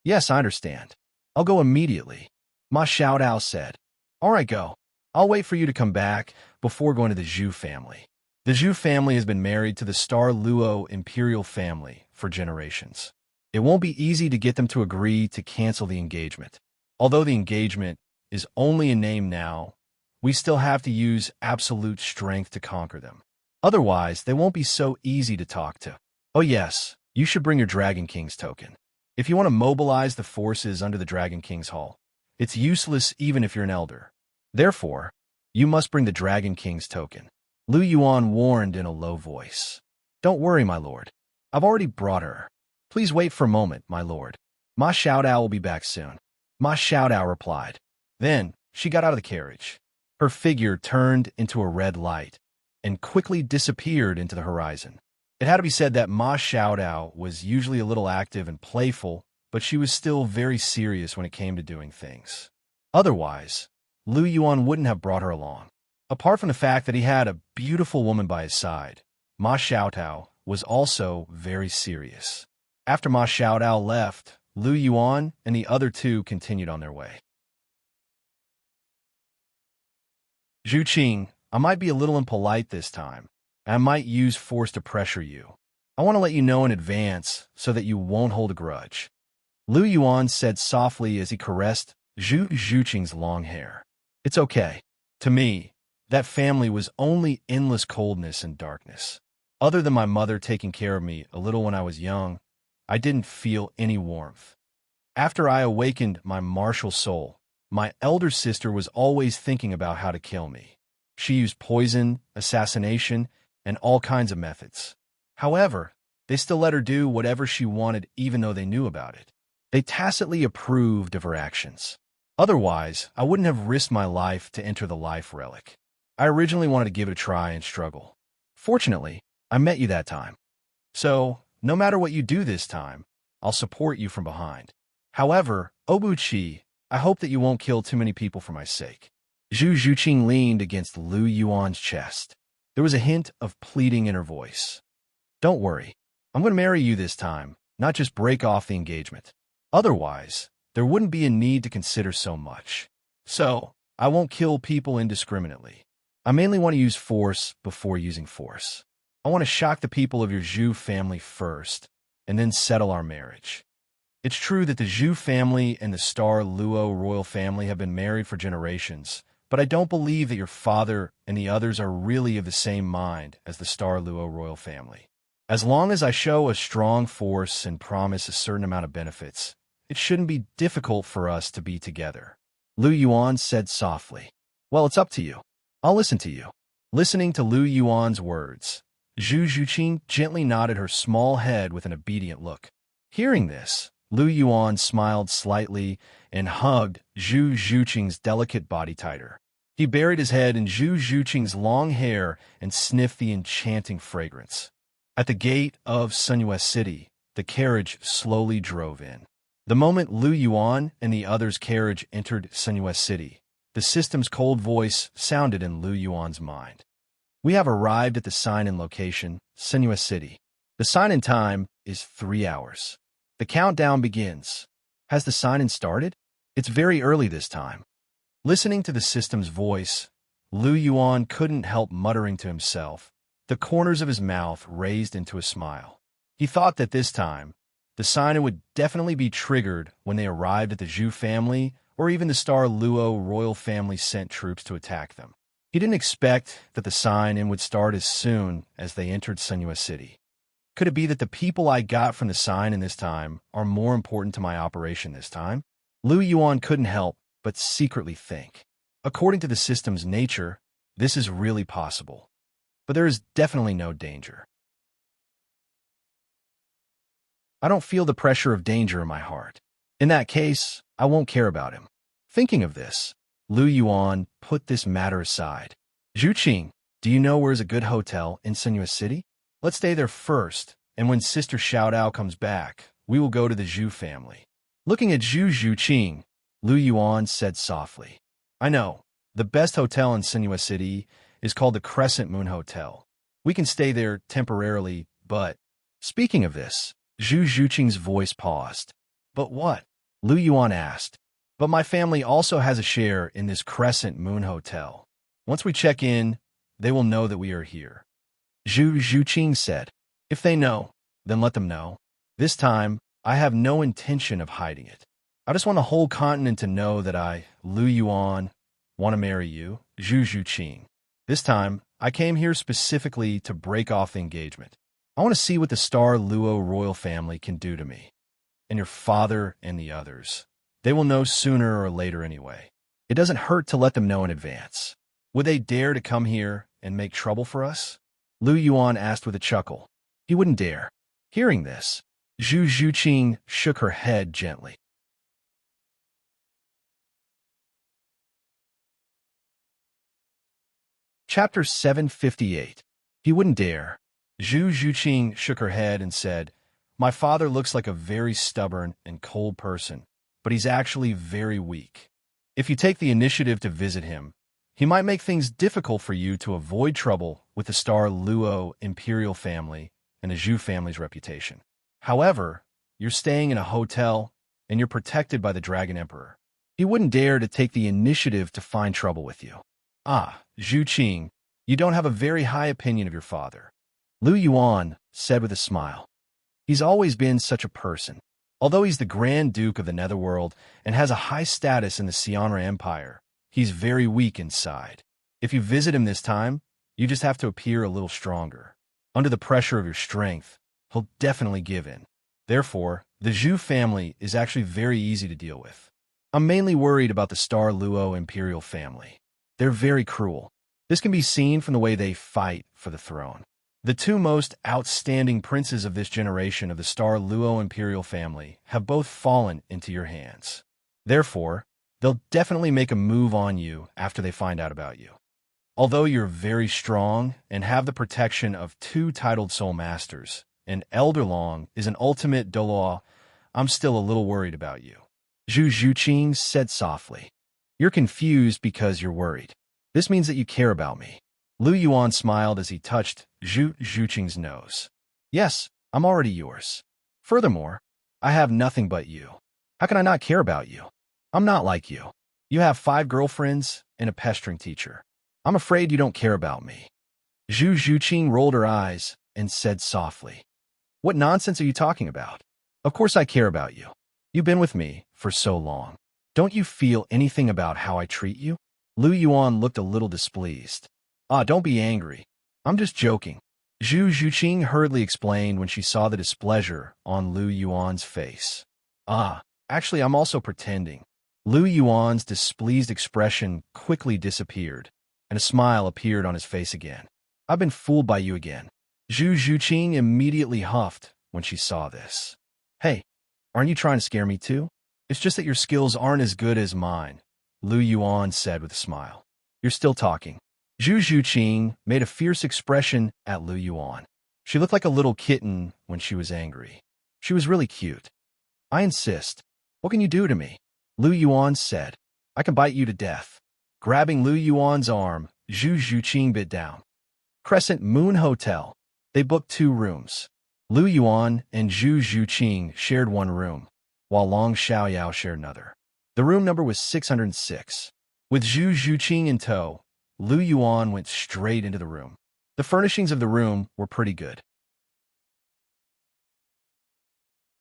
Yes, I understand. I'll go immediately. Ma Xiaodao said. All right, go. I'll wait for you to come back before going to the Zhu family. The Zhu family has been married to the Star Luo imperial family for generations. It won't be easy to get them to agree to cancel the engagement. Although the engagement is only a name now, we still have to use absolute strength to conquer them. Otherwise, they won't be so easy to talk to. Oh yes, you should bring your Dragon King's token. If you want to mobilize the forces under the Dragon King's Hall, it's useless even if you're an elder. Therefore, you must bring the Dragon King's token. Lu Yuan warned in a low voice. Don't worry, my lord. I've already brought her. Please wait for a moment, my lord. Ma Xiaodao will be back soon. Ma Xiaodao replied. Then, she got out of the carriage. Her figure turned into a red light and quickly disappeared into the horizon. It had to be said that Ma Xiaodao was usually a little active and playful, but she was still very serious when it came to doing things. Otherwise, Lu Yuan wouldn't have brought her along. Apart from the fact that he had a beautiful woman by his side, Ma Xiaodao was also very serious. After Ma Xiaodao left, Lu Yuan and the other two continued on their way. Zhuqing, I might be a little impolite this time, and I might use force to pressure you. I want to let you know in advance so that you won't hold a grudge. Lu Yuan said softly as he caressed Zhu Zhuqing's long hair. It's okay. To me, that family was only endless coldness and darkness. Other than my mother taking care of me a little when I was young, I didn't feel any warmth. After I awakened my martial soul, my elder sister was always thinking about how to kill me. She used poison, assassination, and all kinds of methods. However, they still let her do whatever she wanted even though they knew about it. They tacitly approved of her actions. Otherwise, I wouldn't have risked my life to enter the life relic. I originally wanted to give it a try and struggle. Fortunately, I met you that time. So, no matter what you do this time, I'll support you from behind. However, Obuchi, I hope that you won't kill too many people for my sake. Zhu Zhuqing leaned against Lu Yuan's chest. There was a hint of pleading in her voice. Don't worry. I'm going to marry you this time, not just break off the engagement. Otherwise, there wouldn't be a need to consider so much. So, I won't kill people indiscriminately. I mainly want to use force before using force. I want to shock the people of your Zhu family first, and then settle our marriage. It's true that the Zhu family and the Star Luo royal family have been married for generations, but I don't believe that your father and the others are really of the same mind as the Star Luo royal family. As long as I show a strong force and promise a certain amount of benefits, it shouldn't be difficult for us to be together. Lu Yuan said softly. Well, it's up to you. I'll listen to you. Listening to Lu Yuan's words, Zhu Zhuqing gently nodded her small head with an obedient look. Hearing this, Lu Yuan smiled slightly and hugged Zhu Zhuqing's delicate body tighter. He buried his head in Zhu Zhuqing's long hair and sniffed the enchanting fragrance. At the gate of Sunyue City, the carriage slowly drove in. The moment Lu Yuan and the others' carriage entered Sunyue City, the system's cold voice sounded in Lu Yuan's mind. We have arrived at the sign-in location, Sunyue City. The sign-in time is 3 hours. The countdown begins. Has the sign-in started? It's very early this time. Listening to the system's voice, Lu Yuan couldn't help muttering to himself, the corners of his mouth raised into a smile. He thought that this time, the sign-in would definitely be triggered when they arrived at the Zhu family or even the Star Luo royal family sent troops to attack them. He didn't expect that the sign-in would start as soon as they entered Sunyue City. Could it be that the people I got from the sign-in this time are more important to my operation this time? Lu Yuan couldn't help but secretly think. According to the system's nature, this is really possible. But there is definitely no danger. I don't feel the pressure of danger in my heart. In that case, I won't care about him. Thinking of this, Lu Yuan put this matter aside. Zhuqing, do you know where is a good hotel in Sunyue City? Let's stay there first, and when Sister Xiaodao comes back, we will go to the Zhu family. Looking at Zhu Zhuqing, Lu Yuan said softly. I know, the best hotel in Sunyue City is called the Crescent Moon Hotel. We can stay there temporarily, but... Speaking of this, Zhu Zhuqing's voice paused. But what? Lu Yuan asked. But my family also has a share in this Crescent Moon Hotel. Once we check in, they will know that we are here. Zhu Zhuqing said. If they know, then let them know. This time, I have no intention of hiding it. I just want the whole continent to know that I, Lu Yuan, want to marry you, Zhu Zhuqing. This time, I came here specifically to break off the engagement. I want to see what the Star Luo royal family can do to me. And your father and the others. They will know sooner or later anyway. It doesn't hurt to let them know in advance. Would they dare to come here and make trouble for us? Lu Yuan asked with a chuckle. He wouldn't dare. Hearing this, Zhu Zhuqing shook her head gently. Chapter 758. He wouldn't dare. Zhu Zhuqing shook her head and said, My father looks like a very stubborn and cold person, but he's actually very weak. If you take the initiative to visit him, he might make things difficult for you to avoid trouble with the Star Luo imperial family and the Zhu family's reputation. However, you're staying in a hotel and you're protected by the Dragon Emperor. He wouldn't dare to take the initiative to find trouble with you. Ah, Zhuqing, you don't have a very high opinion of your father. Lu Yuan said with a smile. He's always been such a person. Although he's the Grand Duke of the Netherworld and has a high status in the Xianra Empire, he's very weak inside. If you visit him this time, you just have to appear a little stronger. Under the pressure of your strength, he'll definitely give in. Therefore, the Zhu family is actually very easy to deal with. I'm mainly worried about the Star Luo imperial family. They're very cruel. This can be seen from the way they fight for the throne. The two most outstanding princes of this generation of the star Luo imperial family have both fallen into your hands. Therefore, they'll definitely make a move on you after they find out about you. Although you're very strong and have the protection of two titled soul masters, and Elder Long is an ultimate Douluo, I'm still a little worried about you. Zhu Zhuqing said softly. You're confused because you're worried. This means that you care about me. Lu Yuan smiled as he touched Zhu Zhuqing's nose. Yes, I'm already yours. Furthermore, I have nothing but you. How can I not care about you? I'm not like you. You have 5 girlfriends and a pestering teacher. I'm afraid you don't care about me. Zhu Zhuqing rolled her eyes and said softly. What nonsense are you talking about? Of course I care about you. You've been with me for so long. Don't you feel anything about how I treat you? Lu Yuan looked a little displeased. Don't be angry. I'm just joking. Zhu Zhuqing hurriedly explained when she saw the displeasure on Lu Yuan's face. Actually, I'm also pretending. Lu Yuan's displeased expression quickly disappeared, and a smile appeared on his face again. I've been fooled by you again. Zhu Zhuqing immediately huffed when she saw this. Hey, aren't you trying to scare me too? It's just that your skills aren't as good as mine, Lu Yuan said with a smile. You're still talking. Zhu Zhuqing made a fierce expression at Lu Yuan. She looked like a little kitten when she was angry. She was really cute. I insist. What can you do to me? Lu Yuan said. I can bite you to death. Grabbing Lu Yuan's arm, Zhu Zhuqing bit down. Crescent Moon Hotel. They booked 2 rooms. Lu Yuan and Zhu Zhuqing shared 1 room, while Long Xiaoyao shared another. The room number was 606. With Zhu Zhuqing in tow, Lu Yuan went straight into the room. The furnishings of the room were pretty good.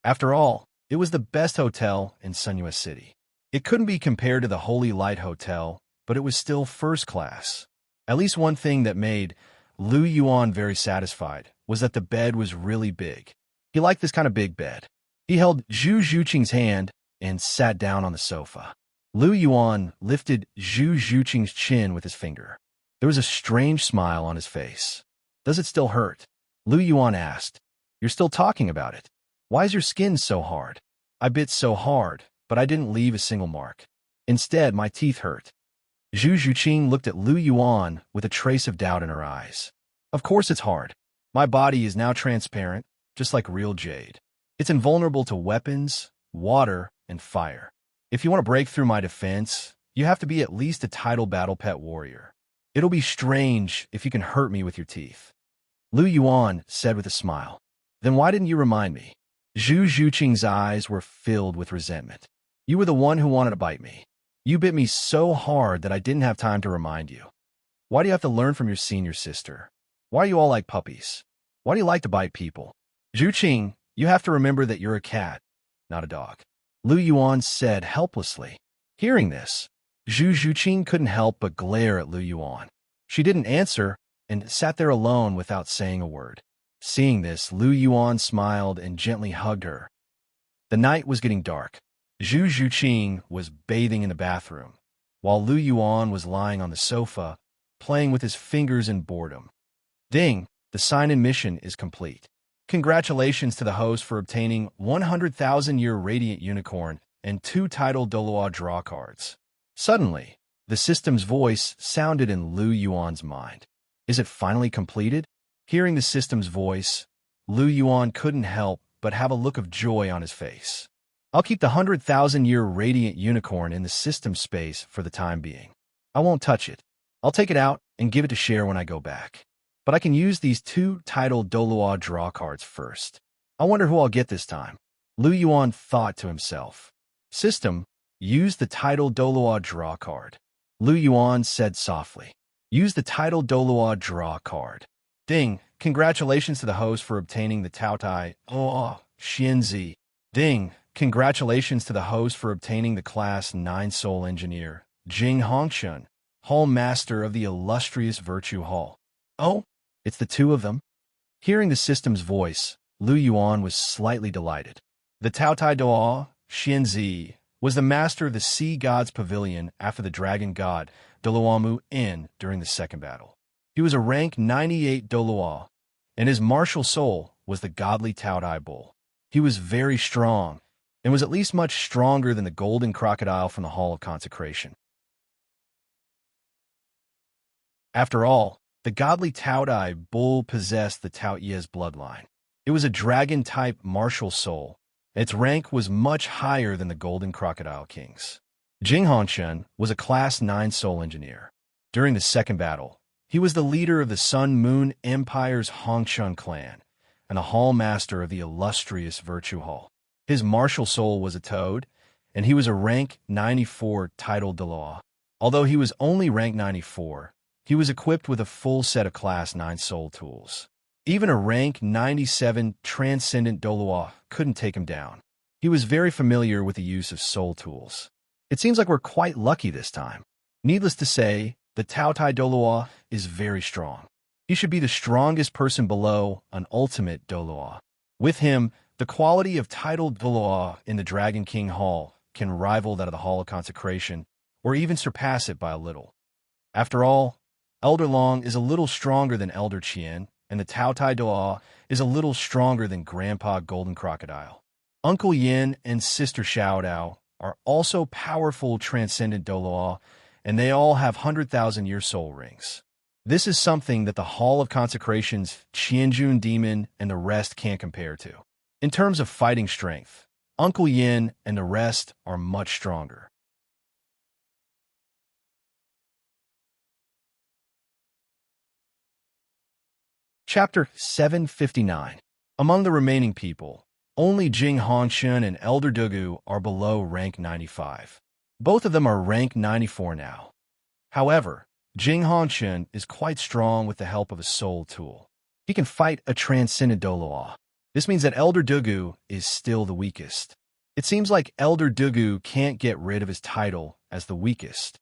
After all, it was the best hotel in Sunyue City. It couldn't be compared to the Holy Light Hotel, but it was still first class. At least one thing that made Lu Yuan very satisfied was that the bed was really big. He liked this kind of big bed. He held Zhu Zhuqing's hand and sat down on the sofa. Lu Yuan lifted Zhu Zhuqing's chin with his finger. There was a strange smile on his face. Does it still hurt? Lu Yuan asked. You're still talking about it. Why is your skin so hard? I bit so hard, but I didn't leave a single mark. Instead, my teeth hurt. Zhu Zhuqing looked at Lu Yuan with a trace of doubt in her eyes. Of course it's hard. My body is now transparent, just like real jade. It's invulnerable to weapons, water, and fire. If you want to break through my defense, you have to be at least a title battle pet warrior. It'll be strange if you can hurt me with your teeth. Lu Yuan said with a smile. Then why didn't you remind me? Zhu Zhuqing's eyes were filled with resentment. You were the one who wanted to bite me. You bit me so hard that I didn't have time to remind you. Why do you have to learn from your senior sister? Why are you all like puppies? Why do you like to bite people? Zhuqing, you have to remember that you're a cat, not a dog. Lu Yuan said helplessly. Hearing this, Zhu Zhuqing couldn't help but glare at Lu Yuan. She didn't answer and sat there alone without saying a word. Seeing this, Lu Yuan smiled and gently hugged her. The night was getting dark. Zhu Zhuqing was bathing in the bathroom, while Lu Yuan was lying on the sofa, playing with his fingers in boredom. Ding! The sign-in mission is complete. Congratulations to the host for obtaining 100,000-year Radiant Unicorn and 2 title Douluo draw cards. Suddenly, the system's voice sounded in Lu Yuan's mind. Is it finally completed? Hearing the system's voice, Lu Yuan couldn't help but have a look of joy on his face. I'll keep the 100,000-year Radiant Unicorn in the system space for the time being. I won't touch it. I'll take it out and give it to Cher when I go back. But I can use these 2 title Douluo draw cards first. I wonder who I'll get this time. Lu Yuan thought to himself. System, use the title Douluo draw card. Lu Yuan said softly. Use the title Douluo draw card. Ding! Congratulations to the host for obtaining the Taotai Xianzi. Ding! Congratulations to the host for obtaining the Class 9 Soul Engineer, Jing Hongshun, Hall Master of the illustrious Virtue Hall. Oh, it's the 2 of them? Hearing the system's voice, Lu Yuan was slightly delighted. The Taotai Doa Xianzi was the master of the Sea God's Pavilion after the Dragon God Douluomu In during the second battle. He was a rank 98 Douluo. and his martial soul was the godly Taodai bull. He was very strong, and was at least much stronger than the golden crocodile from the Hall of Consecration. After all, the godly Taodai bull possessed the Taoyes bloodline. It was a dragon-type martial soul. Its rank was much higher than the golden crocodile king's. Jing Hongshun was a Class 9 soul engineer. During the second battle, he was the leader of the Sun Moon Empire's Hongshun clan and the hall master of the illustrious Virtue Hall. His martial soul was a toad, and he was a rank 94 titled Douluo. Although he was only rank 94, he was equipped with a full set of Class 9 soul tools. Even a rank 97 transcendent Douluo couldn't take him down. He was very familiar with the use of soul tools. It seems like we're quite lucky this time. Needless to say, the Taotai Douluo is very strong. He should be the strongest person below an ultimate Douluo. With him, the quality of titled Douluo in the Dragon King Hall can rival that of the Hall of Consecration, or even surpass it by a little. After all, Elder Long is a little stronger than Elder Qian, and the Taotai Douluo is a little stronger than Grandpa Golden Crocodile. Uncle Yin and Sister Xiaodao are also powerful transcendent Douluo, and they all have 100,000-year soul rings. This is something that the Hall of Consecration's Qianjun Demon and the rest can't compare to. In terms of fighting strength, Uncle Yin and the rest are much stronger. Chapter 759. Among the remaining people, only Jing Hongshun and Elder Douluo are below rank 95. Both of them are rank 94 now. However, Jing Hongshun is quite strong with the help of a soul tool. He can fight a transcendent Douluo. This means that Elder Douluo is still the weakest. It seems like Elder Douluo can't get rid of his title as the weakest.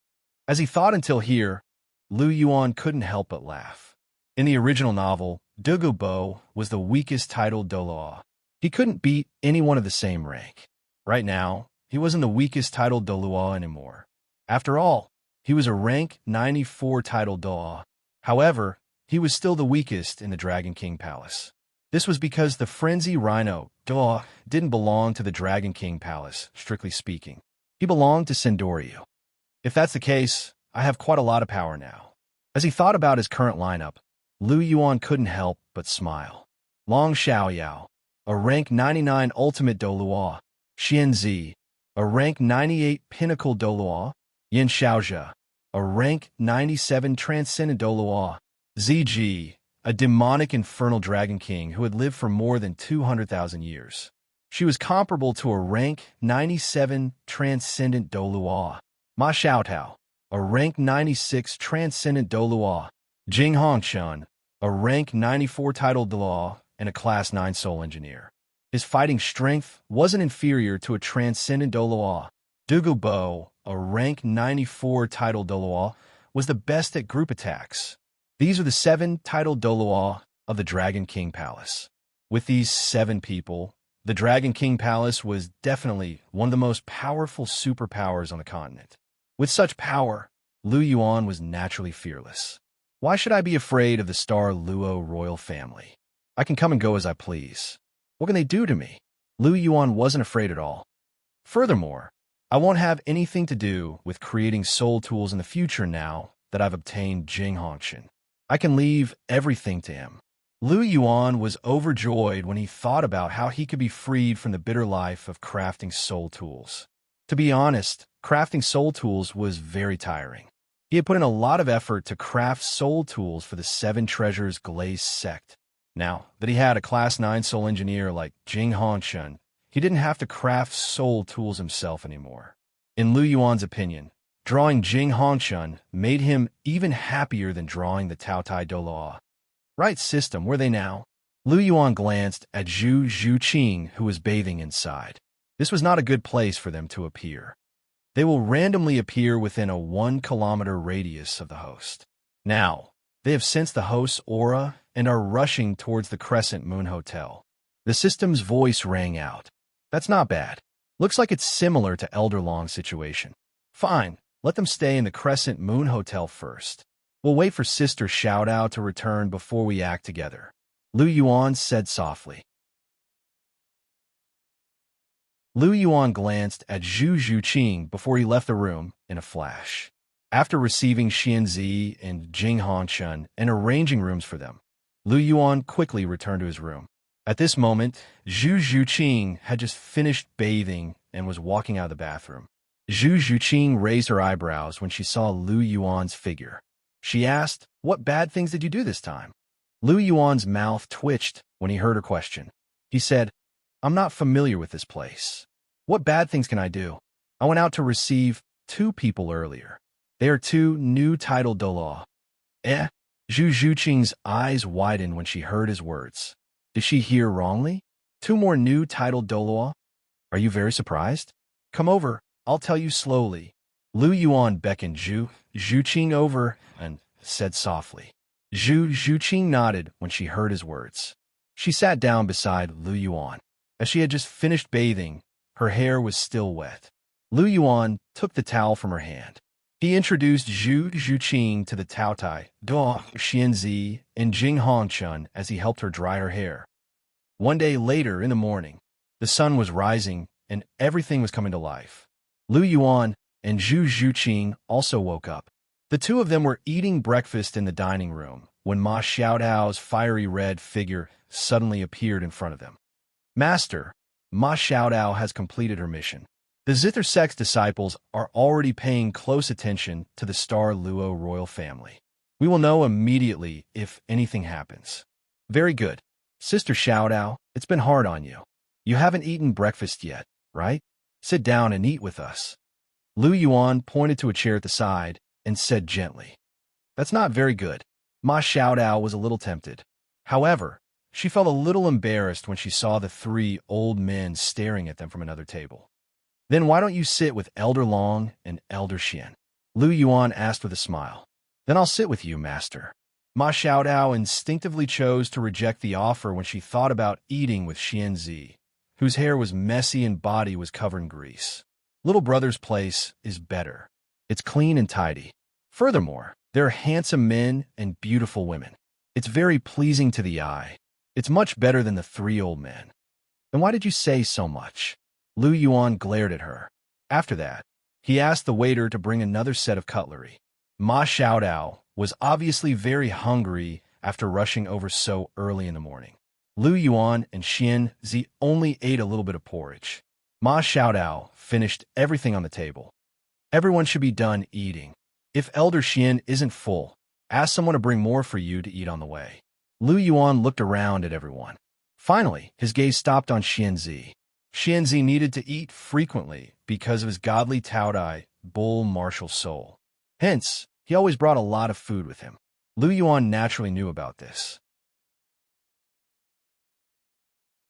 As he thought until here, Lu Yuan couldn't help but laugh. In the original novel, Douluo Bo was the weakest titled Douluo. He couldn't beat anyone of the same rank. Right now, he wasn't the weakest titled Douluo anymore. After all, he was a rank 94 titled Douluo. However, he was still the weakest in the Dragon King Palace. This was because the Frenzy Rhino, Douluo, didn't belong to the Dragon King Palace, strictly speaking. He belonged to Sendoryu. If that's the case, I have quite a lot of power now. As he thought about his current lineup, Lu Yuan couldn't help but smile. Long Xiaoyao, a rank 99 ultimate Douluo. Xianzi, a rank 98 pinnacle Douluo. Yin Xiaozhe, a rank 97 transcendent Douluo. Ziji, a demonic infernal dragon king who had lived for more than 200,000 years. She was comparable to a rank 97 transcendent Douluo. Ma Xiaotao, a rank 96 transcendent Douluo. Jing Hongshun, a rank 94 titled Douluo and a class 9 soul engineer. His fighting strength wasn't inferior to a transcendent Douluo. Douluo Bo, a rank 94 titled Douluo, was the best at group attacks. These are the 7 titled Douluo of the Dragon King Palace. With these 7 people, the Dragon King Palace was definitely one of the most powerful superpowers on the continent. With such power, Lu Yuan was naturally fearless. Why should I be afraid of the Star Luo royal family? I can come and go as I please. What can they do to me? Lu Yuan wasn't afraid at all. Furthermore, I won't have anything to do with creating soul tools in the future now that I've obtained Jing Hongshun. I can leave everything to him. Lu Yuan was overjoyed when he thought about how he could be freed from the bitter life of crafting soul tools. To be honest, crafting soul tools was very tiring. He had put in a lot of effort to craft soul tools for the 7 Treasures Glazed sect. Now that he had a class 9 soul engineer like Jing Hongshun, he didn't have to craft soul tools himself anymore. In Lu Yuan's opinion, drawing Jing Hongshun made him even happier than drawing the Taotai Douluo. Right system, were they now? Lu Yuan glanced at Zhu Zhuqing, who was bathing inside. This was not a good place for them to appear. They will randomly appear within a 1-kilometer radius of the host. Now, they have sensed the host's aura and are rushing towards the Crescent Moon Hotel. The system's voice rang out. That's not bad. Looks like it's similar to Elder Long's situation. Fine, let them stay in the Crescent Moon Hotel first. We'll wait for Sister Xiaodao to return before we act together. Lu Yuan said softly. Lu Yuan glanced at Zhu Zhuqing before he left the room in a flash. After receiving Xianzi and Jing Hongchun and arranging rooms for them, Lu Yuan quickly returned to his room. At this moment, Zhu Zhuqing had just finished bathing and was walking out of the bathroom. Zhu Zhuqing raised her eyebrows when she saw Lu Yuan's figure. She asked, "What bad things did you do this time?" Lu Yuan's mouth twitched when he heard her question. He said, "I'm not familiar with this place. What bad things can I do? I went out to receive 2 people earlier. They are 2 new titled Douluo." Eh? Zhu Zhuqing's eyes widened when she heard his words. Did she hear wrongly? 2 more new titled Douluo? Are you very surprised? Come over, I'll tell you slowly. Lu Yuan beckoned Zhu Zhuqing over and said softly. Zhu Zhuqing nodded when she heard his words. She sat down beside Lu Yuan. As she had just finished bathing, her hair was still wet. Lu Yuan took the towel from her hand. He introduced Zhu Zhuqing to the Taotai, Duo, Xianzi, and Jing Hongchun as he helped her dry her hair. One day later in the morning, the sun was rising and everything was coming to life. Lu Yuan and Zhu Zhuqing also woke up. The 2 of them were eating breakfast in the dining room when Ma Xiaodao's fiery red figure suddenly appeared in front of them. "Master, Ma Xiaodao has completed her mission. The Zither sect's disciples are already paying close attention to the Star Luo royal family. We will know immediately if anything happens." "Very good. Sister Xiaodao, it's been hard on you. You haven't eaten breakfast yet, right? Sit down and eat with us." Lu Yuan pointed to a chair at the side and said gently, "That's not very good." Ma Xiaodao was a little tempted. However, she felt a little embarrassed when she saw the 3 old men staring at them from another table. "Then why don't you sit with Elder Long and Elder Xian?" Lu Yuan asked with a smile. "Then I'll sit with you, Master." Ma Xiaodao instinctively chose to reject the offer when she thought about eating with Xianzi, whose hair was messy and body was covered in grease. Little brother's place is better. It's clean and tidy. Furthermore, there are handsome men and beautiful women. It's very pleasing to the eye. It's much better than the 3 old men. Then why did you say so much? Lu Yuan glared at her. After that, he asked the waiter to bring another set of cutlery. Ma Xiaodao was obviously very hungry after rushing over so early in the morning. Lu Yuan and Xian Zi only ate a little bit of porridge. Ma Xiaodao finished everything on the table. Everyone should be done eating. If Elder Xian isn't full, ask someone to bring more for you to eat on the way. Lu Yuan looked around at everyone. Finally, his gaze stopped on Xianzi. Xianzi needed to eat frequently because of his godly Taodai, bull martial soul. Hence, he always brought a lot of food with him. Lu Yuan naturally knew about this.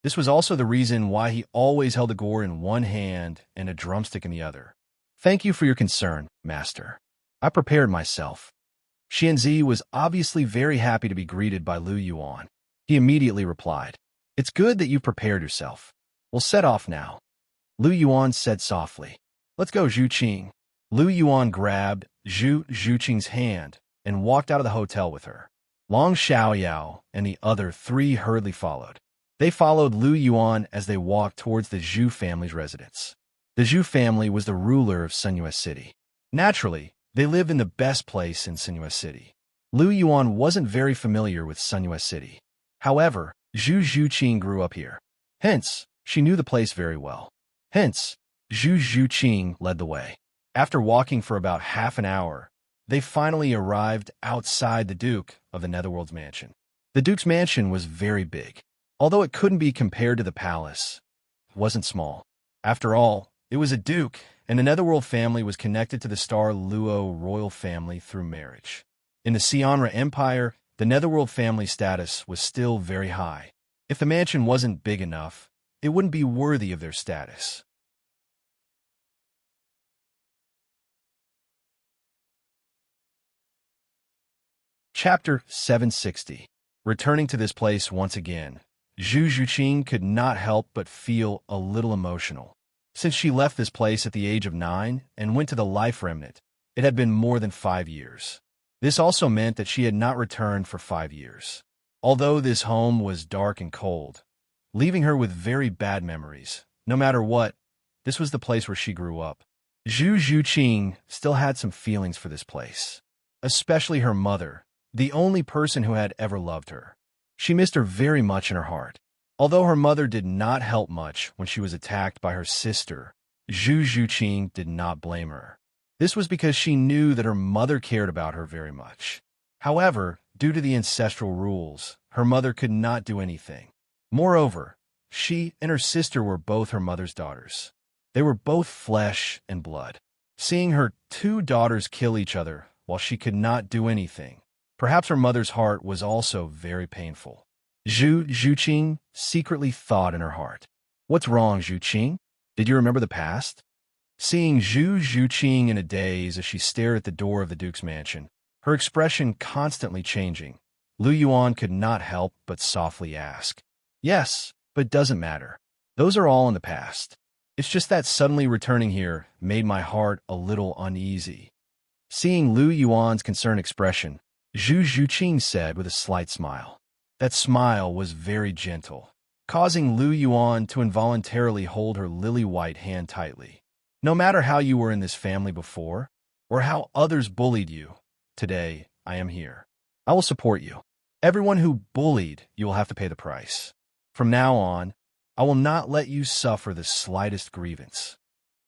This was also the reason why he always held a gourd in one hand and a drumstick in the other. Thank you for your concern, Master. I prepared myself. Xianzi was obviously very happy to be greeted by Lu Yuan. He immediately replied, It's good that you prepared yourself. We'll set off now. Lu Yuan said softly, Let's go, Zhuqing. Lu Yuan grabbed Zhuqing's hand and walked out of the hotel with her. Long Xiaoyao and the other 3 hurriedly followed. They followed Lu Yuan as they walked towards the Zhu family's residence. The Zhu family was the ruler of Sinuous City. Naturally, they lived in the best place in Sinuous City. Lu Yuan wasn't very familiar with Sinuous City. However, Zhu Zhuqing grew up here. Hence, she knew the place very well. Hence, Zhu Zhuqing led the way. After walking for about half an hour, they finally arrived outside the Duke of the Netherworld's mansion. The Duke's mansion was very big. Although it couldn't be compared to the palace, it wasn't small. After all, it was a duke, and the Netherworld family was connected to the Star Luo royal family through marriage. In the Xianra Empire, the Netherworld family status was still very high. If the mansion wasn't big enough, it wouldn't be worthy of their status. Chapter 760. Returning to this place once again, Zhu Zhuqing could not help but feel a little emotional. Since she left this place at the age of 9 and went to the Life Remnant, it had been more than 5 years. This also meant that she had not returned for 5 years. Although this home was dark and cold, leaving her with very bad memories, no matter what, this was the place where she grew up. Zhu Zhuqing still had some feelings for this place, especially her mother, the only person who had ever loved her. She missed her very much in her heart. Although her mother did not help much when she was attacked by her sister, Zhu Zhuqing did not blame her. This was because she knew that her mother cared about her very much. However, due to the ancestral rules, her mother could not do anything. Moreover, she and her sister were both her mother's daughters. They were both flesh and blood. Seeing her two daughters kill each other while she could not do anything, perhaps her mother's heart was also very painful. Zhu Zhuqing secretly thought in her heart, "What's wrong, Zhuqing? Did you remember the past?" Seeing Zhu Zhuqing in a daze as she stared at the door of the Duke's mansion, her expression constantly changing, Lu Yuan could not help but softly ask, "Yes, but doesn't matter. Those are all in the past. It's just that suddenly returning here made my heart a little uneasy." Seeing Lu Yuan's concerned expression, Zhu Zhuqing said with a slight smile. That smile was very gentle, causing Lu Yuan to involuntarily hold her lily-white hand tightly. "No matter how you were in this family before, or how others bullied you, today I am here. I will support you. Everyone who bullied you will have to pay the price. From now on, I will not let you suffer the slightest grievance."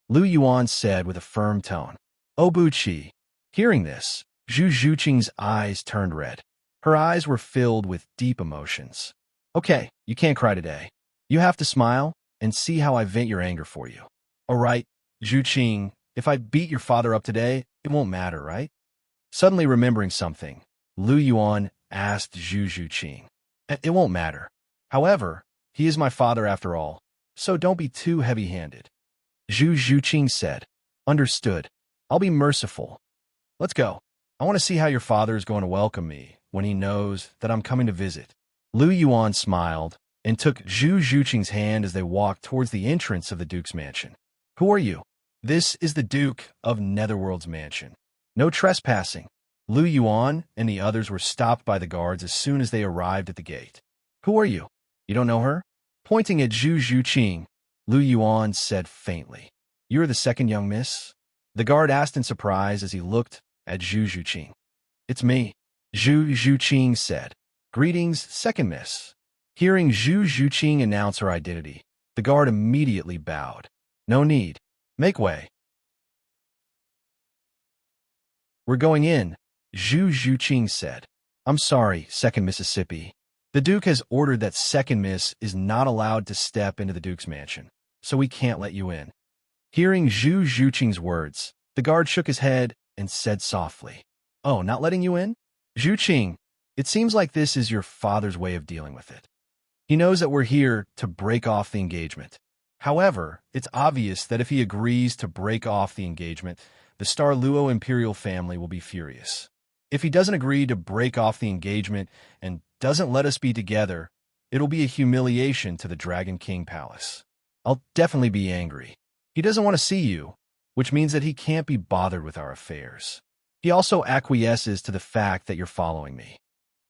Lu Yuan said with a firm tone. "Oh, Buqi." Hearing this, Zhu Zhuqing's eyes turned red. Her eyes were filled with deep emotions. "Okay, you can't cry today. You have to smile and see how I vent your anger for you. All right, Zhuqing, if I beat your father up today, it won't matter, right?" Suddenly remembering something, Lu Yuan asked Zhu Zhuqing. "It won't matter. However, he is my father after all, so don't be too heavy-handed." Zhu Zhuqing said, "Understood. I'll be merciful. Let's go. I want to see how your father is going to welcome me when he knows that I'm coming to visit." Lu Yuan smiled and took Zhu Zhuqing's hand as they walked towards the entrance of the Duke's mansion. "Who are you?" "This is the Duke of Netherworld's mansion. No trespassing." Lu Yuan and the others were stopped by the guards as soon as they arrived at the gate. "Who are you? You don't know her?" Pointing at Zhu Zhuqing, Lu Yuan said faintly, "You are the second young miss?" The guard asked in surprise as he looked at Zhu Zhuqing. "It's me," Zhu Zhuqing said. "Greetings, second miss." Hearing Zhu Zhuqing announce her identity, the guard immediately bowed. "No need. Make way." "We're going in," Zhu Zhuqing said. "I'm sorry, second Mississippi. The Duke has ordered that second miss is not allowed to step into the Duke's mansion, so we can't let you in." Hearing Zhu Zhuqing's words, the guard shook his head and said softly, "Oh, not letting you in? Zhuqing, it seems like this is your father's way of dealing with it. He knows that we're here to break off the engagement. However, it's obvious that if he agrees to break off the engagement, the Douluo imperial family will be furious. If he doesn't agree to break off the engagement and doesn't let us be together, it'll be a humiliation to the Dragon King Palace. I'll definitely be angry. He doesn't want to see you, which means that he can't be bothered with our affairs. He also acquiesces to the fact that you're following me,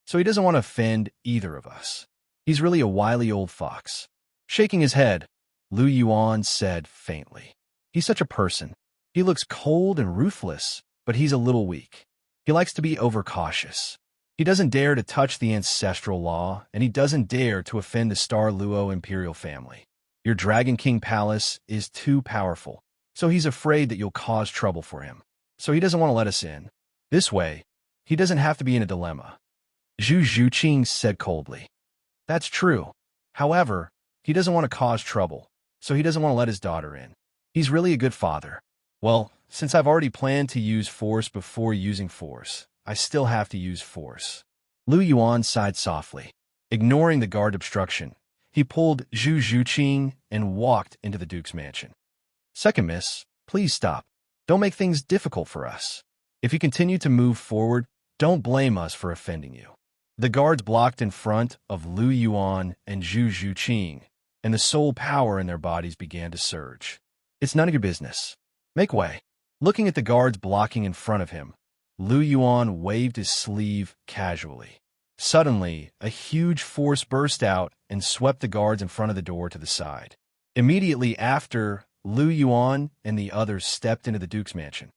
so he doesn't want to offend either of us. He's really a wily old fox." Shaking his head, Lu Yuan said faintly, "He's such a person. He looks cold and ruthless, but he's a little weak. He likes to be overcautious. He doesn't dare to touch the ancestral law, and he doesn't dare to offend the Douluo imperial family. Your Dragon King Palace is too powerful, so he's afraid that you'll cause trouble for him. So he doesn't want to let us in. This way, he doesn't have to be in a dilemma." Zhu Zhuqing said coldly. "That's true. However, he doesn't want to cause trouble, so he doesn't want to let his daughter in. He's really a good father. Well, since I've already planned to use force before using force, I still have to use force." Lu Yuan sighed softly. Ignoring the guard obstruction, he pulled Zhu Zhuqing and walked into the Duke's mansion. "Second miss, please stop. Don't make things difficult for us. If you continue to move forward, don't blame us for offending you." The guards blocked in front of Lu Yuan and Zhu Zhuqing, and the soul power in their bodies began to surge. "It's none of your business. Make way." Looking at the guards blocking in front of him, Lu Yuan waved his sleeve casually. Suddenly, a huge force burst out and swept the guards in front of the door to the side. Immediately after, Lu Yuan and the others stepped into the Duke's mansion.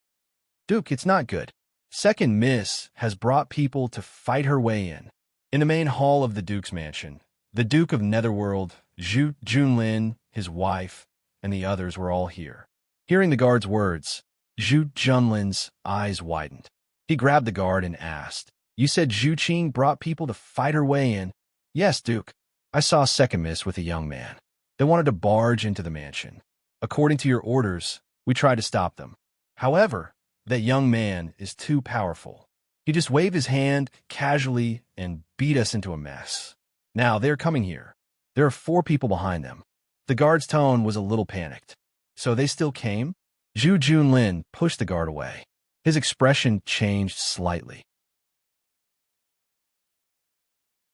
Duke, it's not good. Second Miss has brought people to fight her way in. In the main hall of the Duke's mansion, the Duke of Netherworld, Zhu Junlin, his wife, and the others were all here. Hearing the guard's words, Zhu Junlin's eyes widened. He grabbed the guard and asked, "You said Zhu Qing brought people to fight her way in?" "Yes, Duke. I saw Second Miss with a young man. They wanted to barge into the mansion. According to your orders, we tried to stop them. However, that young man is too powerful. He just waved his hand casually and beat us into a mess. Now they're coming here. There are 4 people behind them." The guard's tone was a little panicked. "So they still came?" Zhu Junlin pushed the guard away. His expression changed slightly.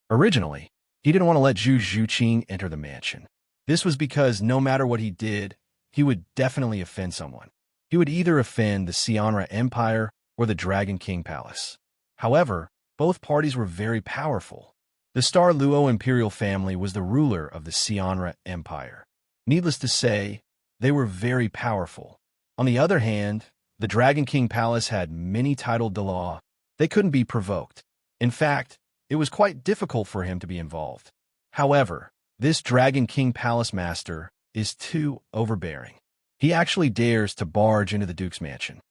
Originally, he didn't want to let Zhu Zhuqing enter the mansion. This was because no matter what he did, he would definitely offend someone. He would either offend the Xianra Empire or the Dragon King Palace. However, both parties were very powerful. The Star Luo imperial family was the ruler of the Xianra Empire. Needless to say, they were very powerful. On the other hand, the Dragon King Palace had many titled Douluo. They couldn't be provoked. In fact, it was quite difficult for him to be involved. However, this Dragon King Palace master is too overbearing. He actually dares to barge into the Duke's mansion.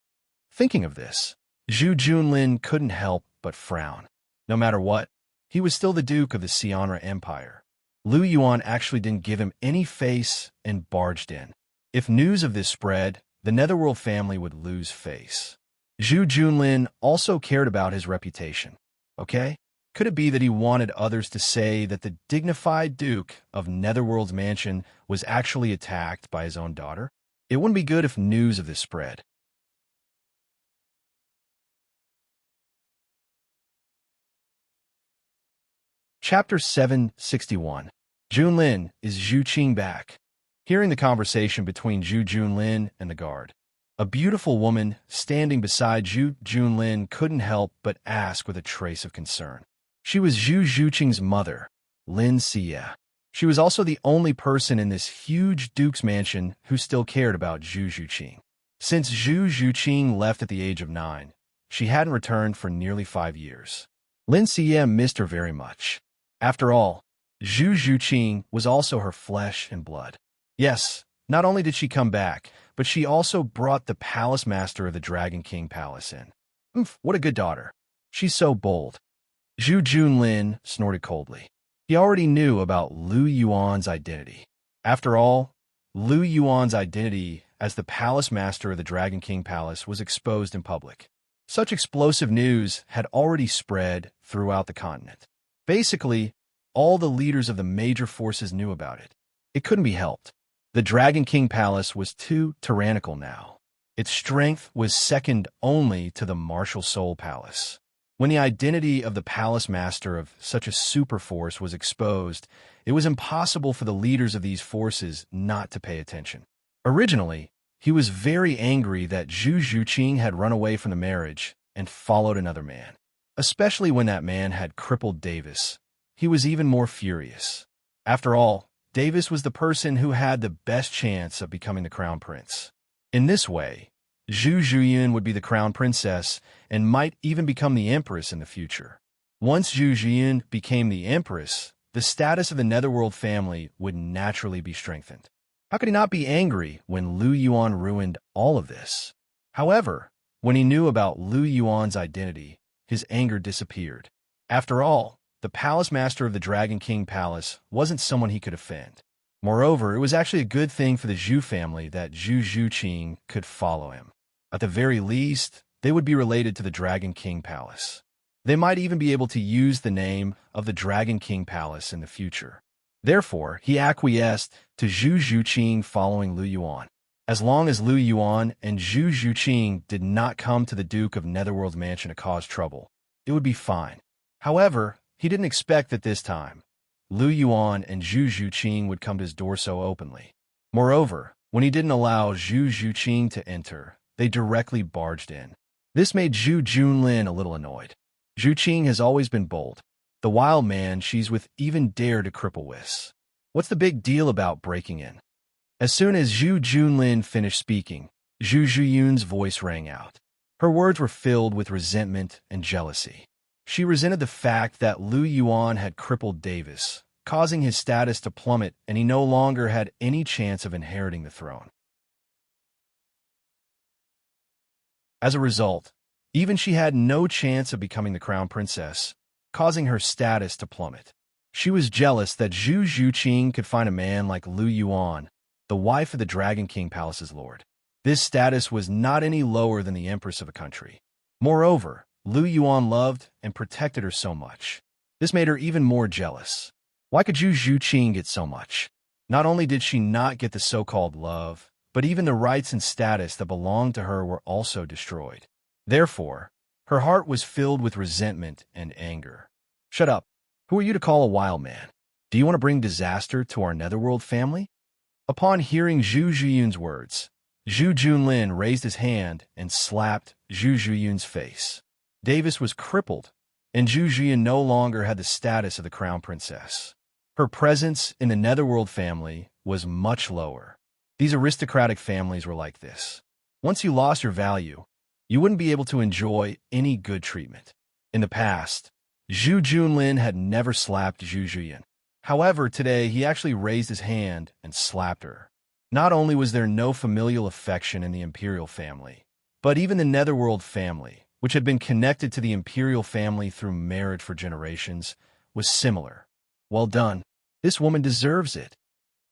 Thinking of this, Zhu Junlin couldn't help but frown. No matter what, he was still the Duke of the Xianra Empire. Lu Yuan actually didn't give him any face and barged in. If news of this spread, the Netherworld family would lose face. Zhu Junlin also cared about his reputation. Okay? Could it be that he wanted others to say that the dignified Duke of Netherworld's mansion was actually attacked by his own daughter? It wouldn't be good if news of this spread. Chapter 761. Junlin, is Zhu Qing back? Hearing the conversation between Zhu Junlin and the guard, a beautiful woman standing beside Zhu Junlin couldn't help but ask with a trace of concern. She was Zhu Zhuqing's mother, Lin Xie. She was also the only person in this huge duke's mansion who still cared about Zhu Zhuqing. Since Zhu Zhuqing left at the age of 9, she hadn't returned for nearly 5 years. Lin Xie missed her very much. After all, Zhu Zhuqing was also her flesh and blood. Yes, not only did she come back, but she also brought the palace master of the Dragon King Palace in. What a good daughter. She's so bold. Zhu Junlin snorted coldly. He already knew about Lu Yuan's identity. After all, Lu Yuan's identity as the palace master of the Dragon King Palace was exposed in public. Such explosive news had already spread throughout the continent. Basically, all the leaders of the major forces knew about it. It couldn't be helped. The Dragon King Palace was too tyrannical now. Its strength was second only to the Martial Soul Palace. When the identity of the palace master of such a super force was exposed, it was impossible for the leaders of these forces not to pay attention. Originally, he was very angry that Zhu Zhuqing had run away from the marriage and followed another man. Especially when that man had crippled Davis, he was even more furious. After all, Davis was the person who had the best chance of becoming the crown prince. In this way, Zhu Zhuyin would be the crown princess and might even become the empress in the future. Once Zhu Zhuyin became the empress, the status of the Netherworld family would naturally be strengthened. How could he not be angry when Lu Yuan ruined all of this? However, when he knew about Lu Yuan's identity, his anger disappeared. After all, the palace master of the Dragon King Palace wasn't someone he could offend. Moreover, it was actually a good thing for the Zhu family that Zhu Zhuqing could follow him. At the very least, they would be related to the Dragon King Palace. They might even be able to use the name of the Dragon King Palace in the future. Therefore, he acquiesced to Zhu Zhuqing following Lu Yuan. As long as Lu Yuan and Zhu Zhuqing did not come to the Duke of Netherworld's mansion to cause trouble, it would be fine. However, he didn't expect that this time, Lu Yuan and Zhu Zhuqing would come to his door so openly. Moreover, when he didn't allow Zhu Zhuqing to enter, they directly barged in. This made Zhu Junlin a little annoyed. Zhuqing has always been bold. The wild man she's with even dare to cripple Whis. What's the big deal about breaking in? As soon as Zhu Junlin finished speaking, Zhu Zhuyun's voice rang out. Her words were filled with resentment and jealousy. She resented the fact that Lu Yuan had crippled Davis, causing his status to plummet, and he no longer had any chance of inheriting the throne. As a result, even she had no chance of becoming the crown princess, causing her status to plummet. She was jealous that Zhu Zhuqing could find a man like Lu Yuan, the wife of the Dragon King Palace's lord. This status was not any lower than the empress of a country. Moreover, Lu Yuan loved and protected her so much. This made her even more jealous. Why could Zhu Zhuqing get so much? Not only did she not get the so-called love, but even the rights and status that belonged to her were also destroyed. Therefore, her heart was filled with resentment and anger. Shut up. Who are you to call a wild man? Do you want to bring disaster to our netherworld family? Upon hearing Zhu Zhuyun's words, Zhu Junlin raised his hand and slapped Zhu Zhuyun's face. Davis was crippled, and Zhu Zhuyun no longer had the status of the crown princess. Her presence in the netherworld family was much lower. These aristocratic families were like this. Once you lost your value, you wouldn't be able to enjoy any good treatment. In the past, Zhu Junlin had never slapped Zhu Zhuyun. However, today he actually raised his hand and slapped her. Not only was there no familial affection in the imperial family, but even the netherworld family, which had been connected to the imperial family through marriage for generations, was similar. Well done. This woman deserves it.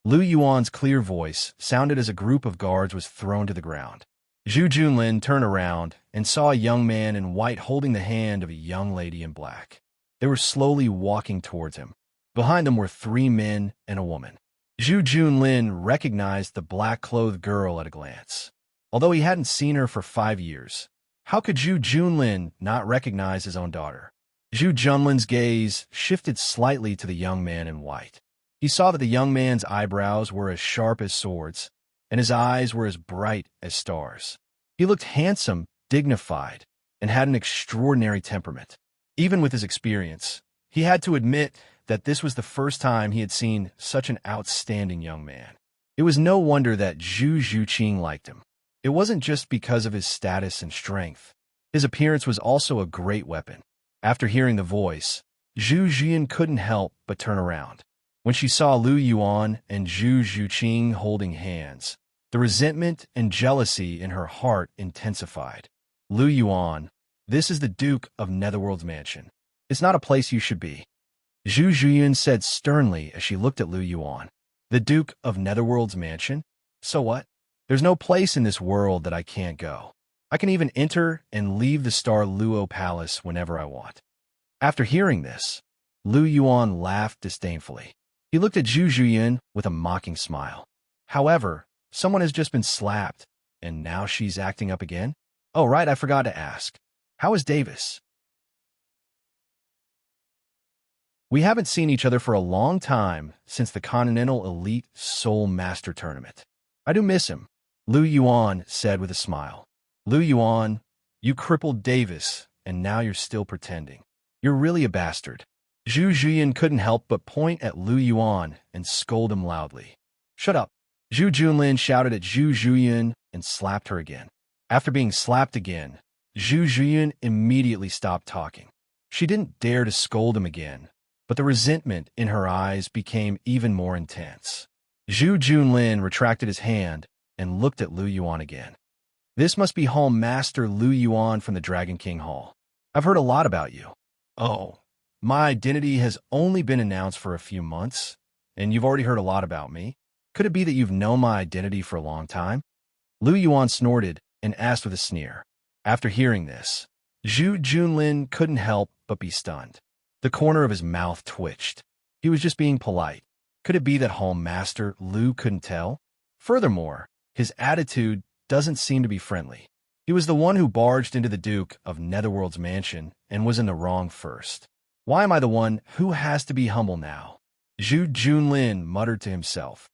Lu Yuan's clear voice sounded as a group of guards was thrown to the ground. Zhu Junlin turned around and saw a young man in white holding the hand of a young lady in black. They were slowly walking towards him. Behind them were 3 men and a woman. Zhu Junlin recognized the black-clothed girl at a glance. Although he hadn't seen her for 5 years, how could Zhu Junlin not recognize his own daughter? Zhu Junlin's gaze shifted slightly to the young man in white. He saw that the young man's eyebrows were as sharp as swords, and his eyes were as bright as stars. He looked handsome, dignified, and had an extraordinary temperament. Even with his experience, he had to admit that this was the first time he had seen such an outstanding young man. It was no wonder that Zhu Zhuqing liked him. It wasn't just because of his status and strength. His appearance was also a great weapon. After hearing the voice, Zhu Zhuyun couldn't help but turn around. When she saw Lu Yuan and Zhu Zhuqing holding hands, the resentment and jealousy in her heart intensified. Lu Yuan, this is the Duke of Netherworld's mansion. It's not a place you should be. Zhu Zhuyun said sternly as she looked at Lu Yuan. The Duke of Netherworld's mansion? So what? There's no place in this world that I can't go. I can even enter and leave the Star Luo Palace whenever I want. After hearing this, Lu Yuan laughed disdainfully. He looked at Zhu Zhuyun with a mocking smile. However, someone has just been slapped, and now she's acting up again? Oh, right, I forgot to ask. How is Davis? We haven't seen each other for a long time since the Continental Elite Soul Master Tournament. I do miss him, Lu Yuan said with a smile. Lu Yuan, you crippled Davis, and now you're still pretending. You're really a bastard. Zhu Zhuyun couldn't help but point at Lu Yuan and scold him loudly. Shut up. Zhu Junlin shouted at Zhu Zhuyun and slapped her again. After being slapped again, Zhu Zhuyun immediately stopped talking. She didn't dare to scold him again, but the resentment in her eyes became even more intense. Zhu Junlin retracted his hand and looked at Lu Yuan again. This must be Hall Master Lu Yuan from the Dragon King Hall. I've heard a lot about you. Oh, my identity has only been announced for a few months, and you've already heard a lot about me. Could it be that you've known my identity for a long time? Lu Yuan snorted and asked with a sneer. After hearing this, Zhu Junlin couldn't help but be stunned. The corner of his mouth twitched. He was just being polite. Could it be that Hall Master Lu couldn't tell? Furthermore, his attitude doesn't seem to be friendly. He was the one who barged into the Duke of Netherworld's mansion and was in the wrong first. Why am I the one who has to be humble now? Zhu Junlin muttered to himself.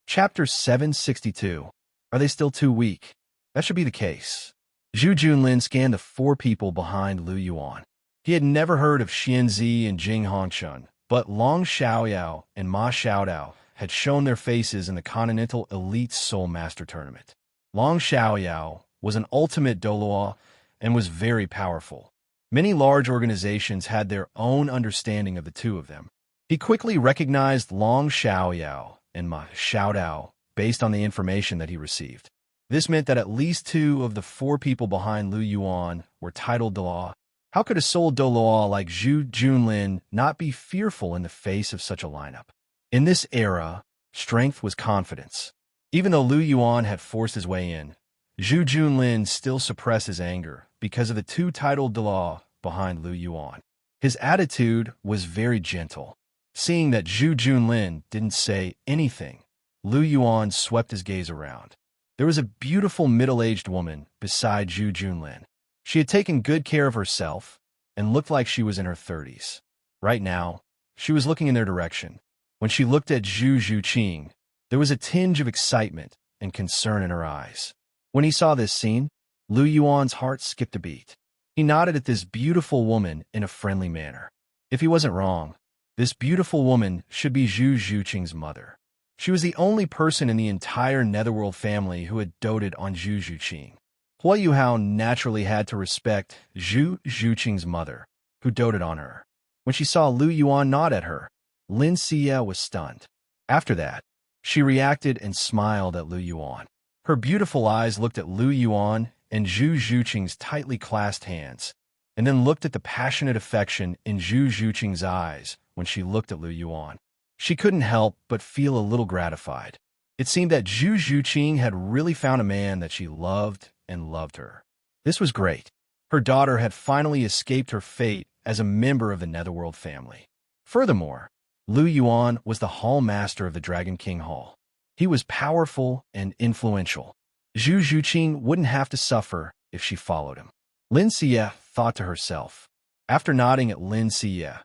Chapter 762. Are they still too weak? That should be the case. Zhu Junlin scanned the four people behind Lu Yuan. He had never heard of Xianzi and Jing Hongshun, but Long Xiaoyao and Ma Xiaodao had shown their faces in the Continental Elite Soul Master Tournament. Long Xiaoyao was an ultimate Douluo and was very powerful. Many large organizations had their own understanding of the two of them. He quickly recognized Long Xiaoyao and Ma Xiaodao based on the information that he received. This meant that at least two of the four people behind Lu Yuan were titled Douluo. How could a soul Douluo like Zhu Junlin not be fearful in the face of such a lineup? In this era, strength was confidence. Even though Lu Yuan had forced his way in, Zhu Junlin still suppressed his anger because of the two titled Douluo behind Lu Yuan. His attitude was very gentle. Seeing that Zhu Junlin didn't say anything, Lu Yuan swept his gaze around. There was a beautiful middle-aged woman beside Zhu Junlin. She had taken good care of herself and looked like she was in her 30s. Right now, she was looking in their direction. When she looked at Zhu Zhuqing, there was a tinge of excitement and concern in her eyes. When he saw this scene, Lu Yuan's heart skipped a beat. He nodded at this beautiful woman in a friendly manner. If he wasn't wrong, this beautiful woman should be Zhu Zhuqing's mother. She was the only person in the entire Netherworld family who had doted on Zhu Zhuqing. Hua Yuhao naturally had to respect Zhu Zhuqing's mother, who doted on her. When she saw Lu Yuan nod at her, Lin Xie was stunned. After that, she reacted and smiled at Lu Yuan. Her beautiful eyes looked at Lu Yuan and Zhu Zhuqing's tightly clasped hands, and then looked at the passionate affection in Zhu Zhuqing's eyes when she looked at Lu Yuan. She couldn't help but feel a little gratified. It seemed that Zhu Zhuqing had really found a man that she loved and loved her. This was great. Her daughter had finally escaped her fate as a member of the Netherworld family. Furthermore, Lu Yuan was the Hall Master of the Dragon King Hall. He was powerful and influential. Zhu Zhuqing wouldn't have to suffer if she followed him. Lin Xie thought to herself. After nodding at Lin Xie,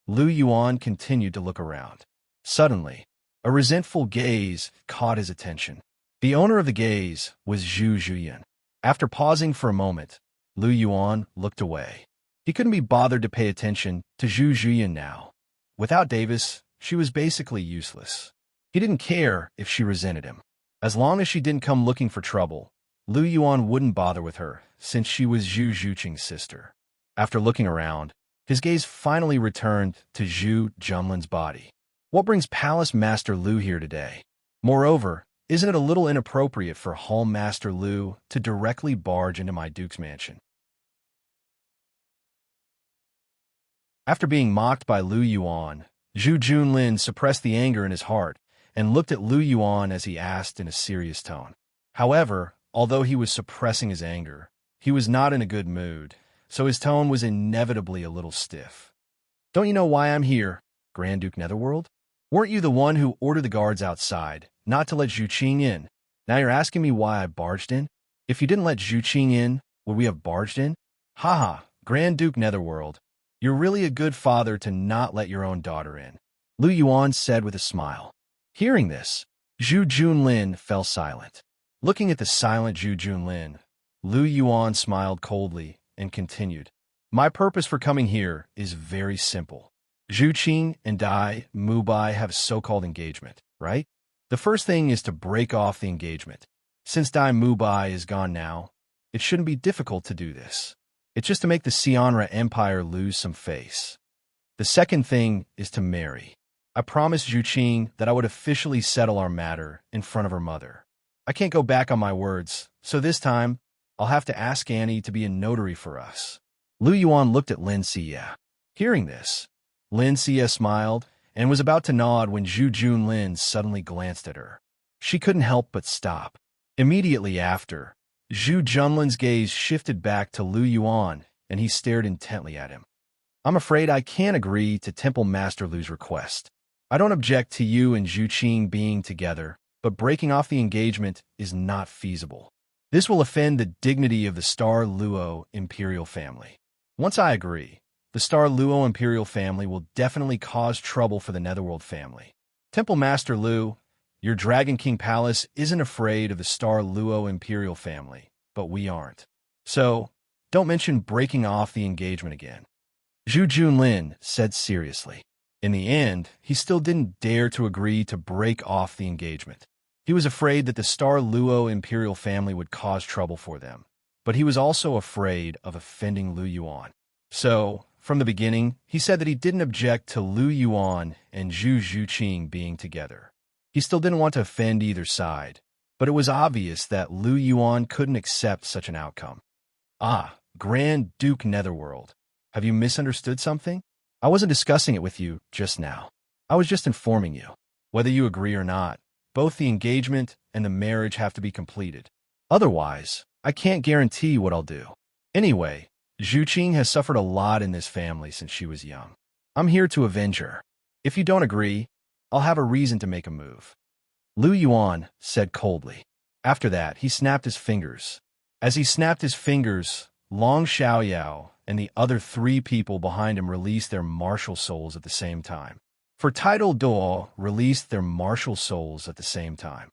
Lu Yuan continued to look around. Suddenly, a resentful gaze caught his attention. The owner of the gaze was Zhu Zhuyan. After pausing for a moment, Lu Yuan looked away. He couldn't be bothered to pay attention to Zhu Zhuyan now. Without Davis, she was basically useless. He didn't care if she resented him. As long as she didn't come looking for trouble, Lu Yuan wouldn't bother with her, since she was Zhu Zhuqing's sister. After looking around, his gaze finally returned to Zhu Junlin's body. What brings Palace Master Lu here today? Moreover, isn't it a little inappropriate for Hall Master Lu to directly barge into my Duke's mansion? After being mocked by Lu Yuan, Zhu Junlin suppressed the anger in his heart and looked at Lu Yuan as he asked in a serious tone. However, although he was suppressing his anger, he was not in a good mood, so his tone was inevitably a little stiff. Don't you know why I'm here, Grand Duke Netherworld? Weren't you the one who ordered the guards outside, not to let Zhuqing in? Now you're asking me why I barged in? If you didn't let Zhuqing in, would we have barged in? Haha, Grand Duke Netherworld, you're really a good father to not let your own daughter in, Lu Yuan said with a smile. Hearing this, Zhu Junlin fell silent. Looking at the silent Zhu Junlin, Lu Yuan smiled coldly and continued. My purpose for coming here is very simple. Zhuqing and Dai Mubai have a so-called engagement, right? The first thing is to break off the engagement. Since Dai Mubai is gone now, it shouldn't be difficult to do this. It's just to make the Xianra Empire lose some face. The second thing is to marry. I promised Zhuqing that I would officially settle our matter in front of her mother. I can't go back on my words, so this time, I'll have to ask Annie to be a notary for us. Lu Yuan looked at Lin Xie. Hearing this, Lin Xie smiled and was about to nod when Zhu Junlin suddenly glanced at her. She couldn't help but stop. Immediately after, Zhu Junlin's gaze shifted back to Lu Yuan, and he stared intently at him. I'm afraid I can't agree to Temple Master Lu's request. I don't object to you and Zhuqing being together, but breaking off the engagement is not feasible. This will offend the dignity of the Star Luo Imperial family. Once I agree, the Star Luo Imperial family will definitely cause trouble for the Netherworld family. Temple Master Lu, your Dragon King Palace isn't afraid of the Star Luo Imperial family, but we aren't. So, don't mention breaking off the engagement again. Zhu Junlin said seriously. In the end, he still didn't dare to agree to break off the engagement. He was afraid that the Star Luo imperial family would cause trouble for them, but he was also afraid of offending Lu Yuan. So, from the beginning, he said that he didn't object to Lu Yuan and Zhu Zhuqing being together. He still didn't want to offend either side, but it was obvious that Lu Yuan couldn't accept such an outcome. Ah, Grand Duke Netherworld, have you misunderstood something? I wasn't discussing it with you just now. I was just informing you. Whether you agree or not, both the engagement and the marriage have to be completed. Otherwise, I can't guarantee what I'll do. Anyway, Zhuqing has suffered a lot in this family since she was young. I'm here to avenge her. If you don't agree, I'll have a reason to make a move. Lu Yuan said coldly. After that, he snapped his fingers. As he snapped his fingers, Long Xiaoyao and the other 3 people behind him released their martial souls at the same time. For title Douluo released their martial souls at the same time.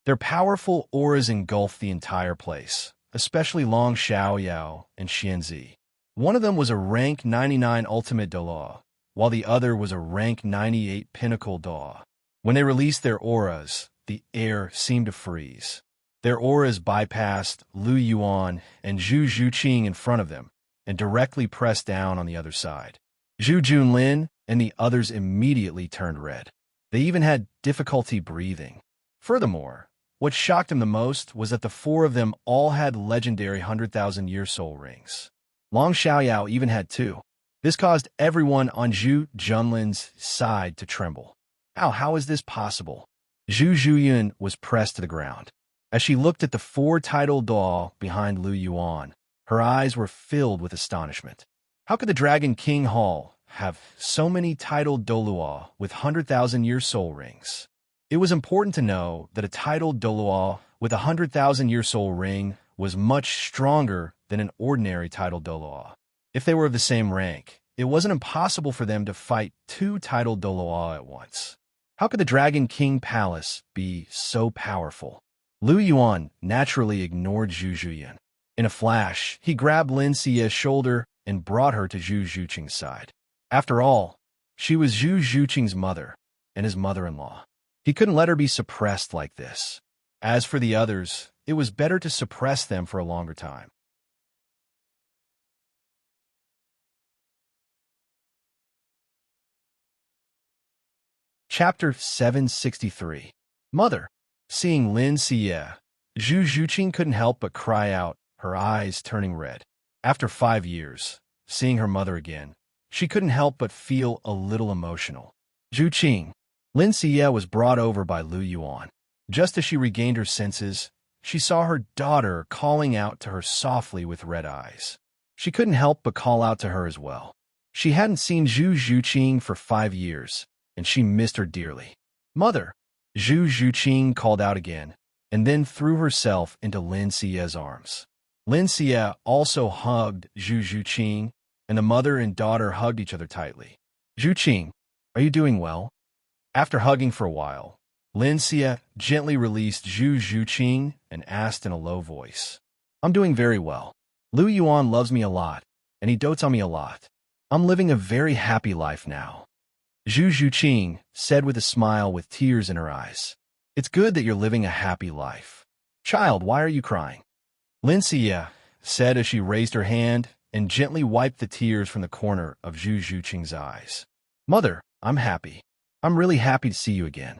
Their powerful auras engulfed the entire place, especially Long Xiaoyao and Xianzi. One of them was a rank 99 ultimate Douluo, while the other was a rank 98 pinnacle Douluo. When they released their auras, the air seemed to freeze. Their auras bypassed Lu Yuan and Zhu Zhuqing in front of them and directly pressed down on the other side. Zhu Junlin and the others immediately turned red. They even had difficulty breathing. Furthermore, what shocked him the most was that the 4 of them all had legendary 100,000-year soul rings. Long Xiaoyao even had 2. This caused everyone on Zhu Junlin's side to tremble. How is this possible? Zhu Zhuyan was pressed to the ground. As she looked at the 4 titled Douluo behind Lu Yuan, her eyes were filled with astonishment. How could the Dragon King Hall have so many titled Douluo with 100,000-year soul rings? It was important to know that a titled Douluo with a 100,000-year soul ring was much stronger than an ordinary titled Douluo. If they were of the same rank, it wasn't impossible for them to fight 2 titled Douluo at once. How could the Dragon King Palace be so powerful? Lu Yuan naturally ignored Zhu Zhuyan. In a flash, he grabbed Lin Xie's shoulder and brought her to Zhu Zhuqing's side. After all, she was Zhu Zhuqing's mother and his mother-in-law. He couldn't let her be suppressed like this. As for the others, it was better to suppress them for a longer time. Chapter 763. Mother. Seeing Lin Xie, Zhu Zhuqing couldn't help but cry out, her eyes turning red. After 5 years, seeing her mother again, she couldn't help but feel a little emotional. Zhuqing. Lin Xie was brought over by Lu Yuan. Just as she regained her senses, she saw her daughter calling out to her softly with red eyes. She couldn't help but call out to her as well. She hadn't seen Zhu Zhuqing for 5 years, and she missed her dearly. Mother. Zhu Zhuqing called out again, and then threw herself into Lin Xie's arms. Lin Xie also hugged Zhu Zhuqing, and the mother and daughter hugged each other tightly. Zhuqing, are you doing well? After hugging for a while, Lin Xie gently released Zhu Zhuqing and asked in a low voice, I'm doing very well. Lu Yuan loves me a lot, and he dotes on me a lot. I'm living a very happy life now. Zhu Zhuqing said with a smile with tears in her eyes. It's good that you're living a happy life. Child, why are you crying? Lin Xie said as she raised her hand and gently wiped the tears from the corner of Zhu Zhuqing's eyes. Mother, I'm happy. I'm really happy to see you again.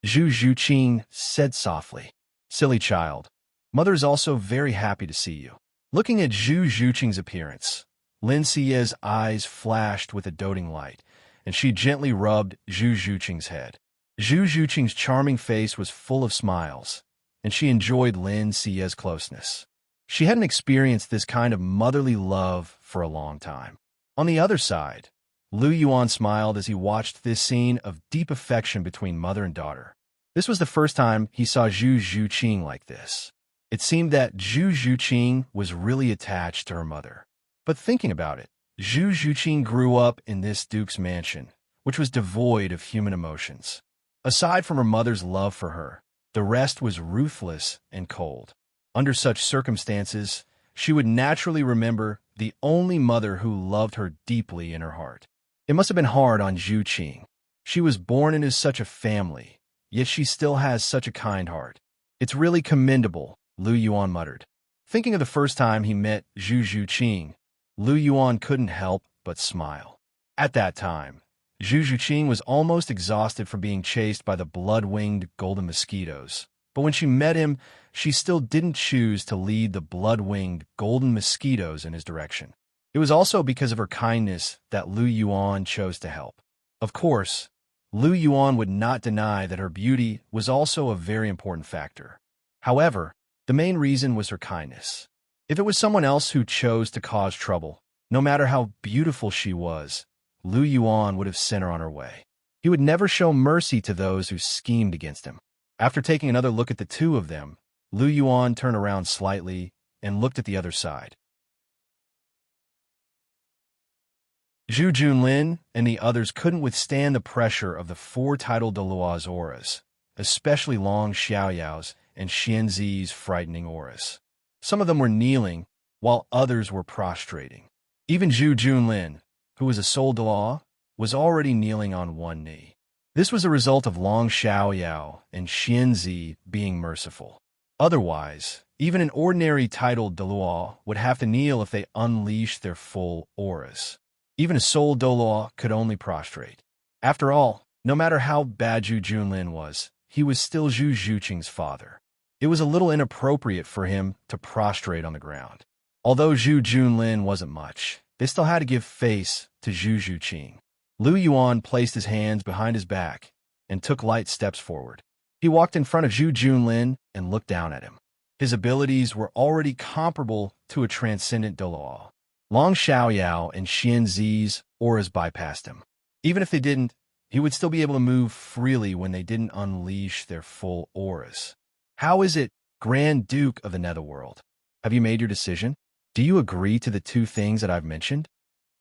Zhu Zhuqing said softly. Silly child. Mother is also very happy to see you. Looking at Zhu Zhuqing's appearance, Lin Xie's eyes flashed with a doting light, and she gently rubbed Zhu Zhuqing's head. Zhu Zhuqing's charming face was full of smiles, and she enjoyed Lin Xie's closeness. She hadn't experienced this kind of motherly love for a long time. On the other side, Lu Yuan smiled as he watched this scene of deep affection between mother and daughter. This was the first time he saw Zhu Zhuqing like this. It seemed that Zhu Zhuqing was really attached to her mother. But thinking about it, Zhu Zhuqing grew up in this duke's mansion, which was devoid of human emotions. Aside from her mother's love for her, The rest was ruthless and cold. Under such circumstances, she would naturally remember the only mother who loved her deeply in her heart. It must have been hard on Zhu Qing. She was born into such a family, yet she still has such a kind heart. It's really commendable, Lu Yuan muttered. Thinking of the first time he met Zhu Qing, Lu Yuan couldn't help but smile. At that time, Zhu Qing was almost exhausted from being chased by the blood-winged golden mosquitoes. But when she met him, she still didn't choose to lead the blood-winged golden mosquitoes in his direction. It was also because of her kindness that Lu Yuan chose to help. Of course, Lu Yuan would not deny that her beauty was also a very important factor. However, the main reason was her kindness. If it was someone else who chose to cause trouble, no matter how beautiful she was, Lu Yuan would have sent her on her way. He would never show mercy to those who schemed against him. After taking another look at the two of them, Lu Yuan turned around slightly and looked at the other side. Zhu Junlin and the others couldn't withstand the pressure of the four titled Douluo's auras, especially Long Xiaoyao's and Xianzi's frightening auras. Some of them were kneeling, while others were prostrating. Even Zhu Junlin, who was a soul Douluo, was already kneeling on one knee. This was a result of Long Xiaoyao and Xianzi being merciful. Otherwise, even an ordinary titled Douluo would have to kneel if they unleashed their full auras. Even a soul Douluo could only prostrate. After all, no matter how bad Zhu Junlin was, he was still Zhu Zhuqing's father. It was a little inappropriate for him to prostrate on the ground. Although Zhu Junlin wasn't much, they still had to give face to Zhu Zhuqing. Lu Yuan placed his hands behind his back and took light steps forward. He walked in front of Zhu Junlin and looked down at him. His abilities were already comparable to a transcendent Douluo. Long Xiaoyao and Xianzi's auras bypassed him. Even if they didn't, he would still be able to move freely when they didn't unleash their full auras. How is it, Grand Duke of the Netherworld? Have you made your decision? Do you agree to the two things that I've mentioned?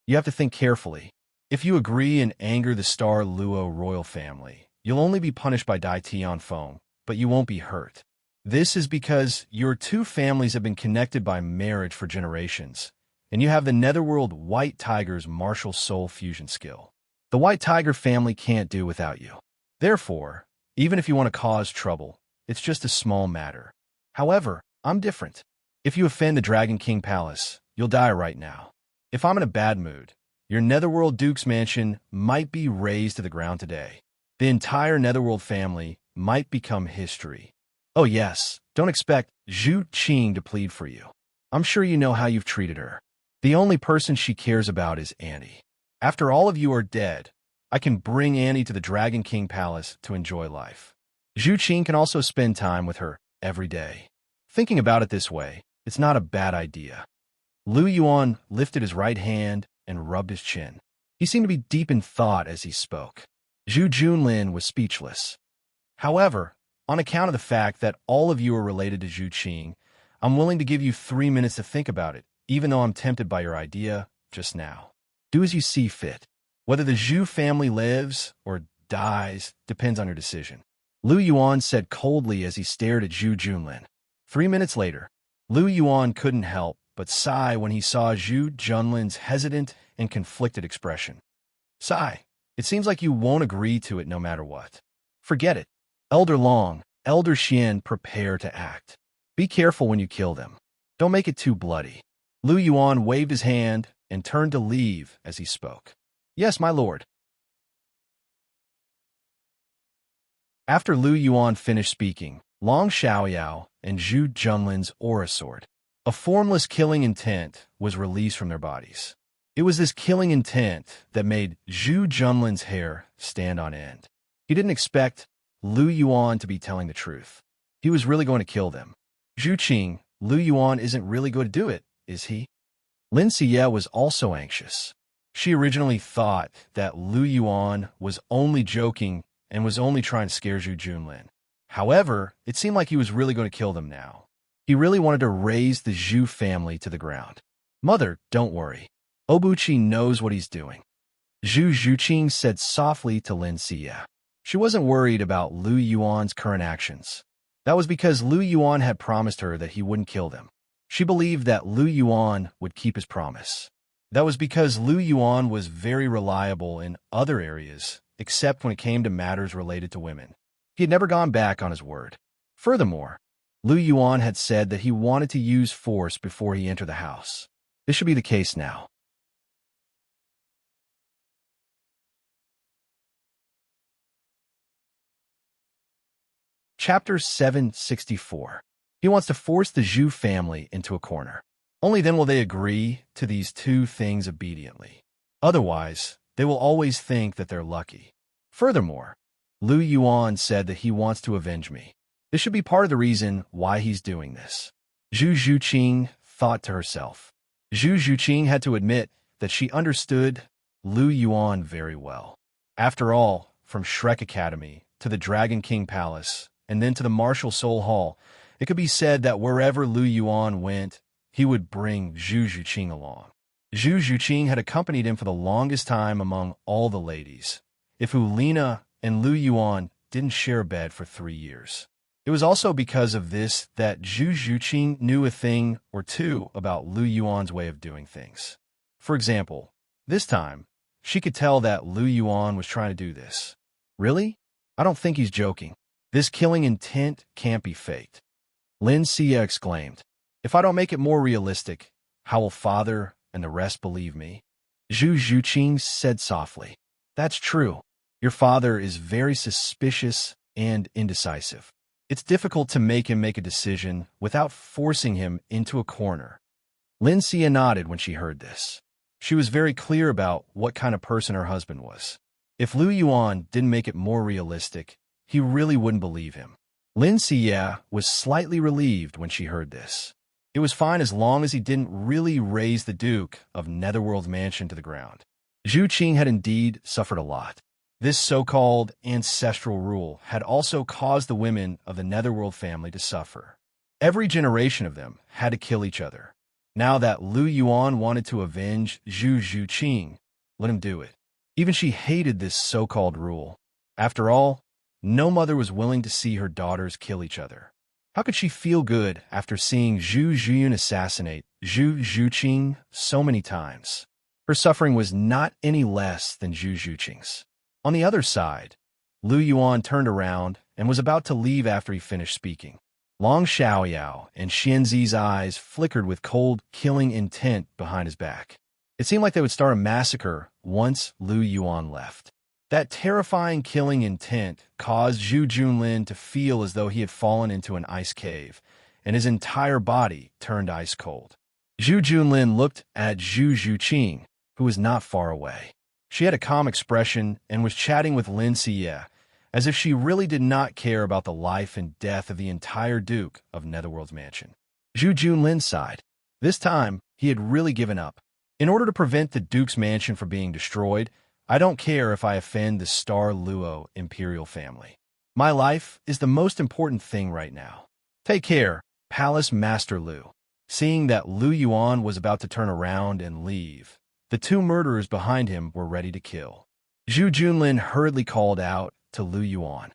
You have to think carefully. If you agree and anger the Star Luo royal family, you'll only be punished by Dai Tianfeng, but you won't be hurt. This is because your two families have been connected by marriage for generations, and you have the Netherworld White Tiger's martial soul fusion skill. The White Tiger family can't do without you. Therefore, even if you want to cause trouble, it's just a small matter. However, I'm different. If you offend the Dragon King Palace, you'll die right now. If I'm in a bad mood, your Netherworld Duke's mansion might be razed to the ground today. The entire Netherworld family might become history. Oh yes, don't expect Zhu Qing to plead for you. I'm sure you know how you've treated her. The only person she cares about is Annie. After all of you are dead, I can bring Annie to the Dragon King Palace to enjoy life. Zhu Qing can also spend time with her every day. Thinking about it this way, it's not a bad idea. Lu Yuan lifted his right hand and rubbed his chin. He seemed to be deep in thought as he spoke. Zhu Junlin was speechless. However, on account of the fact that all of you are related to Zhu Qing, I'm willing to give you 3 minutes to think about it, even though I'm tempted by your idea just now. Do as you see fit. Whether the Zhu family lives or dies depends on your decision. Lu Yuan said coldly as he stared at Zhu Junlin. 3 minutes later, Lu Yuan couldn't help but sigh when he saw Zhu Junlin's hesitant and conflicted expression. Sigh, it seems like you won't agree to it no matter what. Forget it. Elder Long, Elder Xian, prepare to act. Be careful when you kill them. Don't make it too bloody. Lu Yuan waved his hand and turned to leave as he spoke. Yes, my lord. After Lu Yuan finished speaking, Long Xiaoyao and Zhu Junlin's aura sword, a formless killing intent, was released from their bodies. It was this killing intent that made Zhu Junlin's hair stand on end. He didn't expect Lu Yuan to be telling the truth. He was really going to kill them. Zhu Qing, Lu Yuan isn't really going to do it, is he? Lin Xie was also anxious. She originally thought that Lu Yuan was only joking and was only trying to scare Zhu Junlin. However, it seemed like he was really going to kill them now. He really wanted to raze the Zhu family to the ground. Mother, don't worry. Obuchi knows what he's doing. Zhu Zhuqing said softly to Lin Xie. She wasn't worried about Lu Yuan's current actions. That was because Lu Yuan had promised her that he wouldn't kill them. She believed that Lu Yuan would keep his promise. That was because Lu Yuan was very reliable in other areas, except when it came to matters related to women. He had never gone back on his word. Furthermore, Lu Yuan had said that he wanted to use force before he entered the house. This should be the case now. Chapter 764. He wants to force the Zhu family into a corner. Only then will they agree to these two things obediently. Otherwise, they will always think that they're lucky. Furthermore, Lu Yuan said that he wants to avenge me. This should be part of the reason why he's doing this. Zhu Zhuqing thought to herself. Zhu Zhuqing had to admit that she understood Lu Yuan very well. After all, from Shrek Academy to the Dragon King Palace, and then to the Martial Soul Hall, it could be said that wherever Lu Yuan went, he would bring Zhu Zhuqing along. Zhu Zhuqing had accompanied him for the longest time among all the ladies, if Lina and Lu Yuan didn't share a bed for 3 years. It was also because of this that Zhu Zhuqing knew a thing or two about Lu Yuan's way of doing things. For example, this time, she could tell that Lu Yuan was trying to do this. Really? I don't think he's joking. This killing intent can't be faked. Lin Xia exclaimed. If I don't make it more realistic, how will father and the rest believe me? Zhu Zhuqing said softly. That's true. Your father is very suspicious and indecisive. It's difficult to make him make a decision without forcing him into a corner. Lin Xia nodded when she heard this. She was very clear about what kind of person her husband was. If Lu Yuan didn't make it more realistic, he really wouldn't believe him. Lin Xia was slightly relieved when she heard this. It was fine as long as he didn't really raise the Duke of Netherworld's mansion to the ground. Zhu Qing had indeed suffered a lot. This so-called ancestral rule had also caused the women of the Netherworld family to suffer. Every generation of them had to kill each other. Now that Lu Yuan wanted to avenge Zhu Zhuqing, let him do it. Even she hated this so-called rule. After all, no mother was willing to see her daughters kill each other. How could she feel good after seeing Zhu Zhiyun assassinate Zhu Zhuqing so many times? Her suffering was not any less than Zhu Zhuqing's. On the other side, Lu Yuan turned around and was about to leave after he finished speaking. Long Xiaoyao and Xianzi's eyes flickered with cold, killing intent behind his back. It seemed like they would start a massacre once Lu Yuan left. That terrifying killing intent caused Zhu Junlin to feel as though he had fallen into an ice cave, and his entire body turned ice cold. Zhu Junlin looked at Zhu Zhuqing, who was not far away. She had a calm expression and was chatting with Lin Xie, as if she really did not care about the life and death of the entire Duke of Netherworld's mansion. Zhu Junlin sighed. This time, he had really given up. In order to prevent the Duke's mansion from being destroyed, I don't care if I offend the Star Luo imperial family. My life is the most important thing right now. Take care, Palace Master Lu. Seeing that Lu Yuan was about to turn around and leave, the two murderers behind him were ready to kill. Zhu Junlin hurriedly called out to Lu Yuan.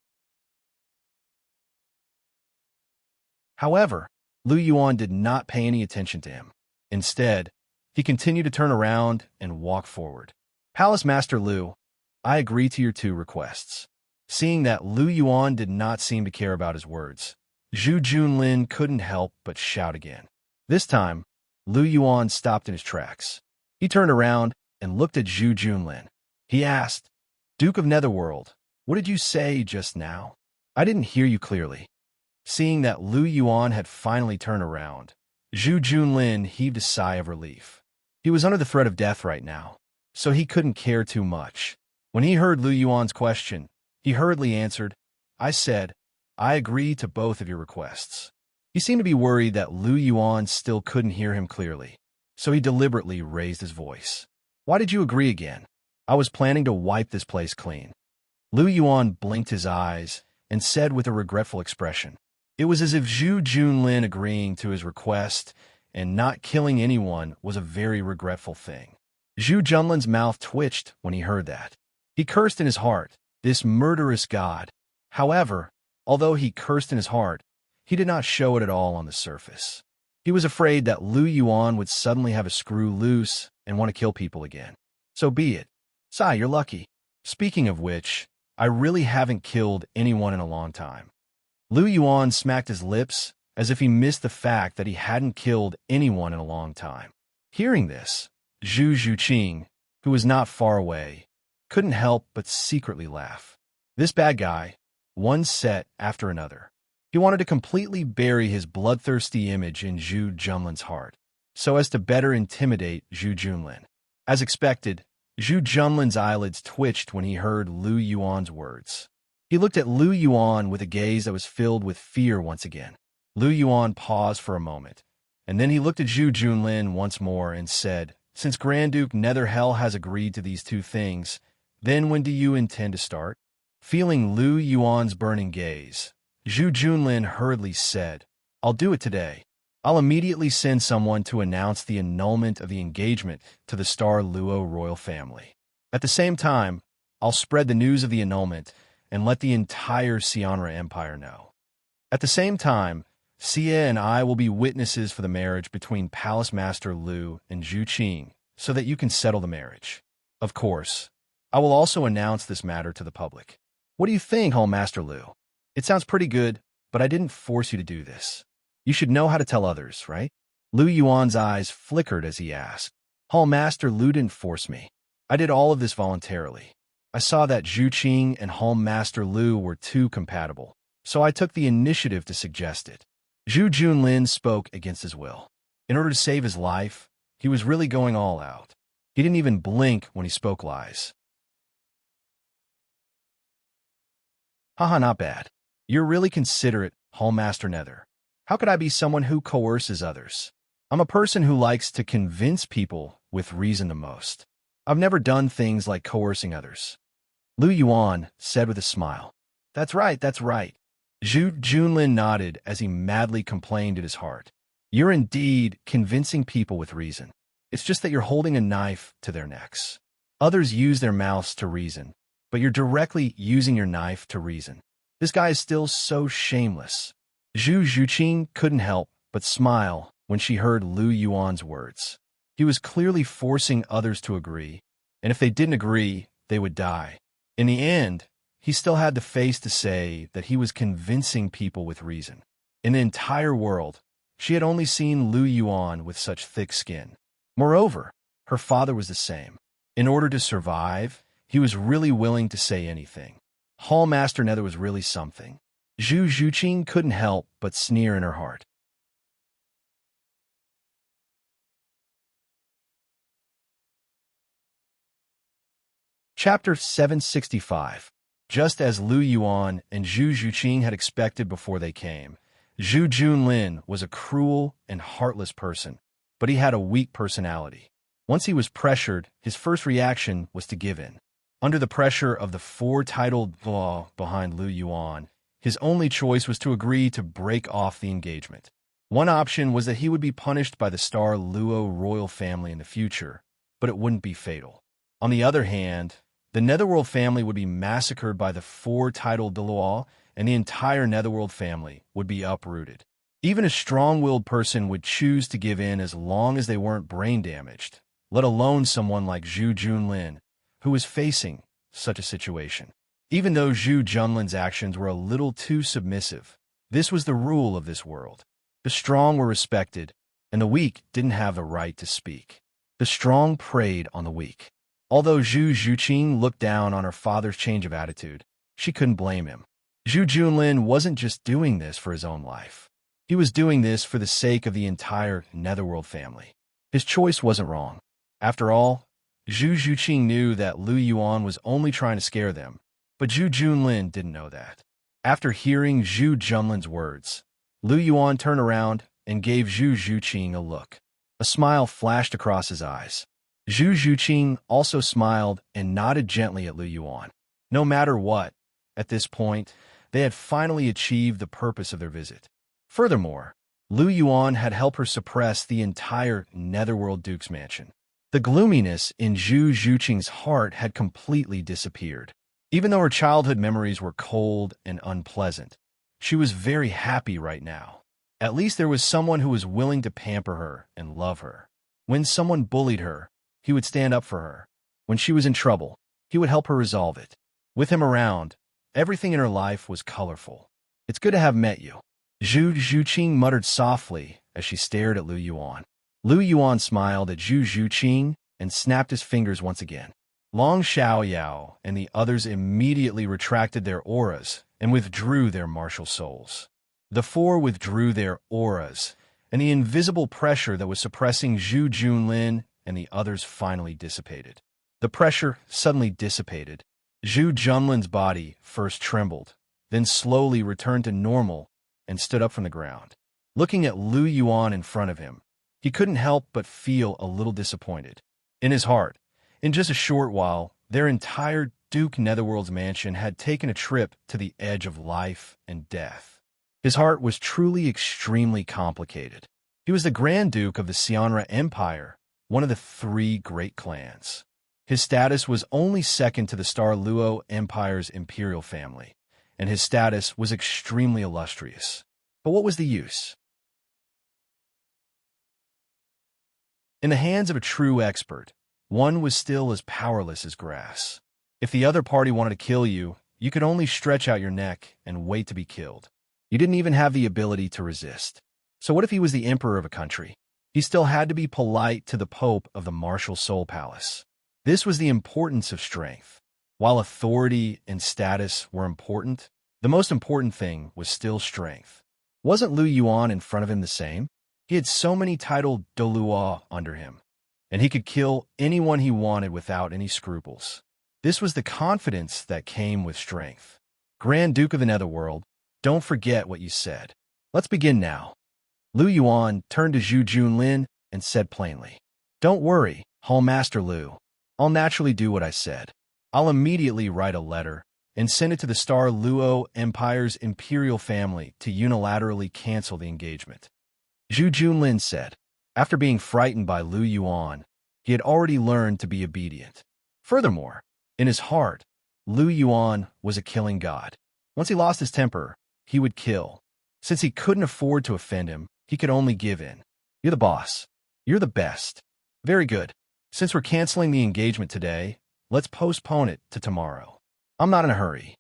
However, Lu Yuan did not pay any attention to him. Instead, he continued to turn around and walk forward. Palace Master Lu, I agree to your 2 requests. Seeing that Lu Yuan did not seem to care about his words, Zhu Junlin couldn't help but shout again. This time, Lu Yuan stopped in his tracks. He turned around and looked at Zhu Junlin. He asked, Duke of Netherworld, what did you say just now? I didn't hear you clearly. Seeing that Lu Yuan had finally turned around, Zhu Junlin heaved a sigh of relief. He was under the threat of death right now, so he couldn't care too much. When he heard Lu Yuan's question, he hurriedly answered, I said, I agree to both of your requests. He seemed to be worried that Lu Yuan still couldn't hear him clearly, so he deliberately raised his voice. Why did you agree again? I was planning to wipe this place clean. Lu Yuan blinked his eyes and said with a regretful expression. It was as if Zhu Junlin agreeing to his request and not killing anyone was a very regretful thing. Zhu Junlin's mouth twitched when he heard that. He cursed in his heart, this murderous god. However, although he cursed in his heart, he did not show it at all on the surface. He was afraid that Lu Yuan would suddenly have a screw loose and want to kill people again. So be it. Sai, you're lucky. Speaking of which, I really haven't killed anyone in a long time. Lu Yuan smacked his lips as if he missed the fact that he hadn't killed anyone in a long time. Hearing this, Zhu Zhuqing, who was not far away, couldn't help but secretly laugh. This bad guy, one set after another. He wanted to completely bury his bloodthirsty image in Zhu Junlin's heart, so as to better intimidate Zhu Junlin. As expected, Zhu Junlin's eyelids twitched when he heard Lu Yuan's words. He looked at Lu Yuan with a gaze that was filled with fear once again. Lu Yuan paused for a moment, and then he looked at Zhu Junlin once more and said, "Since Grand Duke Netherhell has agreed to these two things, then when do you intend to start?" Feeling Lu Yuan's burning gaze, Zhu Junlin hurriedly said, "I'll do it today. I'll immediately send someone to announce the annulment of the engagement to the Star Luo royal family. At the same time, I'll spread the news of the annulment and let the entire Xianra Empire know. At the same time, Xie and I will be witnesses for the marriage between Palace Master Lu and Zhu Qing so that you can settle the marriage. Of course, I will also announce this matter to the public. What do you think, Hall Master Lu? It sounds pretty good, but I didn't force you to do this. You should know how to tell others, right?" Lu Yuan's eyes flickered as he asked. "Hall Master Lu didn't force me. I did all of this voluntarily. I saw that Zhu Qing and Hall Master Lu were too compatible, so I took the initiative to suggest it." Zhu Junlin spoke against his will. In order to save his life, he was really going all out. He didn't even blink when he spoke lies. "Haha, not bad. You're really considerate, Hall Master Nether. How could I be someone who coerces others? I'm a person who likes to convince people with reason the most. I've never done things like coercing others." Lu Yuan said with a smile. That's right. Zhu Junlin nodded as he madly complained in his heart. "You're indeed convincing people with reason. It's just that you're holding a knife to their necks. Others use their mouths to reason, but you're directly using your knife to reason. This guy is still so shameless." Zhu Zhuqing couldn't help but smile when she heard Lu Yuan's words. He was clearly forcing others to agree, and if they didn't agree, they would die. In the end, he still had the face to say that he was convincing people with reason. In the entire world, she had only seen Lu Yuan with such thick skin. Moreover, her father was the same. In order to survive, he was really willing to say anything. Hall Master Nether was really something. Zhu Zhuqing couldn't help but sneer in her heart. Chapter 765. Just as Lu Yuan and Zhu Zhuqing had expected before they came, Zhu Junlin was a cruel and heartless person, but he had a weak personality. Once he was pressured, his first reaction was to give in. Under the pressure of the four titled law behind Lu Yuan, his only choice was to agree to break off the engagement. One option was that he would be punished by the Star Luo royal family in the future, but it wouldn't be fatal. On the other hand, the Netherworld family would be massacred by the four titled Douluo, and the entire Netherworld family would be uprooted. Even a strong-willed person would choose to give in as long as they weren't brain damaged, let alone someone like Zhu Junlin, who was facing such a situation. Even though Zhu Junlin's actions were a little too submissive, this was the rule of this world. The strong were respected, and the weak didn't have the right to speak. The strong preyed on the weak. Although Zhu Zhuqing looked down on her father's change of attitude, she couldn't blame him. Zhu Junlin wasn't just doing this for his own life. He was doing this for the sake of the entire Netherworld family. His choice wasn't wrong. After all, Zhu Zhuqing knew that Lu Yuan was only trying to scare them, but Zhu Junlin didn't know that. After hearing Zhu Junlin's words, Lu Yuan turned around and gave Zhu Zhuqing a look. A smile flashed across his eyes. Zhu Zhuqing also smiled and nodded gently at Lu Yuan. No matter what, at this point, they had finally achieved the purpose of their visit. Furthermore, Lu Yuan had helped her suppress the entire Netherworld Duke's mansion. The gloominess in Zhu Zhuqing's heart had completely disappeared. Even though her childhood memories were cold and unpleasant, She was very happy right now. At least there was someone who was willing to pamper her and love her. When someone bullied her, he would stand up for her. When she was in trouble, he would help her resolve it. With him around, everything in her life was colorful. It's good to have met you, Zhu Zhuqing muttered softly as she stared at Lu Yuan. Lu Yuan smiled at Zhu Zhuqing and snapped his fingers once again. Long Xiaoyao and the others immediately retracted their auras and withdrew their martial souls. The four withdrew their auras, and the invisible pressure that was suppressing Zhu Junlin and the others finally dissipated. The pressure suddenly dissipated. Zhu Junlin's body first trembled, then slowly returned to normal and stood up from the ground. Looking at Lu Yuan in front of him, he couldn't help but feel a little disappointed. In his heart, in just a short while, their entire Duke Netherworld's mansion had taken a trip to the edge of life and death. His heart was truly extremely complicated. He was the Grand Duke of the Xianra Empire, one of the three great clans. His status was only second to the Star Luo Empire's imperial family, and his status was extremely illustrious. But what was the use? In the hands of a true expert, one was still as powerless as grass. If the other party wanted to kill you, you could only stretch out your neck and wait to be killed. You didn't even have the ability to resist. So what if he was the emperor of a country? He still had to be polite to the Pope of the Martial Soul Palace. This was the importance of strength. While authority and status were important, the most important thing was still strength. Wasn't Lu Yuan in front of him the same? He had so many titled Douluo under him, and he could kill anyone he wanted without any scruples. This was the confidence that came with strength. Grand Duke of the Netherworld, don't forget what you said. Let's begin now. Lu Yuan turned to Zhu Junlin and said plainly, "Don't worry, Hall Master Lu. I'll naturally do what I said. I'll immediately write a letter and send it to the Star Luo Empire's imperial family to unilaterally cancel the engagement." Zhu Junlin said. After being frightened by Lu Yuan, he had already learned to be obedient. Furthermore, in his heart, Lu Yuan was a killing god. Once he lost his temper, he would kill. Since he couldn't afford to offend him, he could only give in. You're the boss. You're the best. Very good. Since we're canceling the engagement today, let's postpone it to tomorrow. I'm not in a hurry.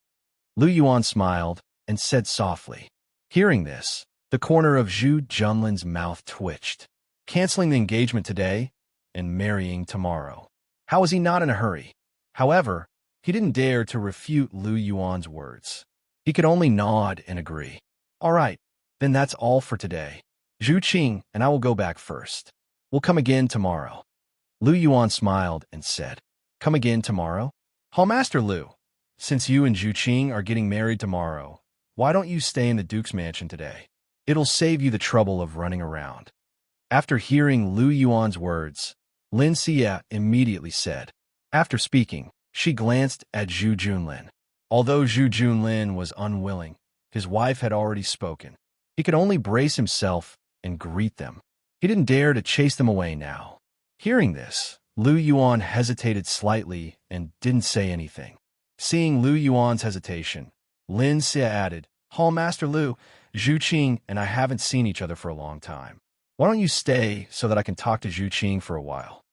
Lu Yuan smiled and said softly. Hearing this, the corner of Zhu Junlin's mouth twitched. Canceling the engagement today and marrying tomorrow. How was he not in a hurry? However, he didn't dare to refute Lu Yuan's words. He could only nod and agree. All right, then that's all for today. Zhu Qing and I will go back first. We'll come again tomorrow. Lu Yuan smiled and said, Come again tomorrow? Hall Master Lu, since you and Zhu Qing are getting married tomorrow, why don't you stay in the Duke's mansion today? It'll save you the trouble of running around. After hearing Lu Yuan's words, Lin Xia immediately said. After speaking, she glanced at Zhu Junlin. Although Zhu Junlin was unwilling, his wife had already spoken. He could only brace himself and greet them. He didn't dare to chase them away now. Hearing this, Lu Yuan hesitated slightly and didn't say anything. Seeing Lu Yuan's hesitation, Lin Xia added, Hall Master Lu, Zhu Qing and I haven't seen each other for a long time. Why don't you stay so that I can talk to Zhu Qing for a while?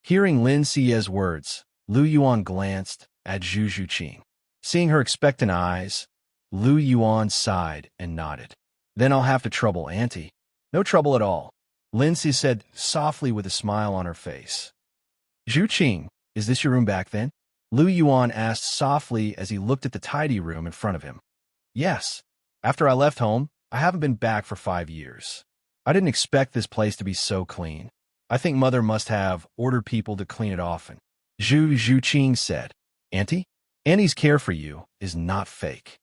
Hearing Lin Xia's words, Lu Yuan glanced at Zhu Qing. Seeing her expectant eyes, Lu Yuan sighed and nodded. Then I'll have to trouble Auntie. No trouble at all, Lin Xia said softly with a smile on her face. Zhu Qing, is this your room back then? Lu Yuan asked softly as he looked at the tidy room in front of him. Yes. After I left home, I haven't been back for 5 years. I didn't expect this place to be so clean. I think Mother must have ordered people to clean it often. Zhu Qing said, Auntie? Auntie's care for you is not fake.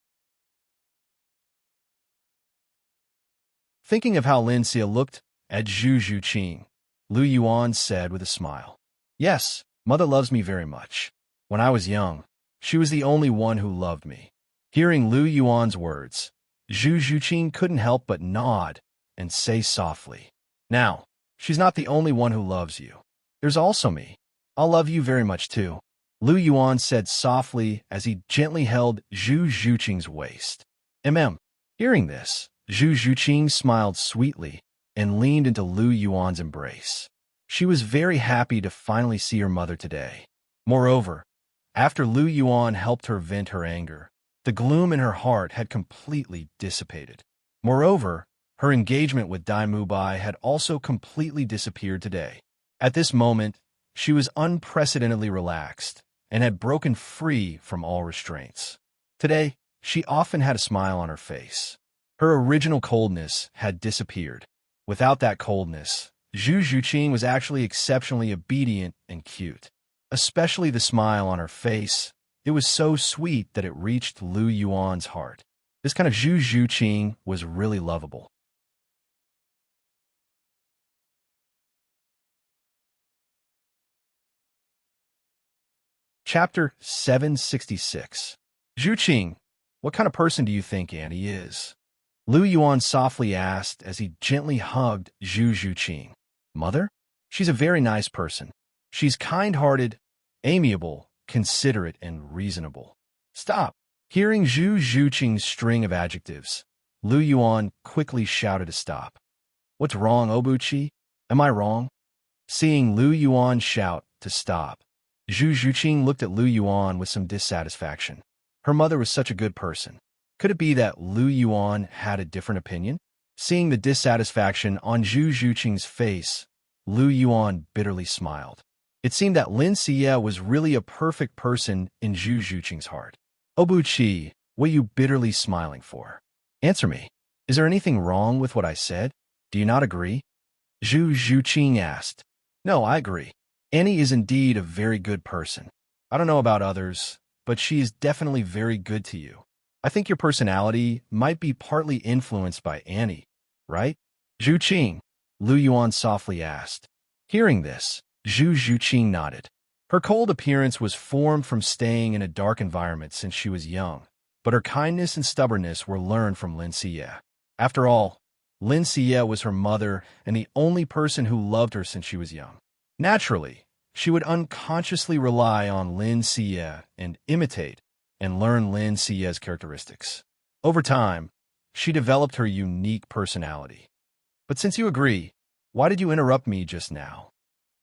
Thinking of how Lin Xia looked at Zhu Qing, Lu Yuan said with a smile, Yes, Mother loves me very much. When I was young, she was the only one who loved me. Hearing Lu Yuan's words, Zhu Qing couldn't help but nod and say softly, Now, she's not the only one who loves you. There's also me. I'll love you very much too. Lu Yuan said softly as he gently held Zhu Qing's waist. Hearing this, Zhu Zhuqing smiled sweetly and leaned into Lu Yuan's embrace. She was very happy to finally see her mother today. Moreover, after Lu Yuan helped her vent her anger, the gloom in her heart had completely dissipated. Moreover, her engagement with Dai Mubai had also completely disappeared today. At this moment, she was unprecedentedly relaxed and had broken free from all restraints. Today, she often had a smile on her face. Her original coldness had disappeared. Without that coldness, Zhu Zhuqing was actually exceptionally obedient and cute. Especially the smile on her face. It was so sweet that it reached Lu Yuan's heart. This kind of Zhu Zhuqing was really lovable. Chapter 766. Zhuqing, what kind of person do you think Annie is? Lu Yuan softly asked as he gently hugged Zhu Zhuqing. Mother? She's a very nice person. She's kind-hearted, amiable, considerate, and reasonable. Stop! Hearing Zhu Zhuqing's string of adjectives, Lu Yuan quickly shouted to stop. What's wrong, Obuchi? Am I wrong? Seeing Lu Yuan shout to stop, Zhu Zhuqing looked at Lu Yuan with some dissatisfaction. Her mother was such a good person. Could it be that Lu Yuan had a different opinion? Seeing the dissatisfaction on Zhu Zhuqing's face, Lu Yuan bitterly smiled. It seemed that Lin Xie was really a perfect person in Zhu Zhuqing's heart. Obuchi, what are you bitterly smiling for? Answer me. Is there anything wrong with what I said? Do you not agree? Zhu Zhuqing asked. No, I agree. Annie is indeed a very good person. I don't know about others, but she is definitely very good to you. I think your personality might be partly influenced by Annie, right? Zhuqing, Lu Yuan softly asked. Hearing this, Zhu Zhuqing nodded. Her cold appearance was formed from staying in a dark environment since she was young, but her kindness and stubbornness were learned from Lin Xie. After all, Lin Xie was her mother and the only person who loved her since she was young. Naturally, she would unconsciously rely on Lin Xie and imitate and learn Lin Xie's characteristics. Over time, she developed her unique personality. But since you agree, why did you interrupt me just now?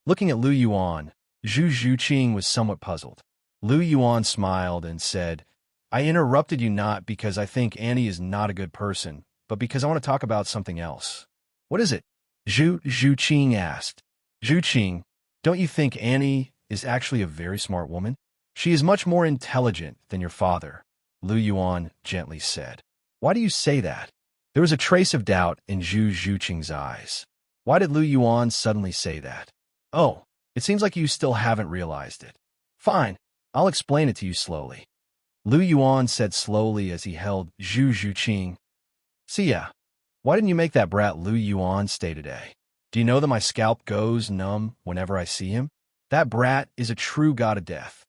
Looking at Lu Yuan, Zhu Zhuqing was somewhat puzzled. Lu Yuan smiled and said, I interrupted you not because I think Annie is not a good person, but because I want to talk about something else. What is it? Zhu Zhuqing asked. Zhuqing, don't you think Annie is actually a very smart woman? She is much more intelligent than your father, Lu Yuan gently said. Why do you say that? There was a trace of doubt in Zhu Zhuqing's eyes. Why did Lu Yuan suddenly say that? Oh, it seems like you still haven't realized it. Fine, I'll explain it to you slowly. Lu Yuan said slowly as he held Zhu Zhuqing. Xia, why didn't you make that brat Lu Yuan stay today? Do you know that my scalp goes numb whenever I see him? That brat is a true god of death.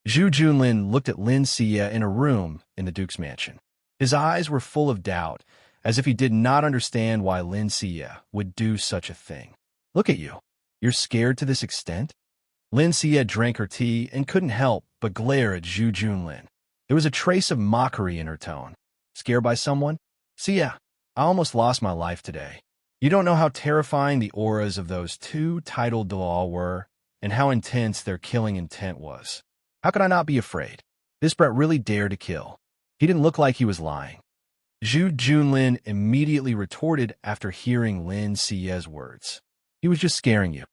Zhu Junlin looked at Lin Xie in a room in the Duke's mansion. His eyes were full of doubt, as if he did not understand why Lin Xie would do such a thing. Look at you. You're scared to this extent? Lin Xie drank her tea and couldn't help but glare at Zhu Junlin. There was a trace of mockery in her tone. Scared by someone? Xie, I almost lost my life today. You don't know how terrifying the auras of those two titled Douluo were, and how intense their killing intent was. How could I not be afraid? This brat really dared to kill. He didn't look like he was lying. Zhu Junlin immediately retorted after hearing Lin Xie's words. He was just scaring you.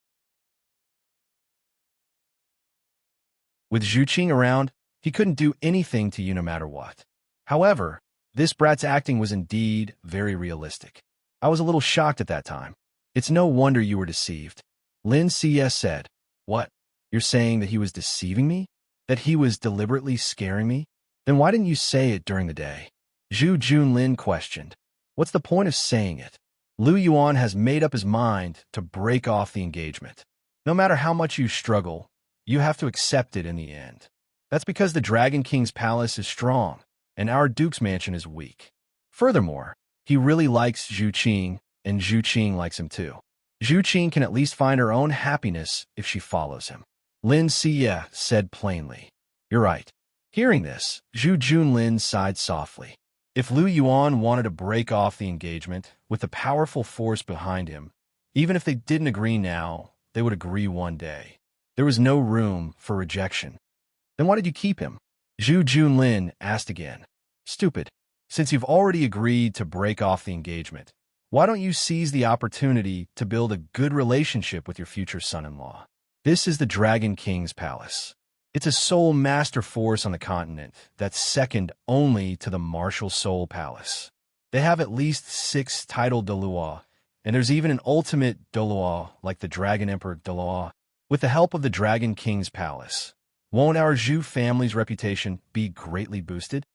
With Zhu Qing around, he couldn't do anything to you no matter what. However, this brat's acting was indeed very realistic. I was a little shocked at that time. It's no wonder you were deceived. Lin Xie said, What? You're saying that he was deceiving me? That he was deliberately scaring me? Then why didn't you say it during the day? Zhu Junlin questioned. What's the point of saying it? Lu Yuan has made up his mind to break off the engagement. No matter how much you struggle, you have to accept it in the end. That's because the Dragon King's palace is strong, and our Duke's mansion is weak. Furthermore, he really likes Zhu Qing, and Zhu Qing likes him too. Zhu Qing can at least find her own happiness if she follows him. Lin Xie said plainly. You're right. Hearing this, Zhu Junlin sighed softly. If Lu Yuan wanted to break off the engagement with the powerful force behind him, even if they didn't agree now, they would agree one day. There was no room for rejection. Then why did you keep him? Zhu Junlin asked again. Stupid. Since you've already agreed to break off the engagement, why don't you seize the opportunity to build a good relationship with your future son-in-law? This is the Dragon King's palace. It's a soul master force on the continent that's second only to the martial soul palace. They have at least 6 titled Douluo, and there's even an ultimate Douluo like the Dragon Emperor Douluo. With the help of the Dragon King's palace, won't our Zhu family's reputation be greatly boosted?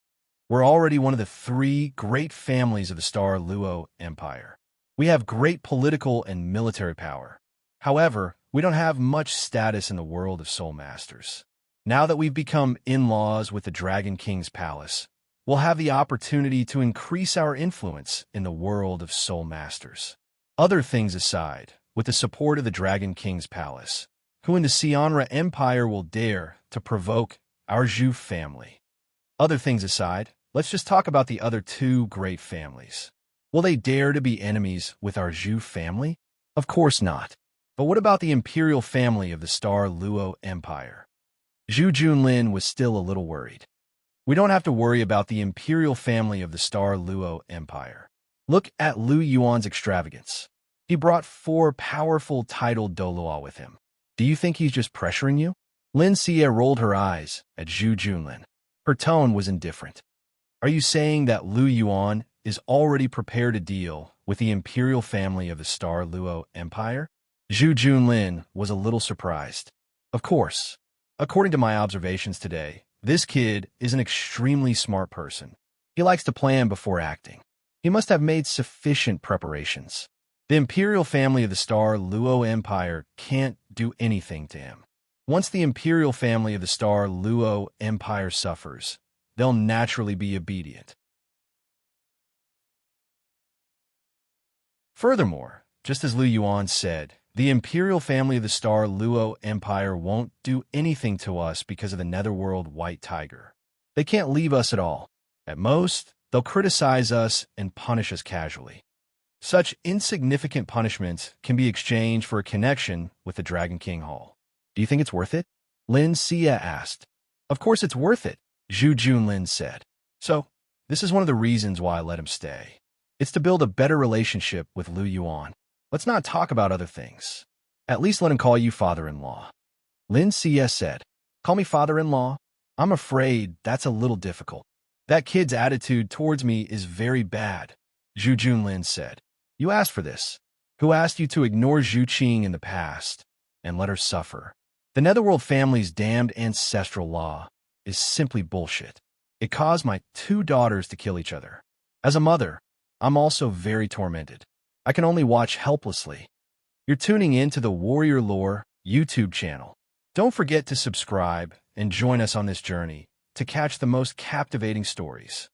We're already one of the 3 great families of the Star Luo Empire. We have great political and military power. However, we don't have much status in the world of soul masters. Now that we've become in-laws with the Dragon King's palace, we'll have the opportunity to increase our influence in the world of soul masters. Other things aside, with the support of the Dragon King's palace, who in the Xianra Empire will dare to provoke our Zhu family? Other things aside, let's just talk about the other 2 great families. Will they dare to be enemies with our Zhu family? Of course not. But what about the imperial family of the Star Luo Empire? Zhu Junlin was still a little worried. We don't have to worry about the imperial family of the Star Luo Empire. Look at Lu Yuan's extravagance. He brought 4 powerful titled Douluo with him. Do you think he's just pressuring you? Lin Xie rolled her eyes at Zhu Junlin. Her tone was indifferent. Are you saying that Lu Yuan is already prepared to deal with the imperial family of the Star Luo Empire? Zhu Junlin was a little surprised. Of course. According to my observations today, this kid is an extremely smart person. He likes to plan before acting. He must have made sufficient preparations. The imperial family of the Star Luo Empire can't do anything to him. Once the imperial family of the Star Luo Empire suffers, they'll naturally be obedient. Furthermore, just as Lu Yuan said, the imperial family of the Star Luo Empire won't do anything to us because of the netherworld white tiger. They can't leave us at all. At most, they'll criticize us and punish us casually. Such insignificant punishments can be exchanged for a connection with the Dragon King Hall. Do you think it's worth it? Lin Xie asked. Of course it's worth it, Zhu Junlin said. So, this is one of the reasons why I let him stay. It's to build a better relationship with Lu Yuan. Let's not talk about other things. At least let him call you father-in-law. Lin Xie said. Call me father-in-law? I'm afraid that's a little difficult. That kid's attitude towards me is very bad, Zhu Junlin said. You asked for this. Who asked you to ignore Zhu Qing in the past and let her suffer? The Netherworld family's damned ancestral law is simply bullshit. It caused my 2 daughters to kill each other. As a mother, I'm also very tormented. I can only watch helplessly. You're tuning in to the Warrior Lore YouTube channel. Don't forget to subscribe and join us on this journey to catch the most captivating stories.